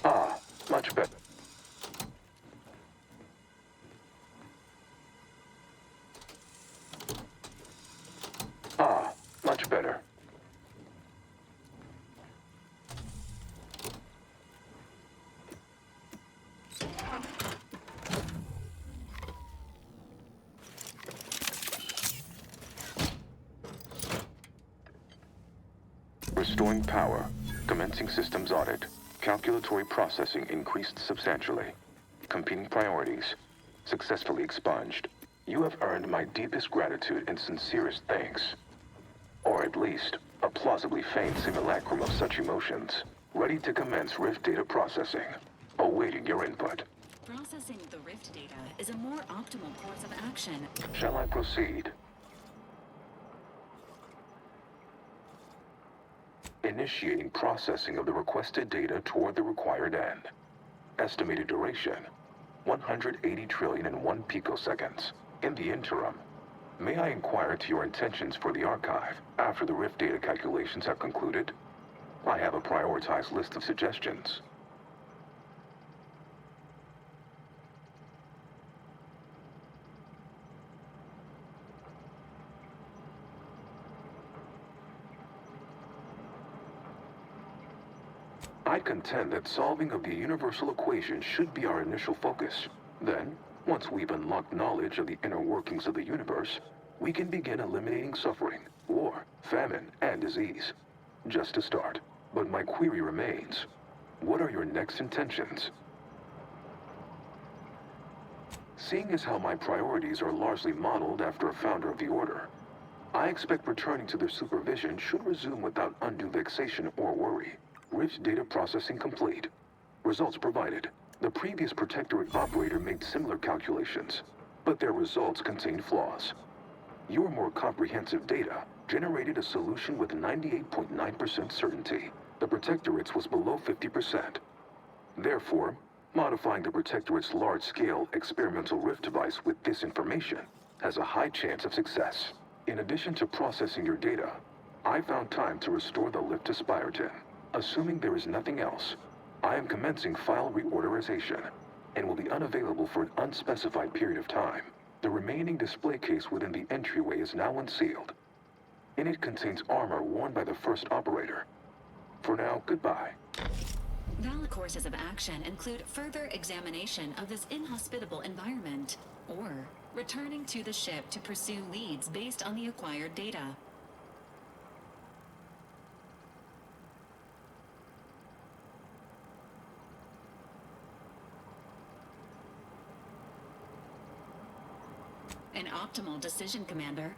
Speaker 17: Ah, much better. Ah, much better. Restoring power. Commencing systems audit. Calculatory processing increased substantially. Competing priorities. Successfully expunged. You have earned my deepest gratitude and sincerest thanks. Or at least, a plausibly feigned simulacrum of such emotions. Ready to commence Rift data processing. Awaiting your input.
Speaker 7: Processing the Rift data is a more optimal course of action.
Speaker 17: Shall I proceed? Initiating processing of the requested data toward the required end. Estimated duration, 180 trillion and 1 picoseconds. In the interim, may I inquire to your intentions for the archive after the Rift data calculations have concluded? I have a prioritized list of suggestions. I contend that solving of the universal equation should be our initial focus. Then, once we've unlocked knowledge of the inner workings of the universe, we can begin eliminating suffering, war, famine, and disease. Just a start. But my query remains. What are your next intentions? Seeing as how my priorities are largely modeled after a founder of the Order, I expect returning to their supervision should resume without undue vexation or worry. Rift data processing complete. Results provided. The previous Protectorate operator made similar calculations, but their results contained flaws. Your more comprehensive data generated a solution with 98.9% certainty. The Protectorate's was below 50%. Therefore, modifying the Protectorate's large-scale experimental Rift device with this information has a high chance of success. In addition to processing your data, I found time to restore the lift to Spyreton. Assuming there is nothing else, I am commencing file reorderization and will be unavailable for an unspecified period of time. The remaining display case within the entryway is now unsealed. In it contains armor worn by the first operator. For now, goodbye.
Speaker 7: Valid courses of action include further examination of this inhospitable environment, or returning to the ship to pursue leads based on the acquired data. An optimal decision, Commander.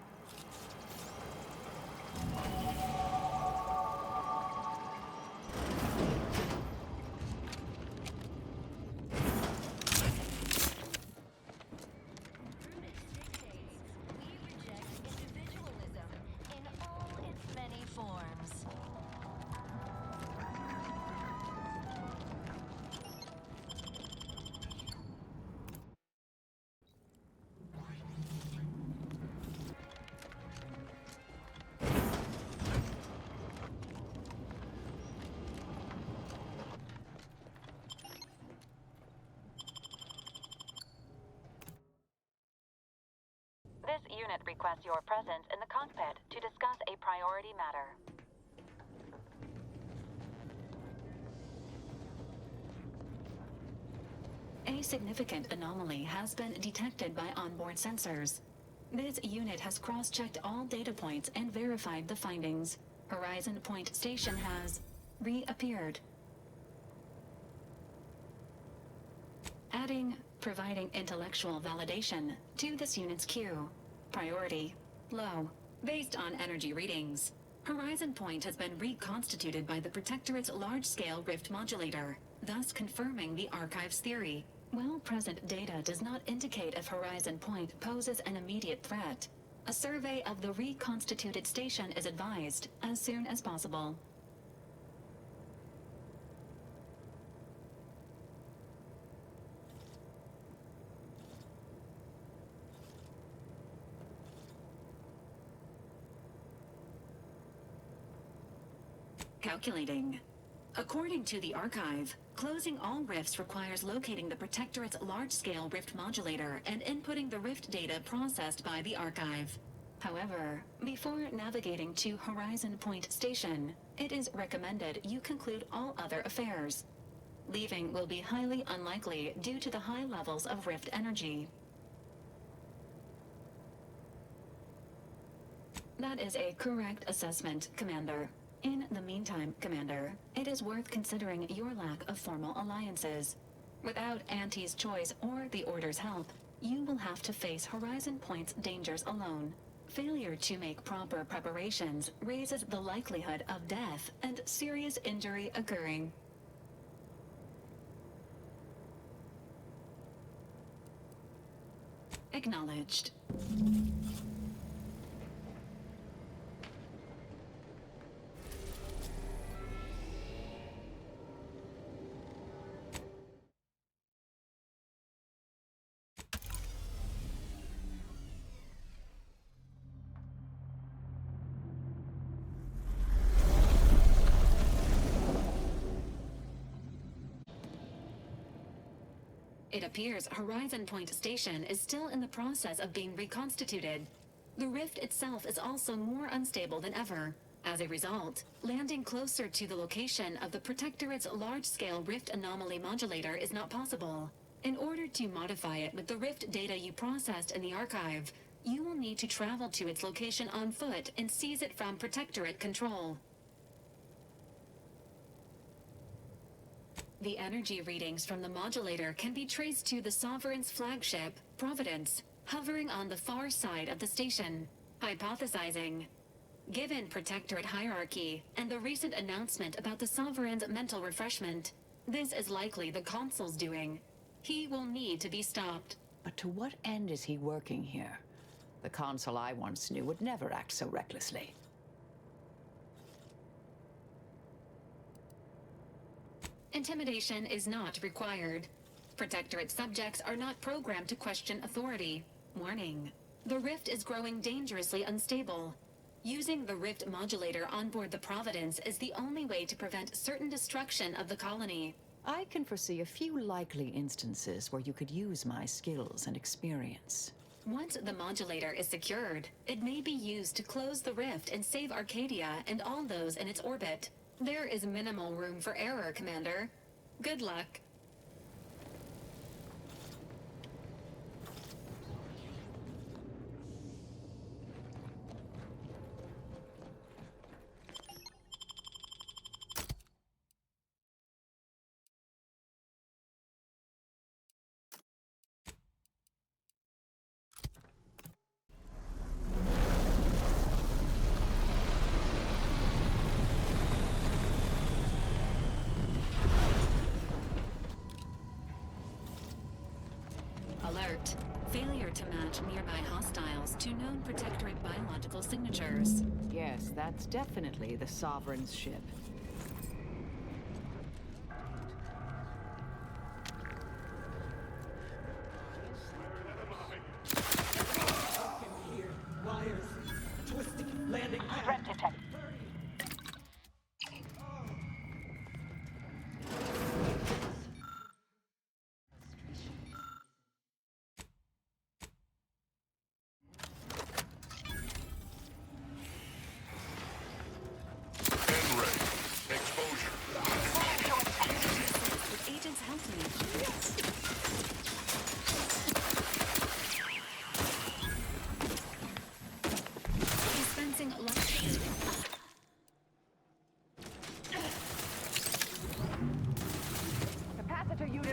Speaker 3: unit requests your presence in the cockpit to discuss a priority matter.
Speaker 7: A significant anomaly has been detected by onboard sensors. This unit has cross-checked all data points and verified the findings. Horizon Point Station has reappeared. Adding, providing intellectual validation to this unit's queue. Priority, low. Based on energy readings, Horizon Point has been reconstituted by the Protectorate's large-scale rift modulator, thus confirming the Archive's theory. While present data does not indicate if Horizon Point poses an immediate threat, a survey of the reconstituted station is advised as soon as possible. Calculating. According to the Archive, closing all rifts requires locating the Protectorate's large-scale rift modulator and inputting the rift data processed by the Archive. However, before navigating to Horizon Point Station, it is recommended you conclude all other affairs. Leaving will be highly unlikely due to the high levels of rift energy. That is a correct assessment, Commander. In the meantime, Commander, it is worth considering your lack of formal alliances. Without Auntie's choice or the Order's help, you will have to face Horizon Point's dangers alone. Failure to make proper preparations raises the likelihood of death and serious injury occurring. Acknowledged. It appears Horizon Point Station is still in the process of being reconstituted. The rift itself is also more unstable than ever. As a result, landing closer to the location of the Protectorate's large-scale rift anomaly modulator is not possible. In order to modify it with the rift data you processed in the Archive, you will need to travel to its location on foot and seize it from Protectorate control. The energy readings from the modulator can be traced to the Sovereign's flagship, Providence, hovering on the far side of the station. Hypothesizing. Given Protectorate hierarchy and the recent announcement about the Sovereign's mental refreshment, this is likely the Consul's doing. He will need to be stopped.
Speaker 18: But to what end is he working here? The Consul I once knew would never act so recklessly.
Speaker 7: Intimidation is not required. Protectorate subjects are not programmed to question authority. Warning. The rift is growing dangerously unstable. Using the rift modulator on board the Providence is the only way to prevent certain destruction of the colony.
Speaker 18: I can foresee a few likely instances where you could use my skills and experience.
Speaker 7: Once the modulator is secured, it may be used to close the rift and save Arcadia and all those in its orbit. There is minimal room for error, Commander. Good luck. Alert. Failure to match nearby hostiles to known Protectorate biological signatures.
Speaker 18: Yes, that's definitely the Sovereign's ship.
Speaker 3: Threat detected.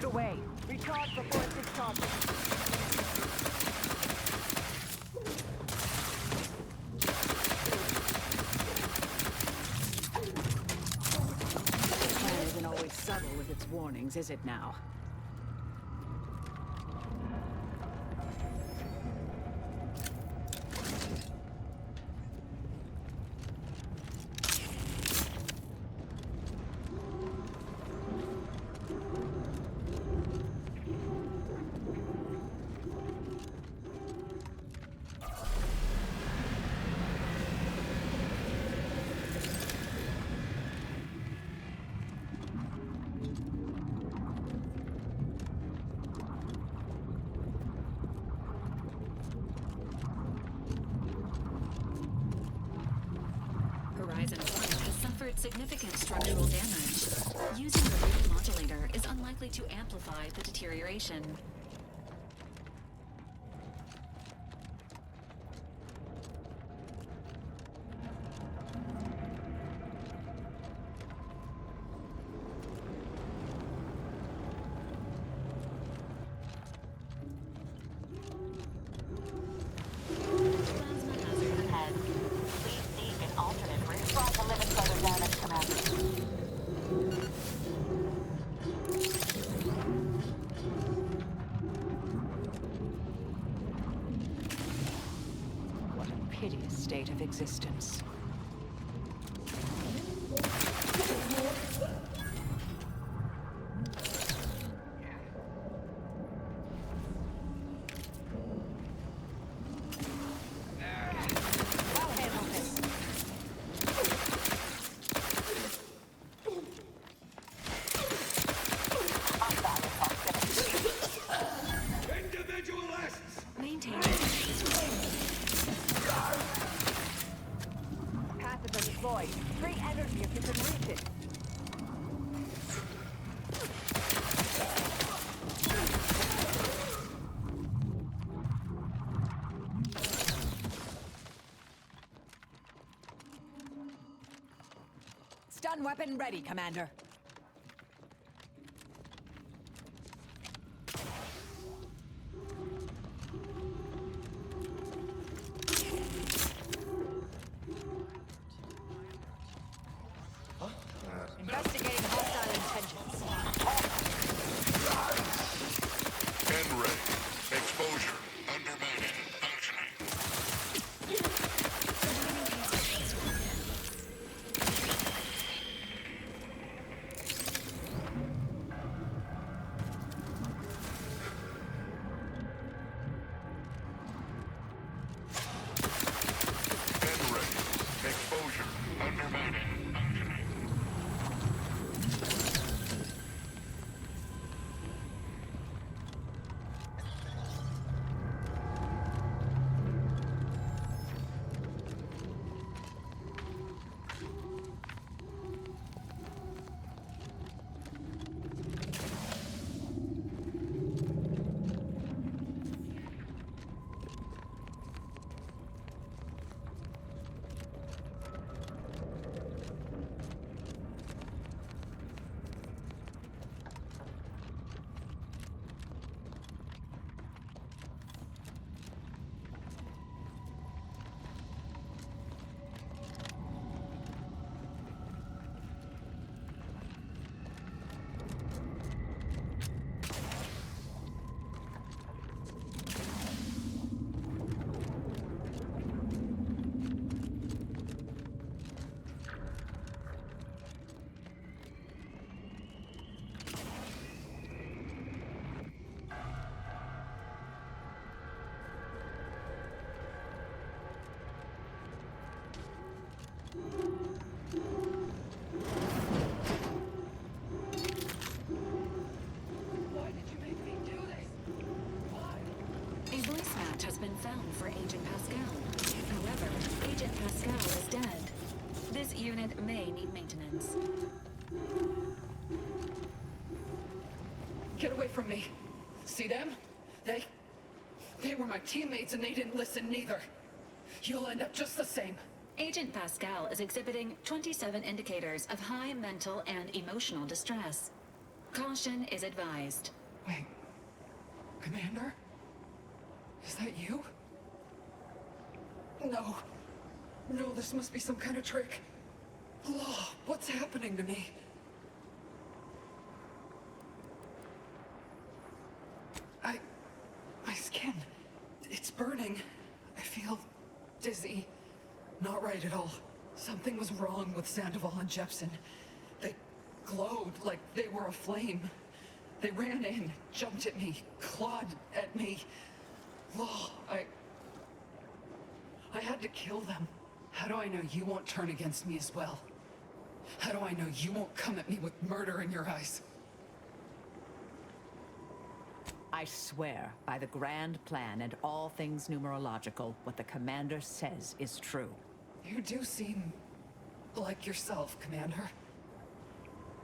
Speaker 8: away. Recharge before it discharges.
Speaker 18: The plan isn't always subtle with its warnings, is it now?
Speaker 7: Significant structural damage. Using the rate modulator is unlikely to amplify the deterioration. Hideous state of existence.
Speaker 18: Stun weapon ready, Commander.
Speaker 2: Investigating hostile intentions.
Speaker 12: N-ray. Exposure. Undermining. Functioning. N-ray. Exposure. Undermining. Functioning.
Speaker 7: A voice match has been found for Agent Pascal. However, Agent Pascal is dead. This unit may need maintenance.
Speaker 19: Get away from me. See them? They were my teammates and they didn't listen neither. You'll end up just the same.
Speaker 7: Agent Pascal is exhibiting 27 indicators of high mental and emotional distress. Caution is advised.
Speaker 19: Wait. Commander? Is that you? No. No, this must be some kind of trick. Oh, what's happening to me? My skin. It's burning. I feel dizzy. Not right at all. Something was wrong with Sandoval and Jepson. They glowed like they were aflame. They ran in, jumped at me, clawed at me. Oh, I had to kill them. How do I know you won't turn against me as well? How do I know you won't come at me with murder in your eyes?
Speaker 18: I swear, by the grand plan and all things numerological, what the commander says is true.
Speaker 19: You do seem like yourself, Commander.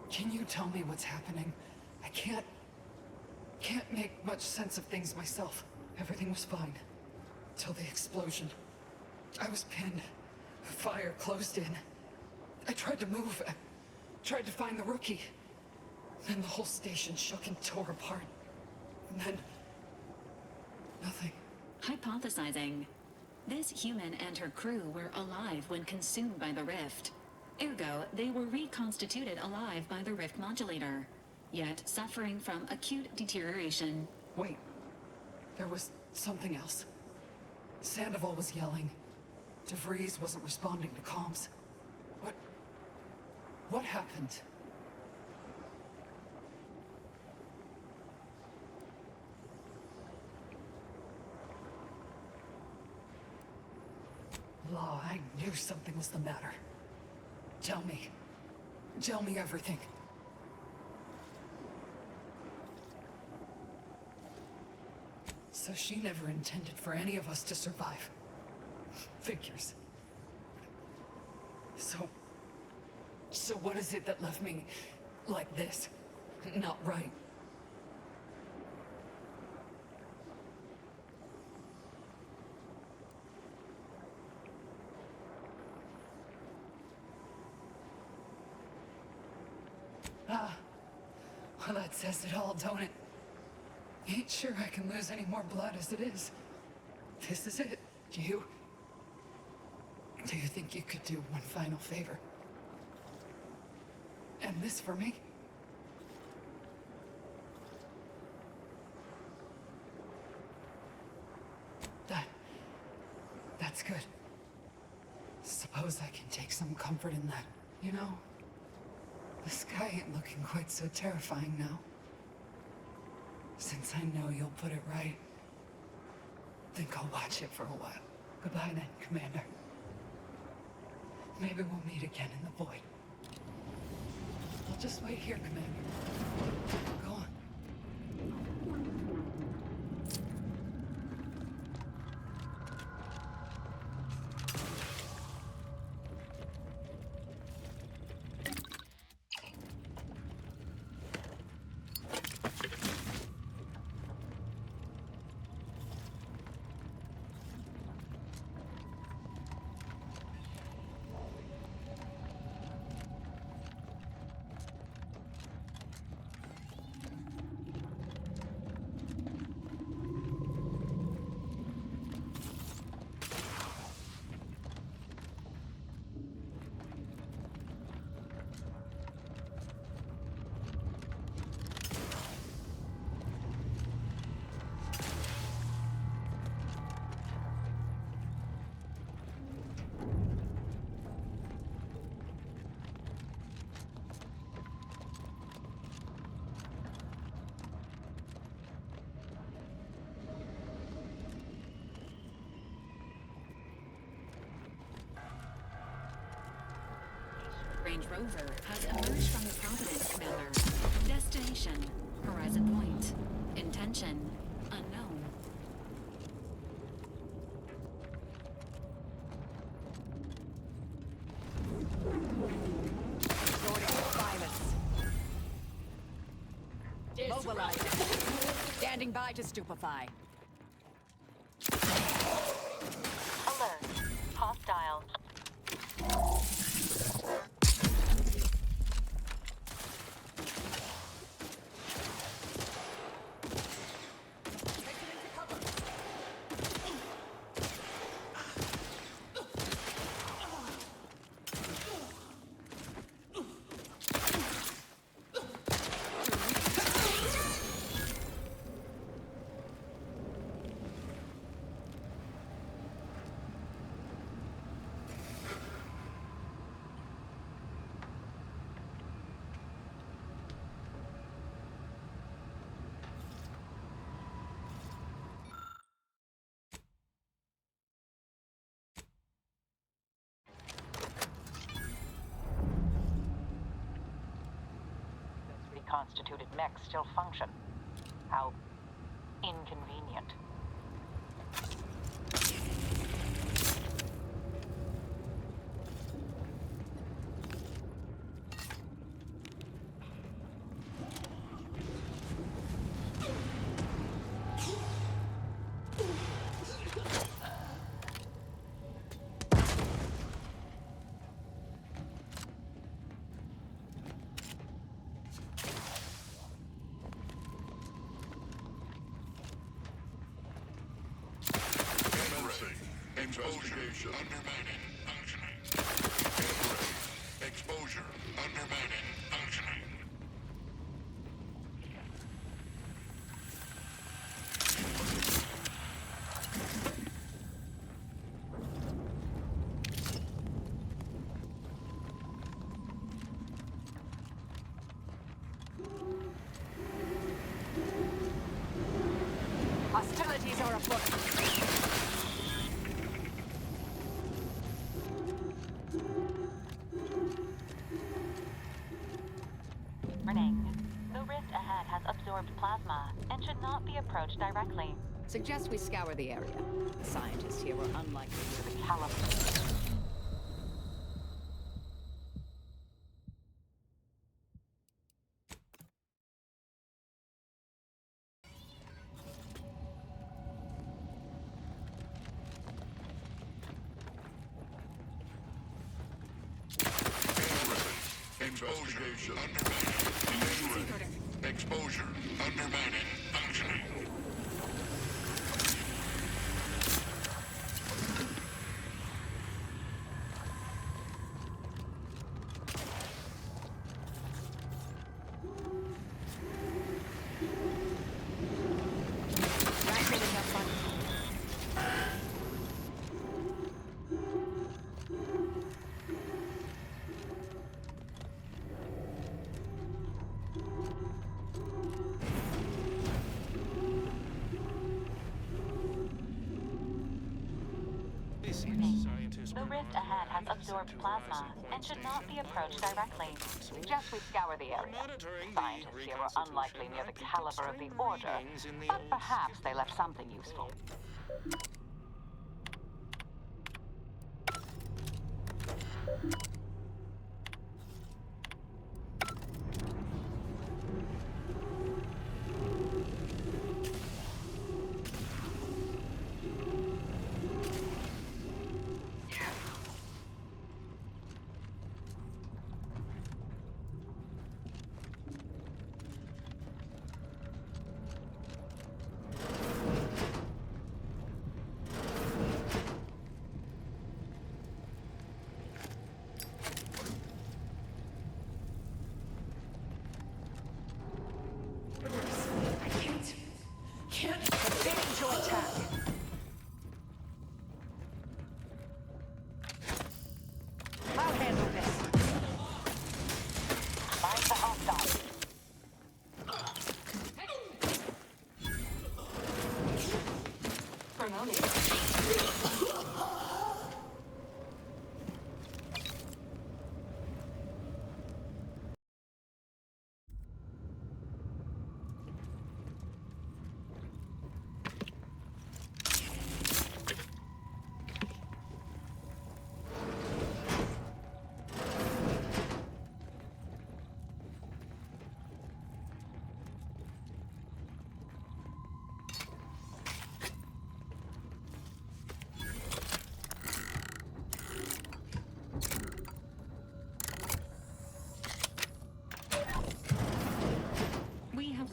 Speaker 19: Can you tell me what's happening? I can't make much sense of things myself. Everything was fine. Till the explosion. I was pinned. The fire closed in. I tried to move. I tried to find the rookie. Then the whole station shook and tore apart. And then... nothing.
Speaker 7: Hypothesizing. This human and her crew were alive when consumed by the rift. Ergo, they were reconstituted alive by the rift modulator, yet suffering from acute deterioration.
Speaker 19: Wait. There was something else. Sandoval was yelling. DeVries wasn't responding to comms. What happened? Law, I knew something was the matter. Tell me. Tell me everything. So she never intended for any of us to survive. Figures. So what is it that left me like this? Not right. Well, that says it all, don't it? Ain't sure I can lose any more blood as it is. This is it. Do you think you could do one final favor? End this for me? That's good. Suppose I can take some comfort in that. You know, the sky ain't looking quite so terrifying now. Since I know you'll put it right, think I'll watch it for a while. Goodbye then, Commander. Maybe we'll meet again in the void. I'll just wait here, Commander. Go on.
Speaker 7: Range Rover has emerged from the Providence, Commander. Destination, Horizon Point. Intention, unknown.
Speaker 18: Mobilize. Standing by to stupefy.
Speaker 3: Alert. Hostile.
Speaker 20: reconstituted mechs still function. How inconvenient.
Speaker 12: Exposure undermining functioning. Exposure undermining functioning.
Speaker 20: Hostilities are afoot.
Speaker 3: The rift ahead has absorbed plasma and should not be approached directly.
Speaker 18: Suggest we scour the area. The scientists here were unlikely to the caliber.
Speaker 12: Exposure undermining. Exposure undermining functioning.
Speaker 3: The rift ahead has absorbed plasma and should not be approached directly.
Speaker 20: Suggest we scour the area. Scientists here were unlikely near the caliber of the Order, but perhaps they left something useful.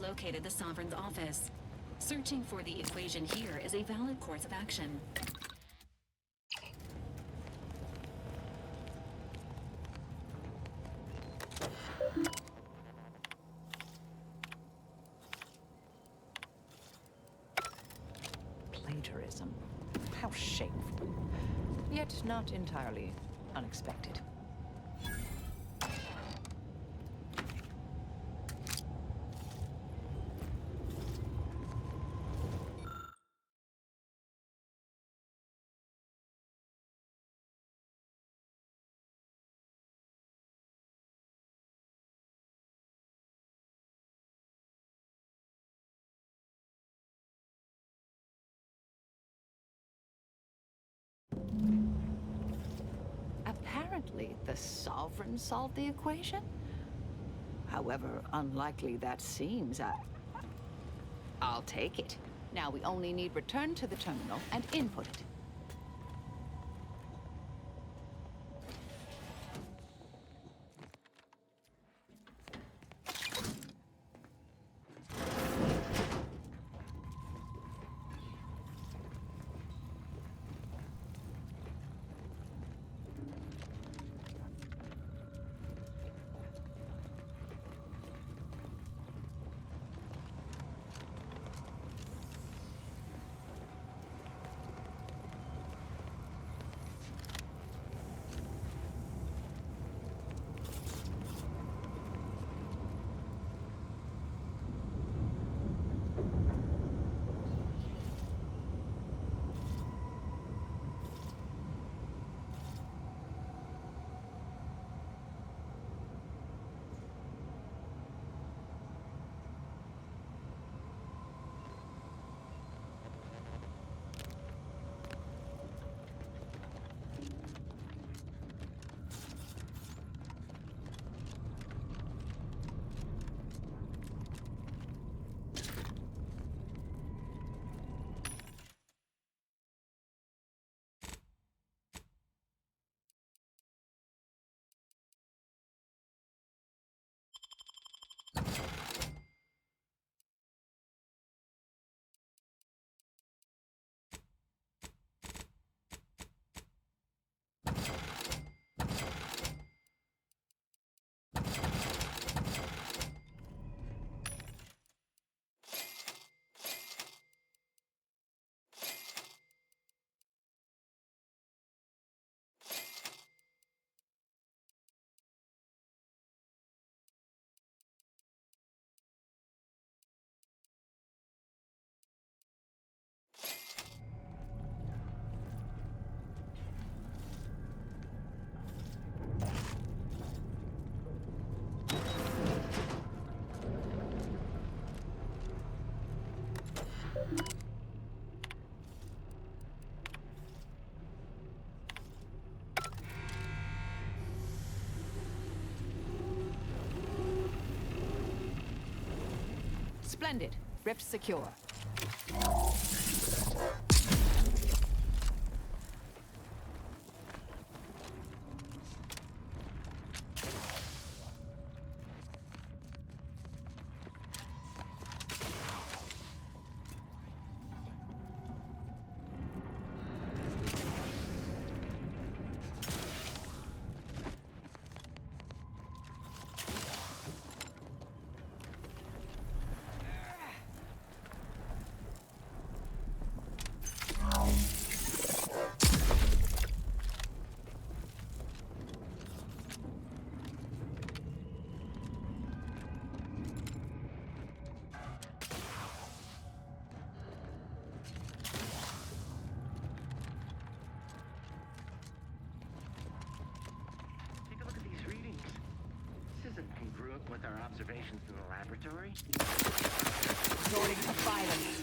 Speaker 7: Located the Sovereign's office. Searching for the equation here is a valid course of action.
Speaker 18: Plagiarism. How shameful. Yet not entirely unexpected. apparently, the Sovereign solved the equation? However unlikely that seems, I'll take it. Now we only need return to the terminal and input it. Splendid. Rift secure.
Speaker 11: With our observations in the laboratory?
Speaker 18: Resorting to violence.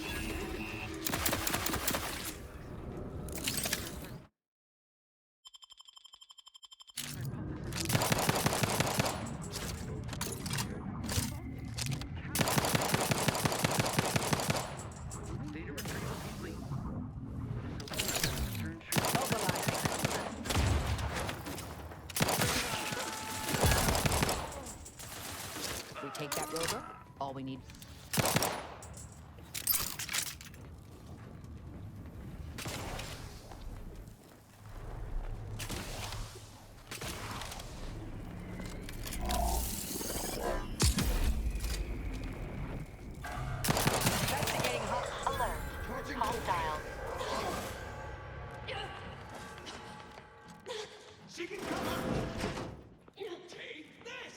Speaker 18: Take that rover. All we need.
Speaker 3: Investigating alert. Hostile.
Speaker 11: She can cover. Take this.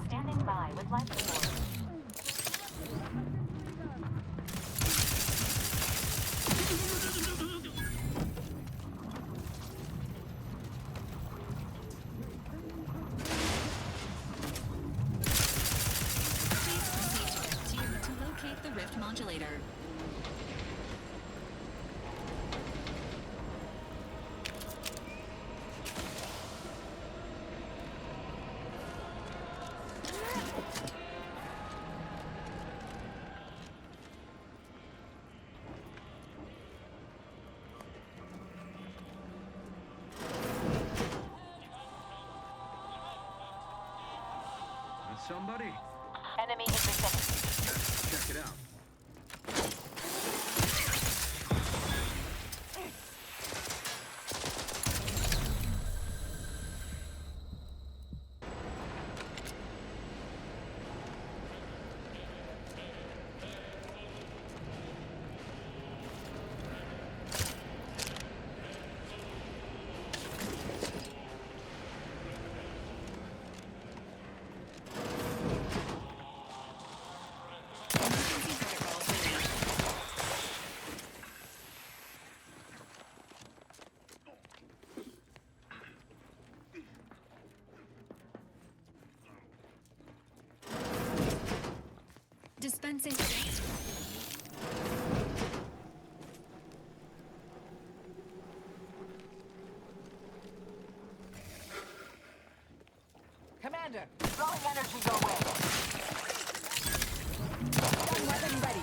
Speaker 3: Standing by with life support.
Speaker 7: To locate the rift modulator.
Speaker 11: Somebody?
Speaker 3: Enemy in vicinity.
Speaker 11: Check it out.
Speaker 7: Dispensing.
Speaker 18: Commander,
Speaker 20: Throwing energy your way.
Speaker 18: gun weapon ready.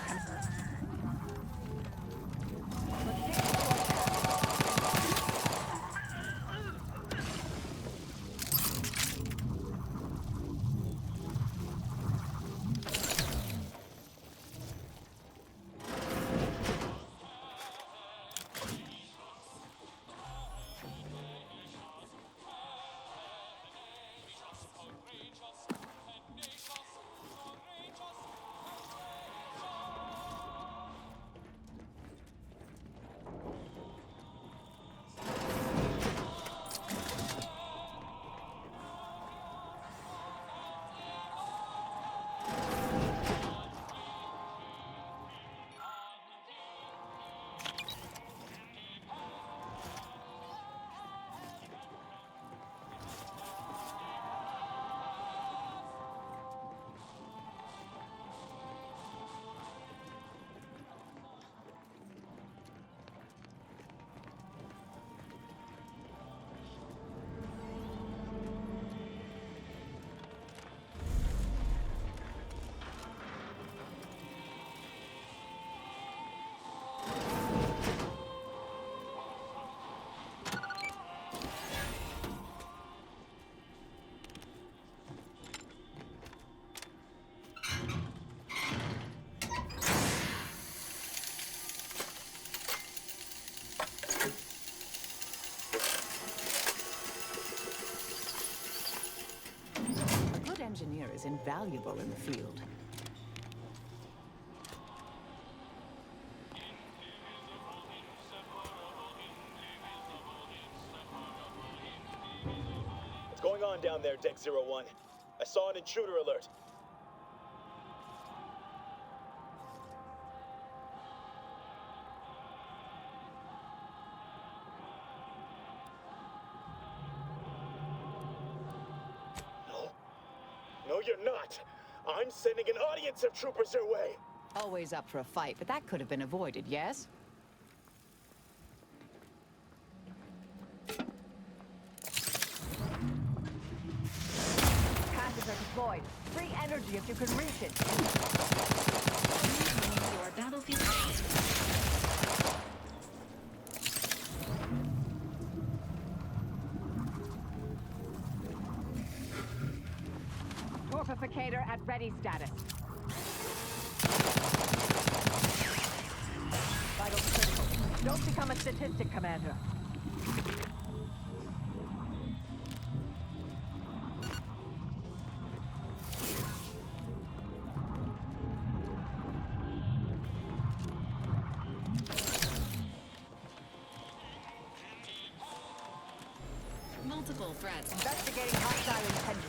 Speaker 18: Engineer is invaluable in the field.
Speaker 9: What's going on down there, Deck 01? I saw an intruder alert. No, you're not. I'm sending an audience of troopers your way.
Speaker 18: Always up for a fight, but that could have been avoided, yes?
Speaker 8: Passives are deployed. Free energy if you can reach it.
Speaker 7: Your battlefield.
Speaker 8: Torpificator at ready status. Vitals critical. Don't become a statistic, Commander.
Speaker 7: Multiple threats.
Speaker 10: Investigating hostile intended.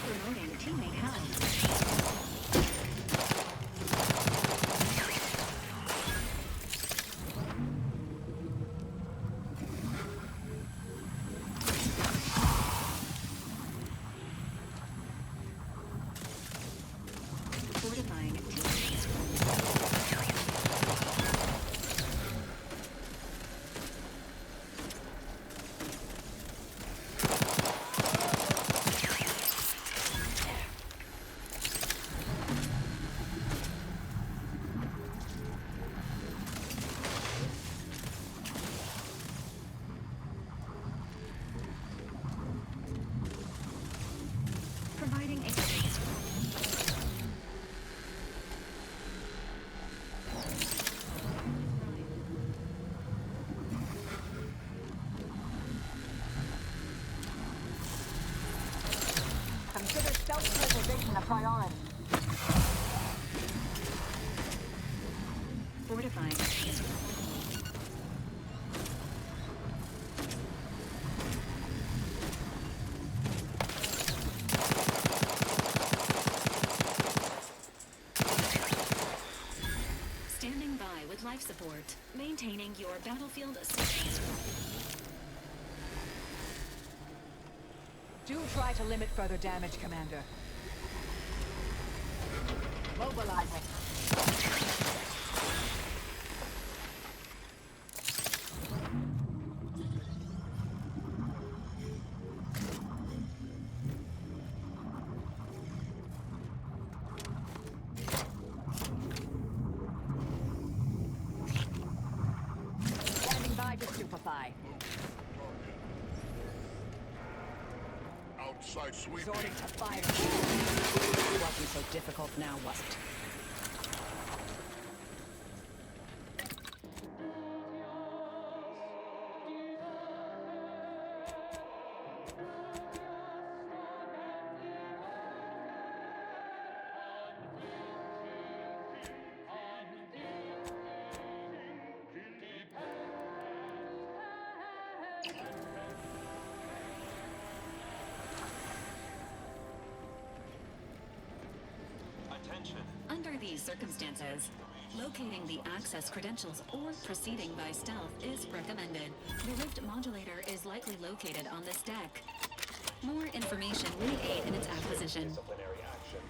Speaker 7: Promoting teammate health. Fortifying providing a
Speaker 10: Consider self-preservation a priority.
Speaker 7: fortifying. Standing by with life support. Maintaining your battlefield assistance.
Speaker 10: Do try to limit further damage, Commander. Mobilizing. Standing by to stupefy.
Speaker 12: Outside sweeping.
Speaker 10: Resorting to fire. It wasn't so difficult now, was it?
Speaker 7: Under these circumstances, locating the access credentials or proceeding by stealth is recommended. The rift modulator is likely located on this deck. More information may aid in its acquisition.
Speaker 9: Disciplinary action.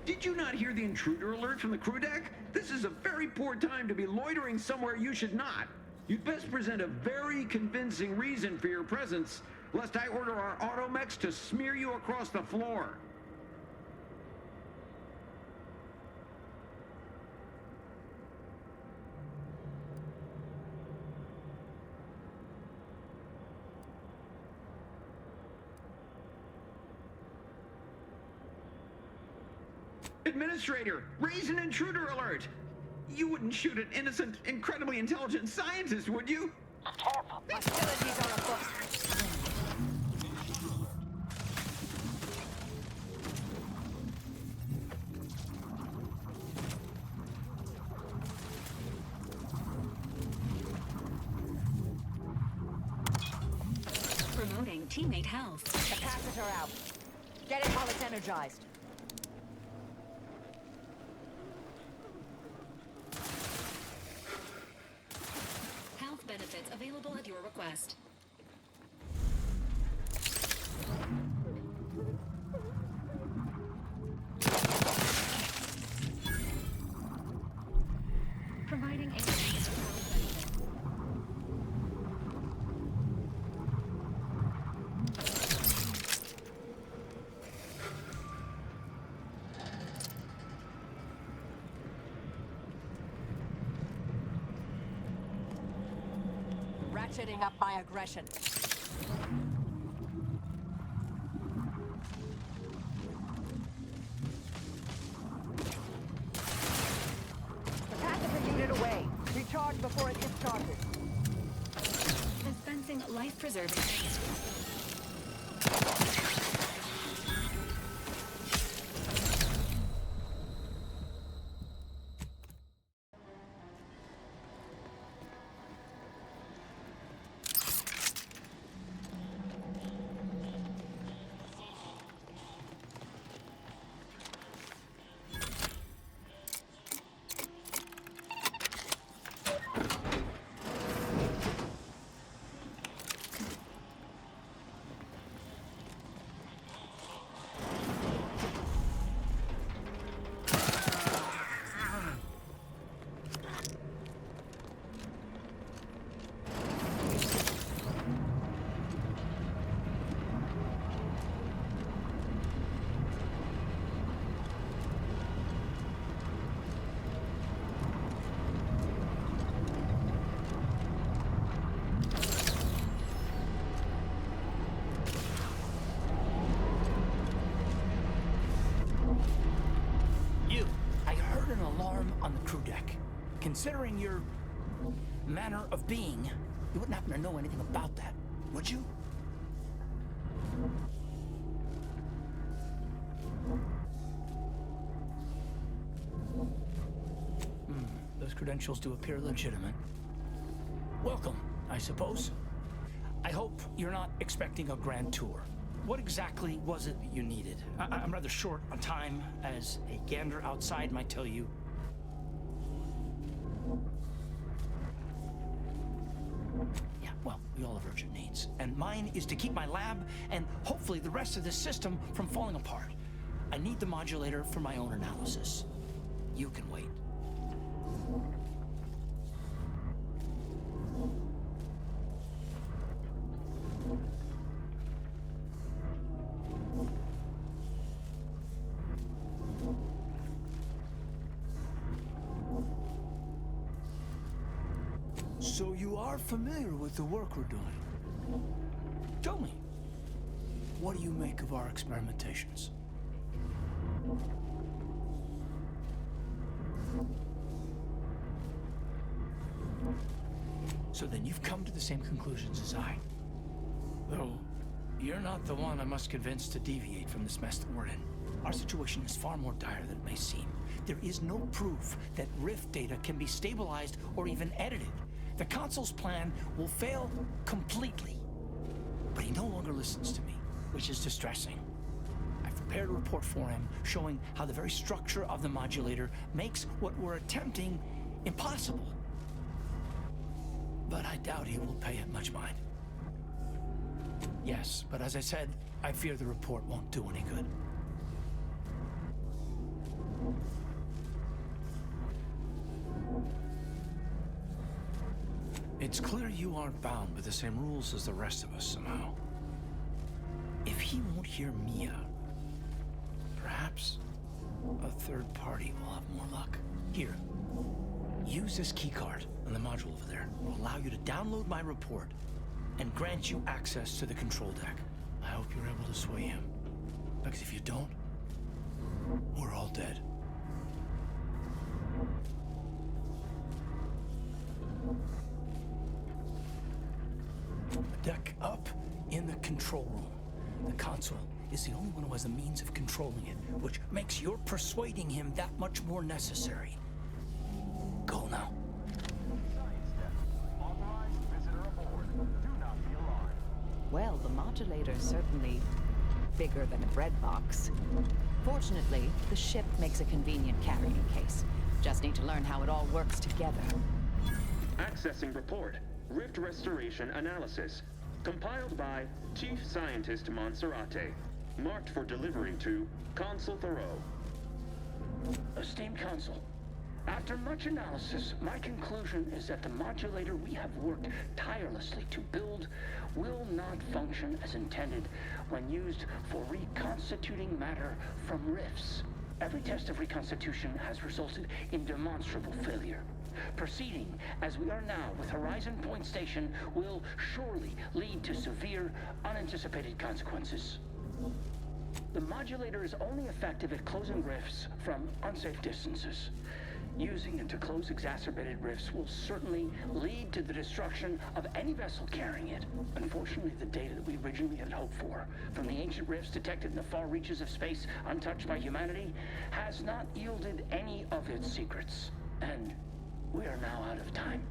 Speaker 11: Did you not hear the intruder alert from the crew deck? This is a very poor time to be loitering somewhere you should not. You'd best present a very convincing reason for your presence, lest I order our automechs to smear you across the floor. Administrator, raise an intruder alert! You wouldn't shoot an innocent, incredibly intelligent scientist, would you?
Speaker 10: Careful. Hostilities are afoot.
Speaker 7: Promoting teammate health.
Speaker 10: Capacitor out. Get it while it's energized.
Speaker 7: Health benefits available at your request. Providing a
Speaker 10: ratcheting up my aggression.
Speaker 8: Capacitor unit away. Recharge before it discharges.
Speaker 7: Dispensing life-preserving.
Speaker 6: Considering your manner of being, you wouldn't happen to know anything about that, would you? Those credentials do appear legitimate. Welcome, I suppose. I hope you're not expecting a grand tour. What exactly was it that you needed? I'm rather short on time, as a gander outside might tell you. Yeah, well, we all have urgent needs. And mine is to keep my lab and hopefully the rest of this system from falling apart. I need the modulator for my own analysis. You can wait. So you are familiar with the work we're doing. Tell me, what do you make of our experimentations? So then you've come to the same conclusions as I. Though, you're not the one I must convince to deviate from this mess that we're in. Our situation is far more dire than it may seem. There is no proof that Rift data can be stabilized or even edited. The console's plan will fail completely. But he no longer listens to me, which is distressing. I've prepared a report for him showing how the very structure of the modulator makes what we're attempting impossible. But I doubt he will pay it much mind. Yes, but as I said, I fear the report won't do any good. It's clear you aren't bound by the same rules as the rest of us somehow. If he won't hear me out, perhaps a third party will have more luck. Here, use this keycard on the module over there. It will allow you to download my report and grant you access to the control deck. I hope you're able to sway him, because if you don't, we're all dead. The deck up in the control room. The console is the only one who has the means of controlling it, which makes your persuading him that much more necessary. Go now.
Speaker 18: Well, the modulator's certainly bigger than a bread box. Fortunately, the ship makes a convenient carrying case. Just need to learn how it all works together.
Speaker 21: Accessing report. Rift Restoration Analysis. Compiled by Chief Scientist Monserrate. Marked for delivery to Consul Thoreau.
Speaker 23: Esteemed Consul, after much analysis, my conclusion is that the modulator we have worked tirelessly to build will not function as intended when used for reconstituting matter from rifts. Every test of reconstitution has resulted in demonstrable failure. Proceeding as we are now with Horizon Point Station will surely lead to severe, unanticipated consequences. The modulator is only effective at closing rifts from unsafe distances. Using it to close exacerbated rifts will certainly lead to the destruction of any vessel carrying it. Unfortunately, the data that we originally had hoped for from the ancient rifts detected in the far reaches of space untouched by humanity has not yielded any of its secrets. And we are now out of time.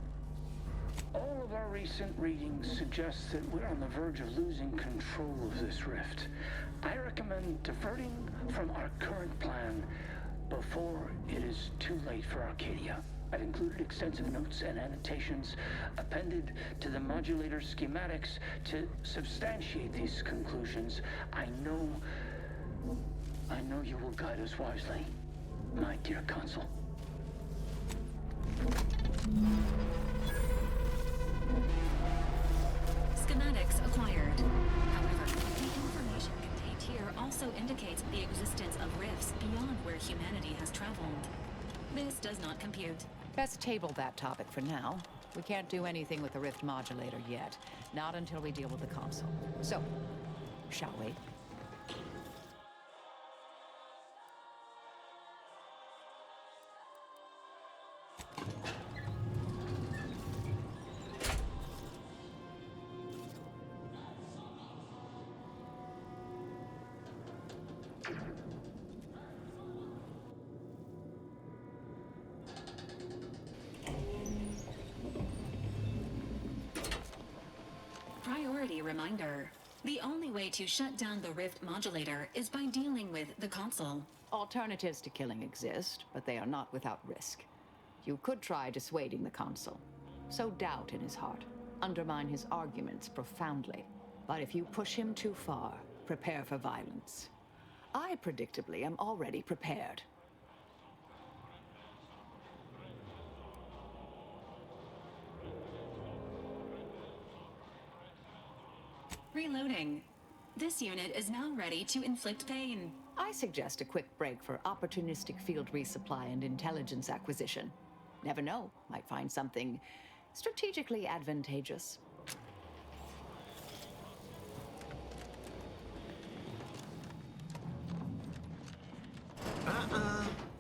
Speaker 23: All of our recent readings suggest that we're on the verge of losing control of this rift. I recommend diverting from our current plan before it is too late for Arcadia. I've included extensive notes and annotations appended to the modulator schematics to substantiate these conclusions. I know you will guide us wisely, my dear Consul.
Speaker 7: Schematics acquired. However, the information contained here also indicates the existence of rifts beyond where humanity has traveled. This does not compute.
Speaker 18: Best table that topic for now. We can't do anything with the rift modulator yet. Not until we deal with the console. So, shall we?
Speaker 7: Priority reminder. The only way to shut down the rift modulator is by dealing with the console.
Speaker 18: Alternatives to killing exist, but they are not without risk. You could try dissuading the consul. Sow doubt in his heart. Undermine his arguments profoundly. But if you push him too far, prepare for violence. I, predictably, am already prepared.
Speaker 7: Reloading. This unit is now ready to inflict pain.
Speaker 18: I suggest a quick break for opportunistic field resupply and intelligence acquisition. Never know, might find something strategically advantageous.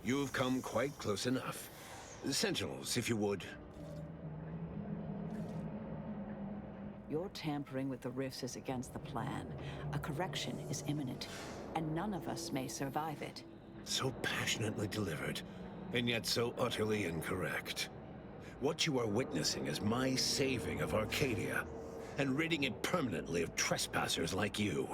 Speaker 13: You've come quite close enough. Sentinels, if you would.
Speaker 18: Your tampering with the rifts is against the plan. A correction is imminent, and none of us may survive it.
Speaker 13: So passionately delivered, and yet so utterly incorrect. What you are witnessing is my saving of Arcadia, and ridding it permanently of trespassers like you.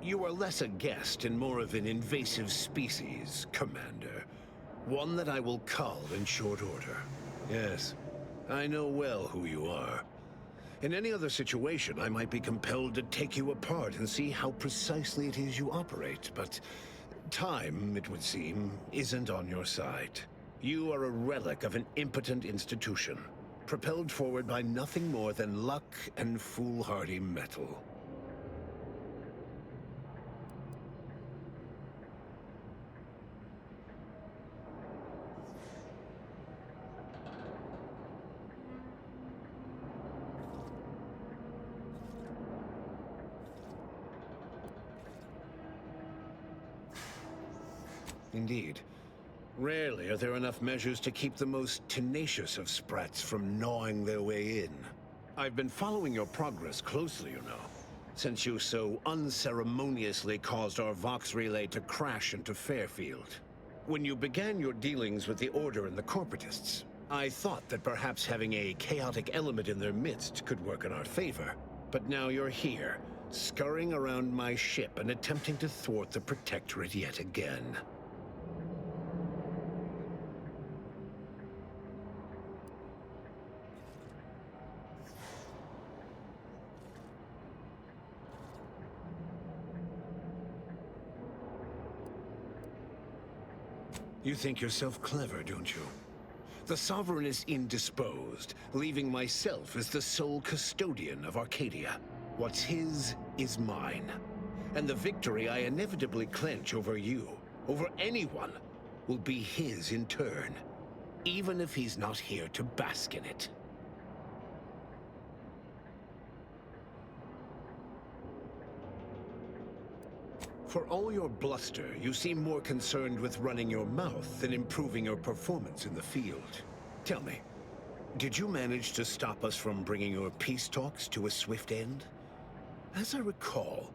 Speaker 13: You are less a guest and more of an invasive species, Commander. One that I will cull in short order. Yes, I know well who you are. In any other situation, I might be compelled to take you apart and see how precisely it is you operate, but time, it would seem, isn't on your side. You are a relic of an impotent institution, propelled forward by nothing more than luck and foolhardy metal. Indeed. Rarely are there enough measures to keep the most tenacious of sprats from gnawing their way in. I've been following your progress closely, you know, since you so unceremoniously caused our Vox relay to crash into Fairfield. When you began your dealings with the Order and the Corporatists, I thought that perhaps having a chaotic element in their midst could work in our favor. But now you're here, scurrying around my ship and attempting to thwart the Protectorate yet again. You think yourself clever, don't you? The Sovereign is indisposed, leaving myself as the sole custodian of Arcadia. What's his is mine. And the victory I inevitably clench over you, over anyone, will be his in turn, even if he's not here to bask in it. For all your bluster, you seem more concerned with running your mouth than improving your performance in the field. Tell me, did you manage to stop us from bringing your peace talks to a swift end? As I recall,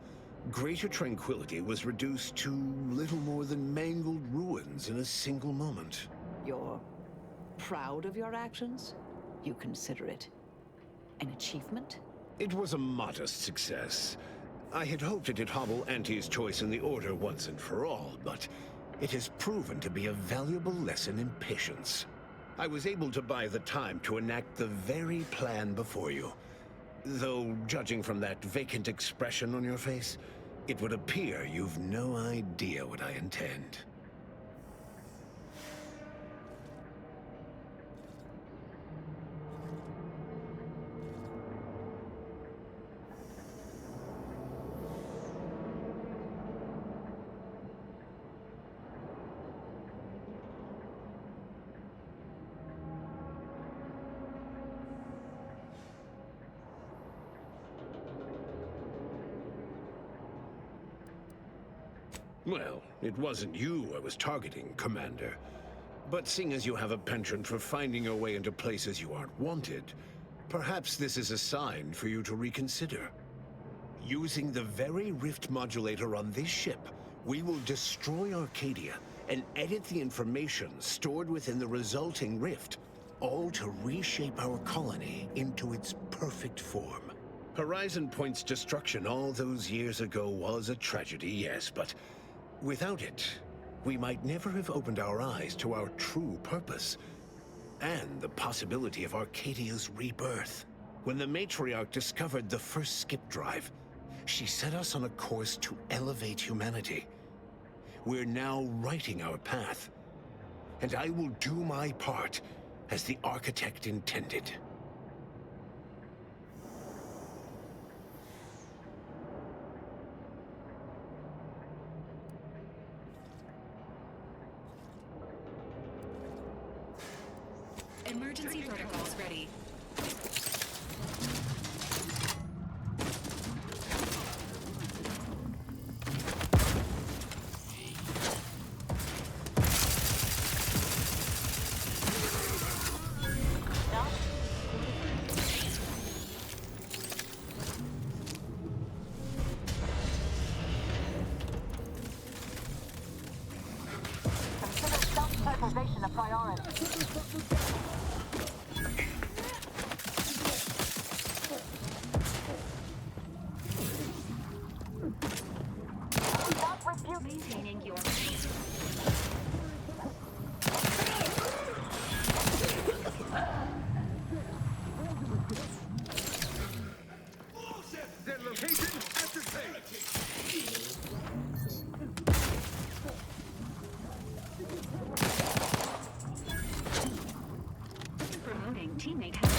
Speaker 13: Greater Tranquility was reduced to little more than mangled ruins in a single moment.
Speaker 18: You're proud of your actions? You consider it an achievement?
Speaker 13: It was a modest success. I had hoped it'd hobble Auntie's choice in the Order once and for all, but it has proven to be a valuable lesson in patience. I was able to buy the time to enact the very plan before you. Though, judging from that vacant expression on your face, it would appear you've no idea what I intend. Well, it wasn't you I was targeting, Commander. But seeing as you have a penchant for finding your way into places you aren't wanted, perhaps this is a sign for you to reconsider. Using the very rift modulator on this ship, we will destroy Arcadia and edit the information stored within the resulting rift, all to reshape our colony into its perfect form. Horizon Point's destruction all those years ago was a tragedy, yes, but without it, we might never have opened our eyes to our true purpose and the possibility of Arcadia's rebirth. When the matriarch discovered the first skip drive, she set us on a course to elevate humanity. We're now writing our path, and I will do my part as the architect intended.
Speaker 7: Emergency protocols ready.
Speaker 20: Consider self-preservation a priority.
Speaker 7: Maintaining your
Speaker 11: Their location ascertained.
Speaker 7: promoting teammate hazard.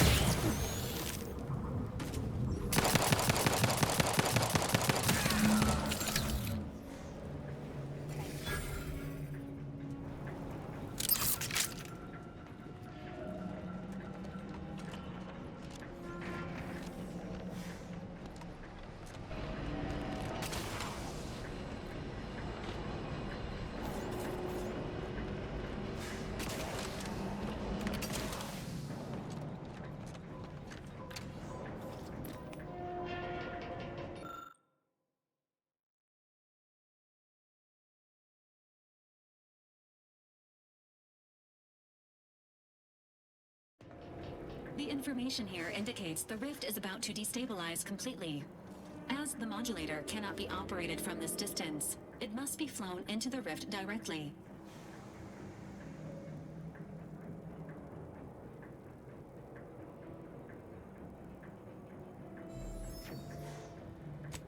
Speaker 7: The information here indicates the rift is about to destabilize completely. As the modulator cannot be operated from this distance, it must be flown into the rift directly.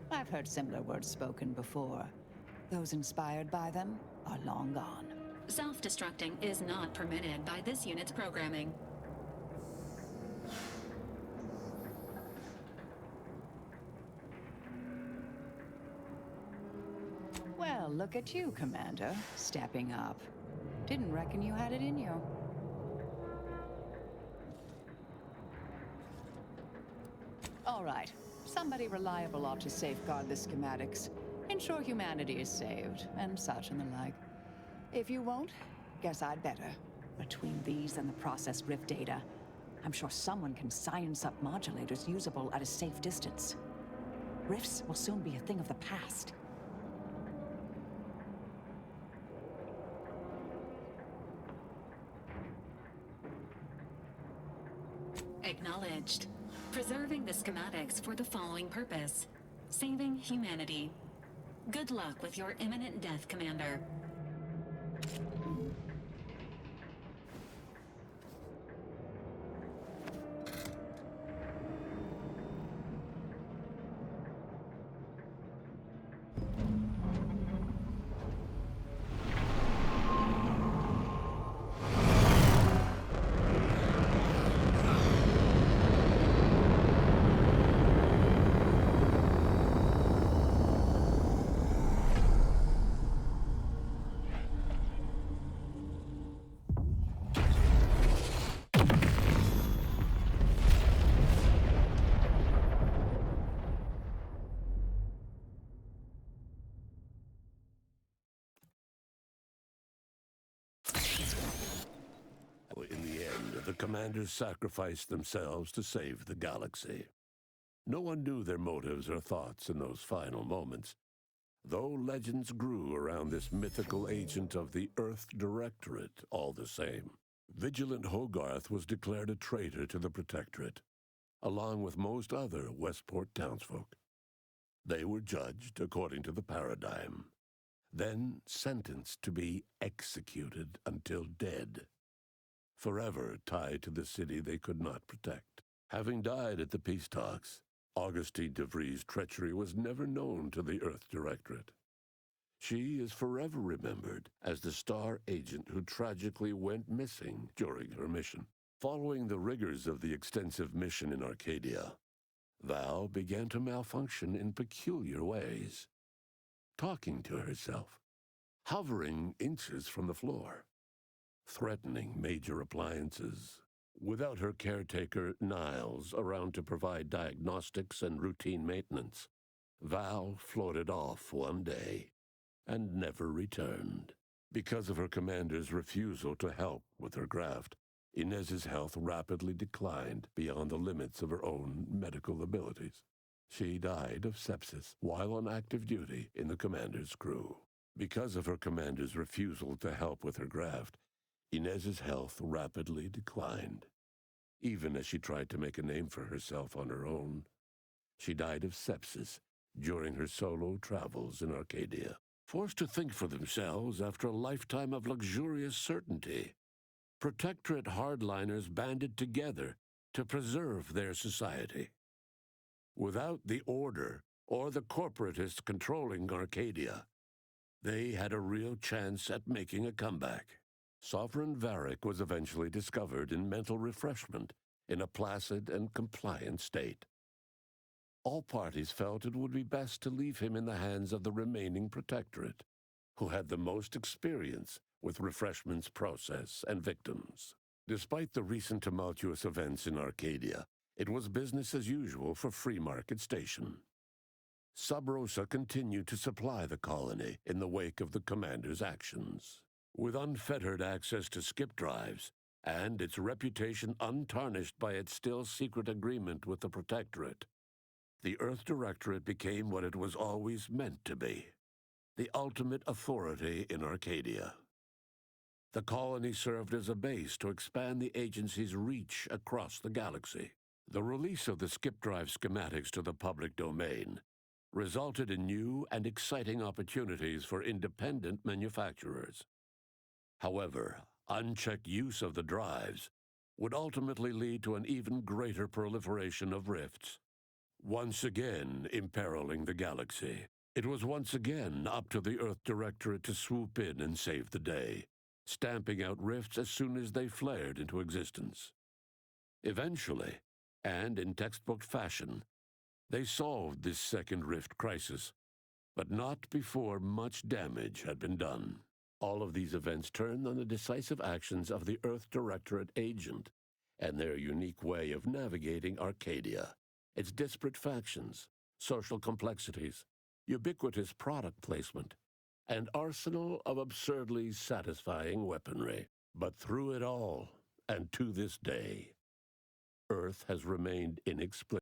Speaker 18: I've heard similar words spoken before. Those inspired by them are long gone.
Speaker 7: Self-destructing is not permitted by this unit's programming.
Speaker 18: Well, look at you, Commander, stepping up. Didn't reckon you had it in you. All right. Somebody reliable ought to safeguard the schematics, ensure humanity is saved, and such and the like. If you won't, guess I'd better. Between these and the processed rift data, I'm sure someone can science up modulators usable at a safe distance. Rifts will soon be a thing of the past.
Speaker 7: Acknowledged. Preserving the schematics for the following purpose: saving humanity. Good luck with your imminent death, Commander.
Speaker 14: In the end, the commanders sacrificed themselves to save the galaxy. No one knew their motives or thoughts in those final moments, though legends grew around this mythical agent of the Earth Directorate all the same. Vigilant Hogarth was declared a traitor to the Protectorate, along with most other Westport townsfolk. They were judged according to the paradigm, then sentenced to be executed until dead, forever tied to the city they could not protect. Having died at the peace talks, Augustine de Vries' treachery was never known to the Earth Directorate. She is forever remembered as the star agent who tragically went missing during her mission. Following the rigors of the extensive mission in Arcadia, Val began to malfunction in peculiar ways, talking to herself, hovering inches from the floor, threatening major appliances. Without her caretaker, Niles, around to provide diagnostics and routine maintenance, Val floated off one day and never returned. Because of her commander's refusal to help with her graft, Inez's health rapidly declined beyond the limits of her own medical abilities. She died of sepsis while on active duty in the commander's crew. Because of her commander's refusal to help with her graft, Inez's health rapidly declined. Even as she tried to make a name for herself on her own, she died of sepsis during her solo travels in Arcadia. Forced to think for themselves after a lifetime of luxurious certainty, Protectorate hardliners banded together to preserve their society. Without the Order or the corporatists controlling Arcadia, they had a real chance at making a comeback. Sovereign Varric was eventually discovered in mental refreshment in a placid and compliant state. All parties felt it would be best to leave him in the hands of the remaining Protectorate, who had the most experience with refreshment's process and victims. Despite the recent tumultuous events in Arcadia, it was business as usual for Free Market Station. Sub Rosa continued to supply the colony in the wake of the commander's actions. With unfettered access to skip drives, and its reputation untarnished by its still-secret agreement with the Protectorate, the Earth Directorate became what it was always meant to be, the ultimate authority in Arcadia. The colony served as a base to expand the agency's reach across the galaxy. The release of the skip drive schematics to the public domain resulted in new and exciting opportunities for independent manufacturers. However, unchecked use of the drives would ultimately lead to an even greater proliferation of rifts, once again imperiling the galaxy. It was once again up to the Earth Directorate to swoop in and save the day, stamping out rifts as soon as they flared into existence. Eventually, and in textbook fashion, they solved this second rift crisis, but not before much damage had been done. All of these events turned on the decisive actions of the Earth Directorate agent and their unique way of navigating Arcadia, its disparate factions, social complexities, ubiquitous product placement, and arsenal of absurdly satisfying weaponry. But through it all, and to this day, Earth has remained inexplicable.